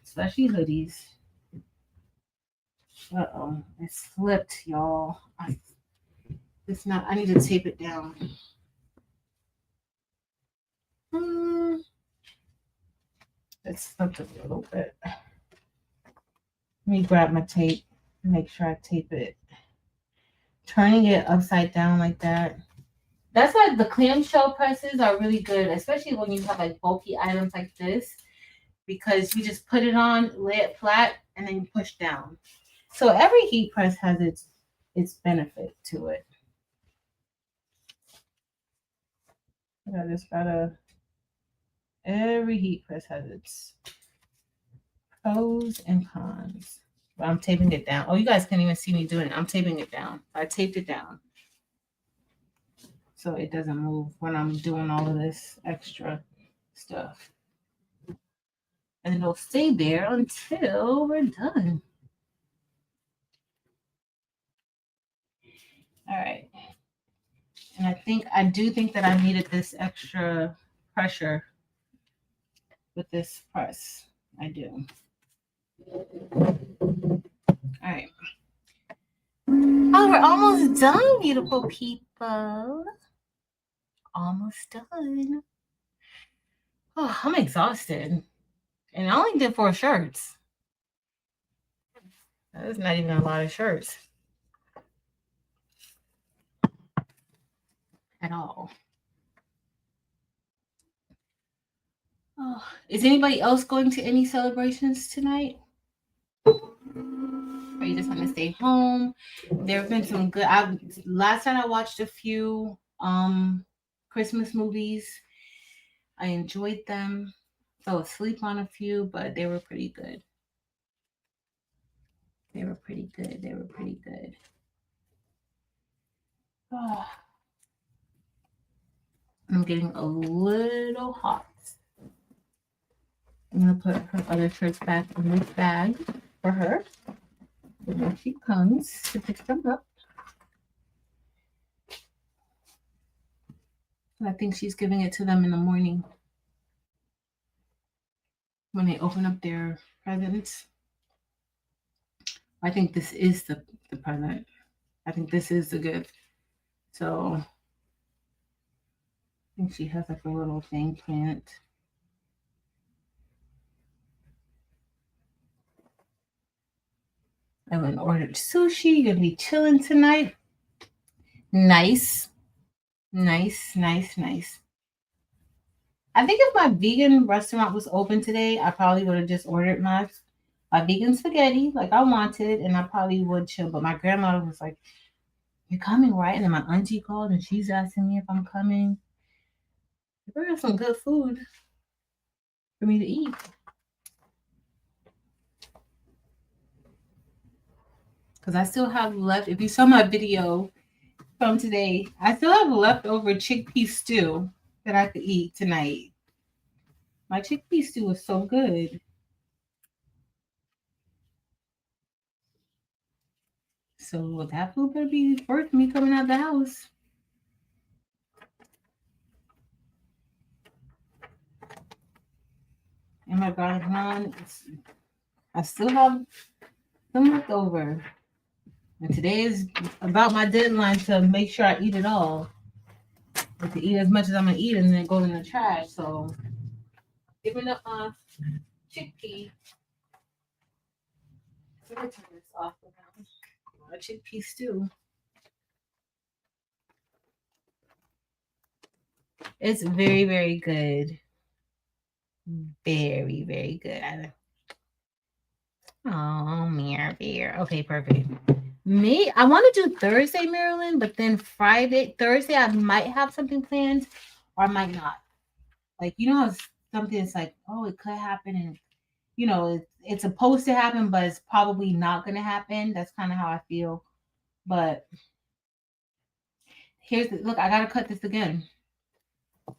Speaker 1: especially hoodies. Uh-oh, it slipped, y'all. It's not. I need to tape it down. It slipped a little bit. Let me grab my tape. Make sure I tape it. Turning it upside down like that. That's why the clamshell presses are really good, especially when you have like bulky items like this, because you just put it on, lay it flat, and then you push down. So every heat press has its benefit to it. I just gotta. Every heat press has its pros and cons. But I'm taping it down. Oh, you guys can't even see me doing it. I'm taping it down. I taped it down so it doesn't move when I'm doing all of this extra stuff. And it'll stay there until we're done. All right. And I do think that I needed this extra pressure with this press. I do. All right. Oh, we're almost done, beautiful people. Almost done. Oh, I'm exhausted. And I only did 4 shirts. That's not even a lot of shirts. At all. Oh, is anybody else going to any celebrations tonight? Or you just want to stay home? There have been some good. Last time I watched a few Christmas movies. I enjoyed them. Fell asleep on a few, but they were pretty good. They were pretty good. Oh, I'm getting a little hot. I'm going to put her other shirts back in this bag for her. When she comes to pick them up. I think she's giving it to them in the morning when they open up their presents. I think this is the present. I think this is the gift. So I think she has like a little thing planned. I went and ordered sushi. You're gonna be chilling tonight. Nice. I think if my vegan restaurant was open today, I probably would have just ordered my vegan spaghetti like I wanted, and I probably would chill. But my grandmother was like, you're coming, right? And then my auntie called and she's asking me if I'm coming. We got some good food for me to eat. Because I still have left, if you saw my video from today, I still have leftover chickpea stew that I could eat tonight. My chickpea stew was so good. So that food better be worth me coming out the house. And my garlic naan, I still have some left over. And today is about my deadline to make sure I eat it all. But to eat as much as I'm gonna eat and then go in the trash. So giving up my chickpea. Let me turn this off now. A chickpea stew. It's very, very good. Very, very good. Oh, Mirror Beer. Okay, perfect. Me, I want to do Thursday, Maryland, but then Thursday, I might have something planned or I might not. Like, you know, how something is like, oh, it could happen, and you know, it's supposed to happen, but it's probably not going to happen. That's kind of how I feel. But look, I got to cut this again.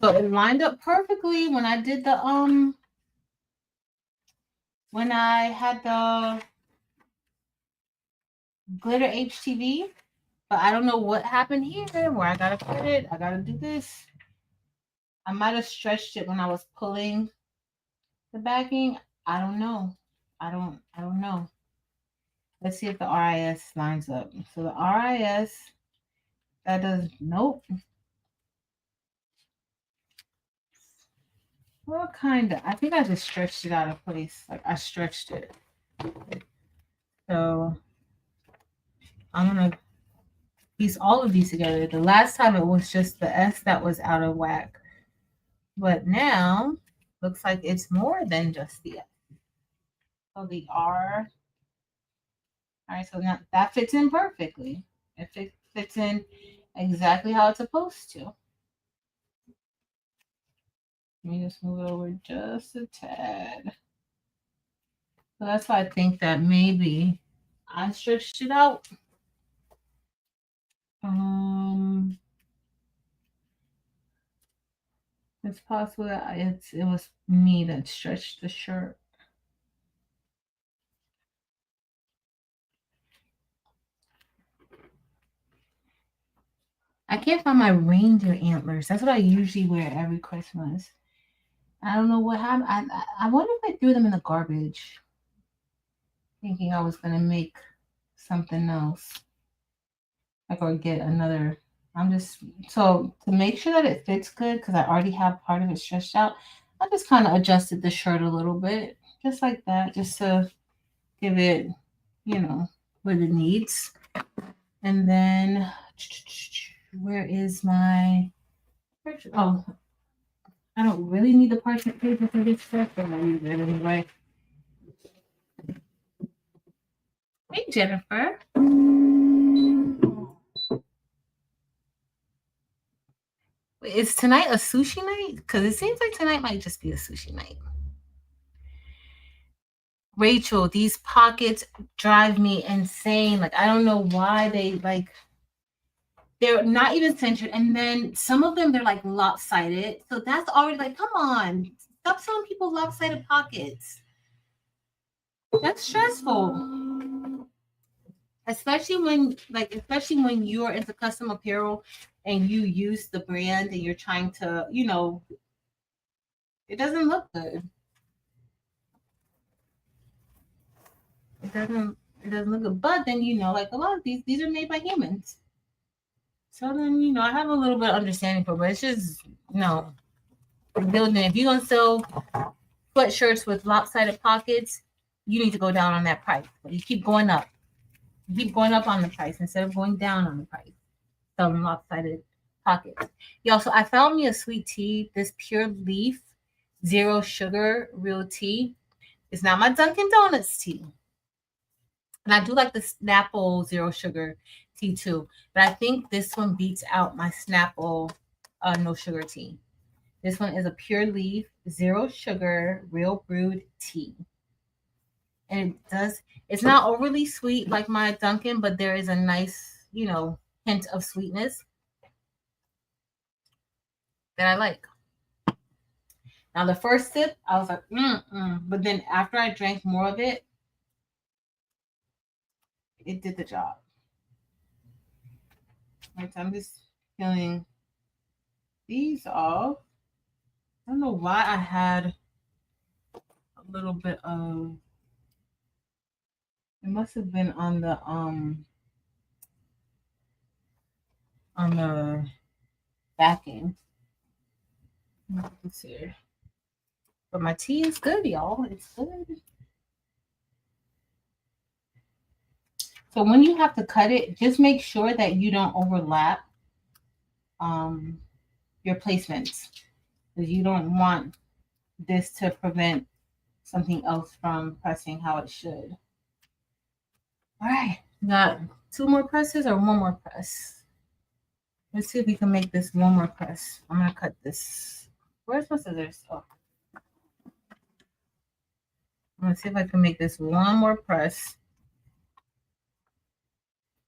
Speaker 1: So it lined up perfectly when I did when I had the glitter HTV, but I don't know what happened here where I gotta cut it. I gotta do this. I might have stretched it when I was pulling the backing. I don't know. I don't know. Let's see if the RIS lines up. So the RIS, that does, nope. Well, kind of. I think I just stretched it out of place. Like I stretched it. So I'm going to piece all of these together. The last time it was just the S that was out of whack. But now, looks like it's more than just the S. So the R. All right, so now that fits in perfectly. It fits in exactly how it's supposed to. Let me just move it over just a tad. So that's why I think that maybe I stretched it out. It's possible that it was me that stretched the shirt. I can't find my reindeer antlers. That's what I usually wear every Christmas. I don't know what happened. I wonder if I threw them in the garbage, thinking I was gonna make something else, like or get another. I'm just so to make sure that it fits good because I already have part of it stretched out. I just kind of adjusted the shirt a little bit, just like that, just to give it, you know, what it needs. And then where is my picture? Oh, I don't really need the parchment paper for this stuff, but I use it anyway. Hey, Jennifer. Is tonight a sushi night? Because it seems like tonight might just be a sushi night. Rachel, these pockets drive me insane. Like, I don't know why they're not even centered. And then some of them, they're like lopsided. So that's already like, come on, stop selling people lopsided pockets. That's stressful. Especially when you're into custom apparel and you use the brand and you're trying to, it doesn't look good. It doesn't look good. But then like a lot of these are made by humans. So then I have a little bit of understanding for it, but it's just no. Building if you're gonna sell sweatshirts with lopsided pockets, you need to go down on that price. But you keep going up. You keep going up on the price instead of going down on the price. Selling lopsided pockets. Yo, so I found me a sweet tea, this Pure Leaf Zero Sugar Real Tea. It's not my Dunkin' Donuts tea. And I do like the Snapple Zero Sugar tea too. But I think this one beats out my Snapple no sugar tea. This one is a pure leaf, zero sugar, real brewed tea. And it's not overly sweet like my Dunkin', but there is a nice, hint of sweetness that I like. Now, the first sip, I was like, but then after I drank more of it, it did the job. Right, so I'm just peeling these off. I don't know why I had a little bit of, it must have been on the backing. Let's see. But my tea is good, y'all. It's good. So when you have to cut it, just make sure that you don't overlap your placements, because you don't want this to prevent something else from pressing how it should. All right, got 2 more presses or 1 more press. Let's see if we can make this 1 more press. I'm gonna cut this. Where's my scissors? Oh. I'm gonna see if I can make this 1 more press.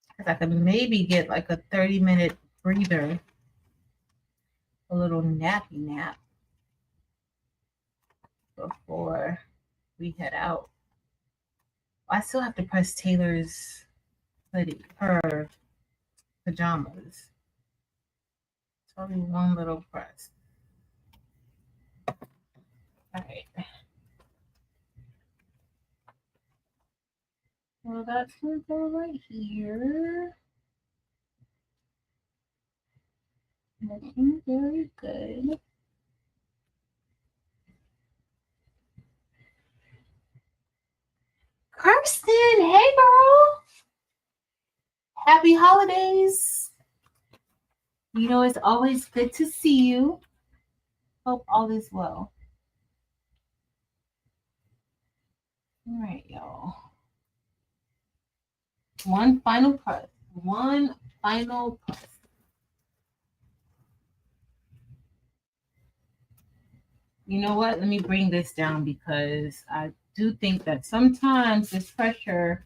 Speaker 1: Because I could maybe get like a 30-minute breather, a little nappy nap before we head out. I still have to press Taylor's hoodie, her pajamas. It's only 1 little press. All right. Well, that's gonna go right here. Looking very good. Kirsten, hey girl. Happy holidays. It's always good to see you. Hope all is well. All right, y'all. 1 final press. 1 final press. You know what? Let me bring this down because I do think that sometimes this pressure,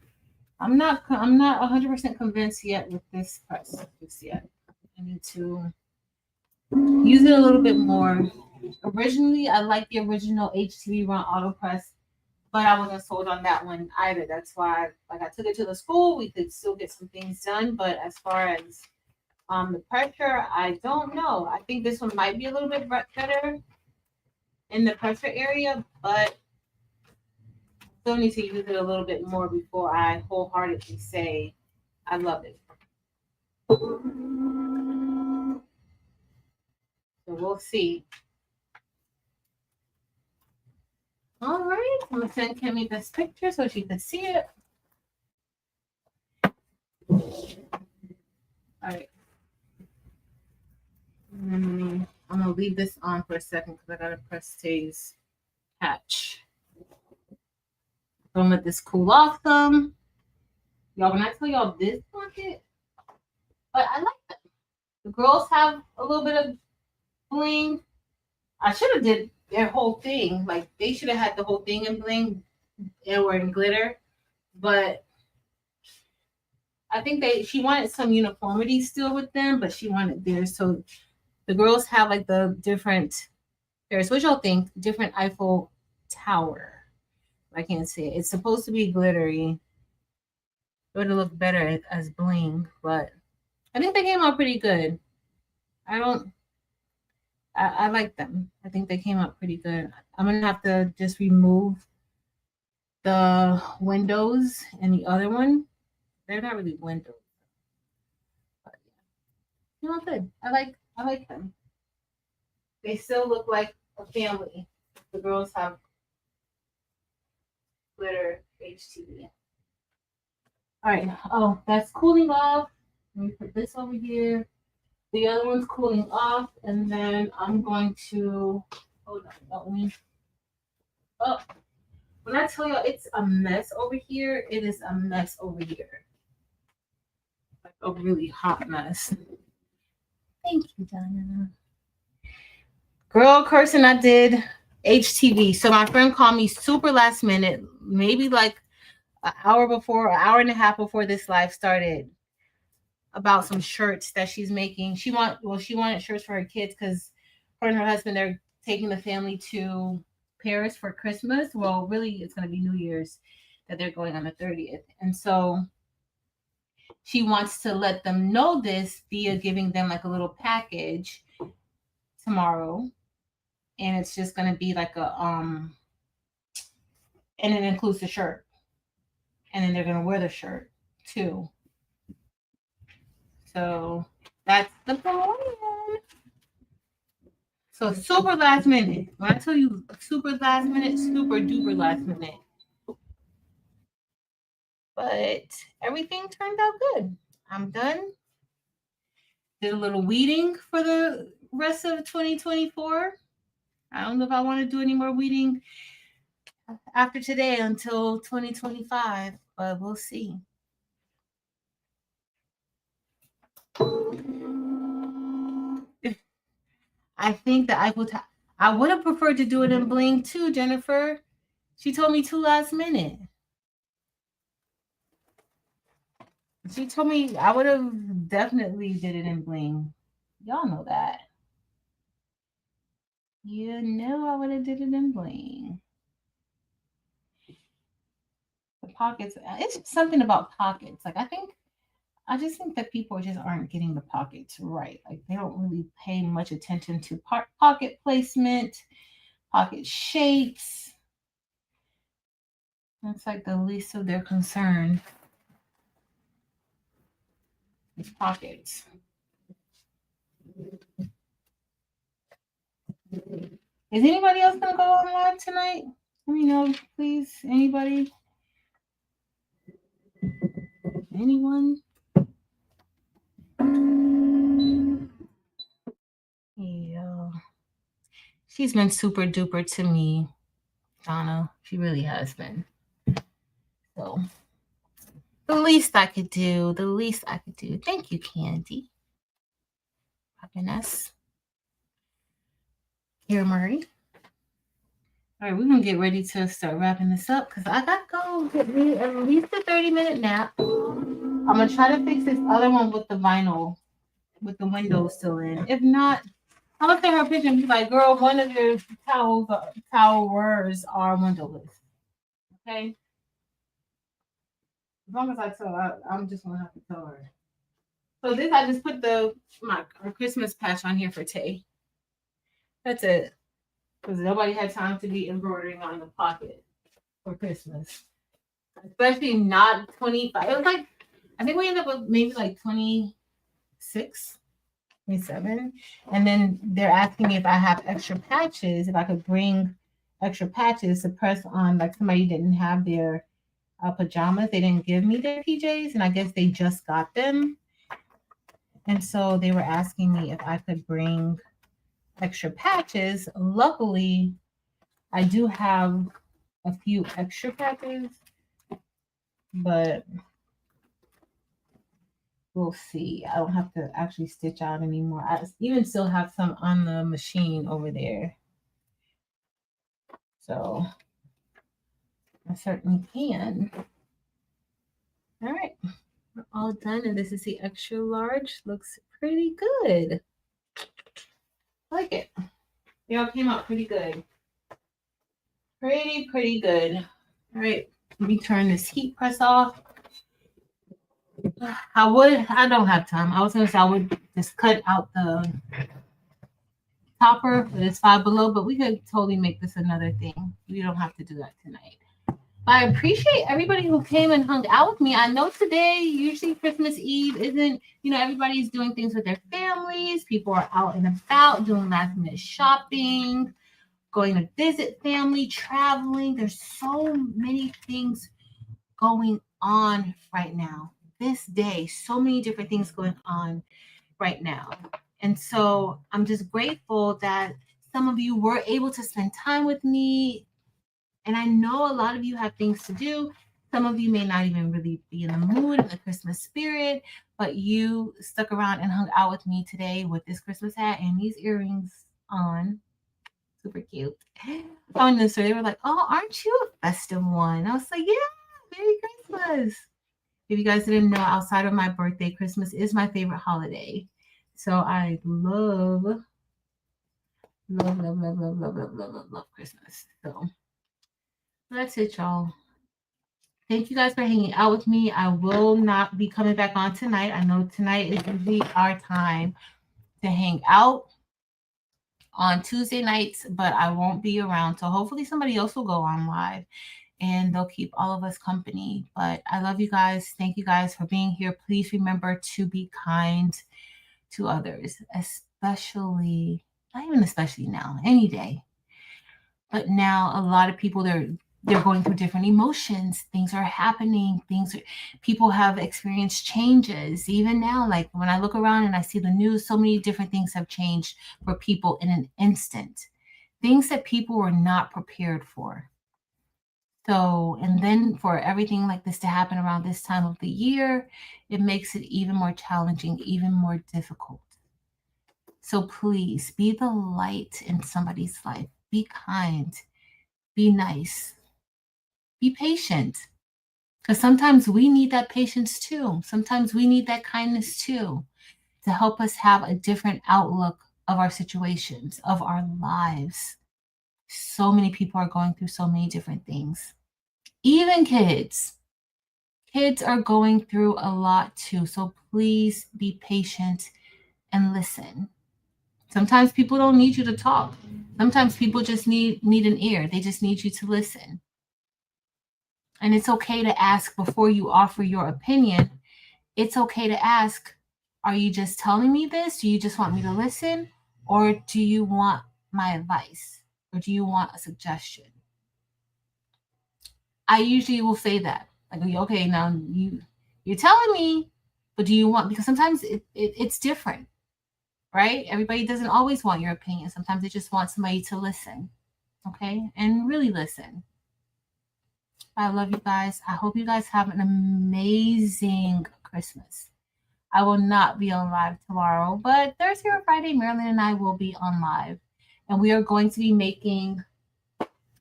Speaker 1: I'm not 100% convinced yet with this press just yet. I need to use it a little bit more. Originally, I like the original HTV Run Auto Press, but I wasn't sold on that one either. That's why, I took it to the school. We could still get some things done, but as far as the pressure, I don't know. I think this one might be a little bit better in the pressure area, but still need to use it a little bit more before I wholeheartedly say I love it. So we'll see. All right, I'm gonna send Kimmy this picture so she can see it. All right. I'm gonna leave this on for a second because I gotta press Tay's patch. Don't let this cool off some. Y'all, when I tell y'all this blanket, but I like them. The girls have a little bit of bling. I should have did their whole thing. Like they should have had the whole thing in bling or in glitter. But I think she wanted some uniformity still with them, but she wanted theirs. So the girls have like the different pairs. What y'all think? Different Eiffel Tower. I can't see it. It's supposed to be glittery. It would have looked better as bling, but I think they came out pretty good. I like them. I think they came out pretty good. I'm gonna have to just remove the windows and the other one. They're not really windows. But yeah. Good. I like them. They still look like a family. The girls have glitter HTV. All right. Oh, that's cooling off. Let me put this over here. The other one's cooling off, and then I'm going to hold on. Oh, when I tell you it's a mess over here, it is a mess over here. a really hot mess. Thank you, Donna. Girl, cursing, I did HTV. So my friend called me super last minute, maybe like an hour before, an hour and a half before this live started, about some shirts that she's making. She wanted shirts for her kids because her and her husband, they're taking the family to Paris for Christmas. Well, really, it's going to be New Year's that they're going on the 30th. And so she wants to let them know this via giving them like a little package tomorrow. And it's just going to be like and it includes the shirt. And then they're going to wear the shirt too. So that's the plan. So super last minute. When I tell you super last minute, super duper last minute. But everything turned out good. I'm done. Did a little weeding for the rest of 2024. I don't know if I want to do any more weeding after today until 2025, but we'll see. I think that I would have preferred to do it in bling too, Jennifer. She told me too last minute. She told me I would have definitely did it in bling. Y'all know that. You know I would have did it in bling. The pockets, it's just something about pockets. Like I just think that people just aren't getting the pockets right. Like they don't really pay much attention to pocket placement, pocket shapes. That's like the least of their concern. Is pockets. Is anybody else gonna go on live tonight? Let me know, please. Anybody? Anyone? Yeah. She's been super duper to me, Donna. She really has been. So the least I could do, Thank you, Candy. Happiness. Here, Murray. All right, we're gonna get ready to start wrapping this up because I gotta go get me at least a 30-minute nap. I'm gonna try to fix this other one with the vinyl, with the windows still in. If not, I'm gonna take her picture and be like, "Girl, one of your towers are windowless." Okay. As long as I tell her, I'm just gonna have to tell her. So this, I just put our Christmas patch on here for Tay. That's it. Because nobody had time to be embroidering on the pocket for Christmas. Especially not 25. It was like, I think we ended up with maybe like 26, 27. And then they're asking me if I have extra patches, if I could bring extra patches to press on, like somebody didn't have their pajamas. They didn't give me their PJs, and I guess they just got them. And so they were asking me if I could bring extra patches. Luckily, I do have a few extra patches, but we'll see. I don't have to actually stitch out anymore. I even still have some on the machine over there. So I certainly can. All right. We're all done. And this is the extra large. Looks pretty good. I like it. They all came out pretty good. Pretty good. All right. Let me turn this heat press off. I don't have time. I was going to say I would just cut out the topper for this Five Below, but we could totally make this another thing. We don't have to do that tonight. But I appreciate everybody who came and hung out with me. I know today, usually Christmas Eve isn't, everybody's doing things with their families. People are out and about doing last minute shopping, going to visit family, traveling. There's so many things going on right now. This day, so many different things going on right now. And so I'm just grateful that some of you were able to spend time with me. And I know a lot of you have things to do. Some of you may not even really be in the mood in the Christmas spirit, but you stuck around and hung out with me today with this Christmas hat and these earrings on. Super cute. Found this, so they were like, "Oh, aren't you a festive one?" I was like, "Yeah, Merry Christmas." If you guys didn't know, outside of my birthday, Christmas is my favorite holiday. So I love Christmas. So that's it, y'all. Thank you guys for hanging out with me. I will not be coming back on tonight. I know tonight is usually our time to hang out on Tuesday nights, but I won't be around. So hopefully somebody else will go on live and they'll keep all of us company. But I love you guys. Thank you guys for being here. Please remember to be kind to others, especially, not even especially now, any day. But now a lot of people they're going through different emotions. Things are happening. People have experienced changes. Even now, like when I look around and I see the news, so many different things have changed for people in an instant. Things that people were not prepared for. So, and then for everything like this to happen around this time of the year, it makes it even more challenging, even more difficult. So please be the light in somebody's life. Be kind. Be nice. Be patient. Because sometimes we need that patience too. Sometimes we need that kindness too to help us have a different outlook of our situations, of our lives. So many people are going through so many different things. Even kids. Kids are going through a lot too. So please be patient and listen. Sometimes people don't need you to talk. Sometimes people just need an ear. They just need you to listen. And it's okay to ask before you offer your opinion. It's okay to ask, are you just telling me this? Do you just want me to listen? Or do you want my advice? Or do you want a suggestion? I usually will say that. Like, okay, now you're telling me, but do you want, because sometimes it's different, right? Everybody doesn't always want your opinion. Sometimes they just want somebody to listen, okay? And really listen. I love you guys. I hope you guys have an amazing Christmas. I will not be on live tomorrow, but Thursday or Friday, Marilyn and I will be on live. And we are going to be making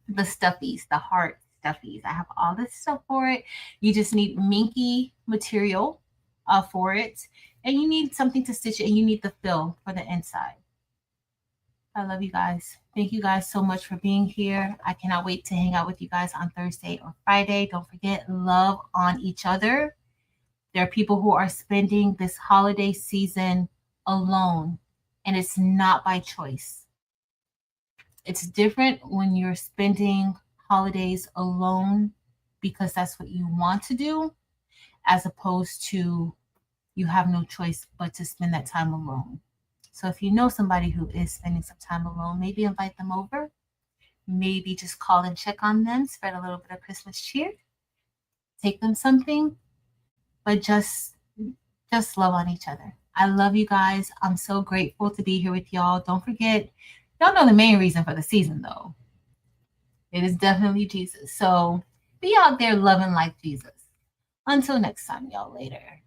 Speaker 1: the stuffies, the heart stuffies. I have all this stuff for it. You just need minky material for it. And you need something to stitch it, and you need the fill for the inside. I love you guys. Thank you guys so much for being here. I cannot wait to hang out with you guys on Thursday or Friday. Don't forget, love on each other. There are people who are spending this holiday season alone, and it's not by choice. It's different when you're spending holidays alone because that's what you want to do, as opposed to you have no choice but to spend that time alone. So if you know somebody who is spending some time alone, maybe invite them over. Maybe just call and check on them, spread a little bit of Christmas cheer, take them something, but just love on each other. I love you guys. I'm so grateful to be here with y'all. Don't forget, y'all know the main reason for the season though. It is definitely Jesus. So be out there loving like Jesus. Until next time, y'all. Later.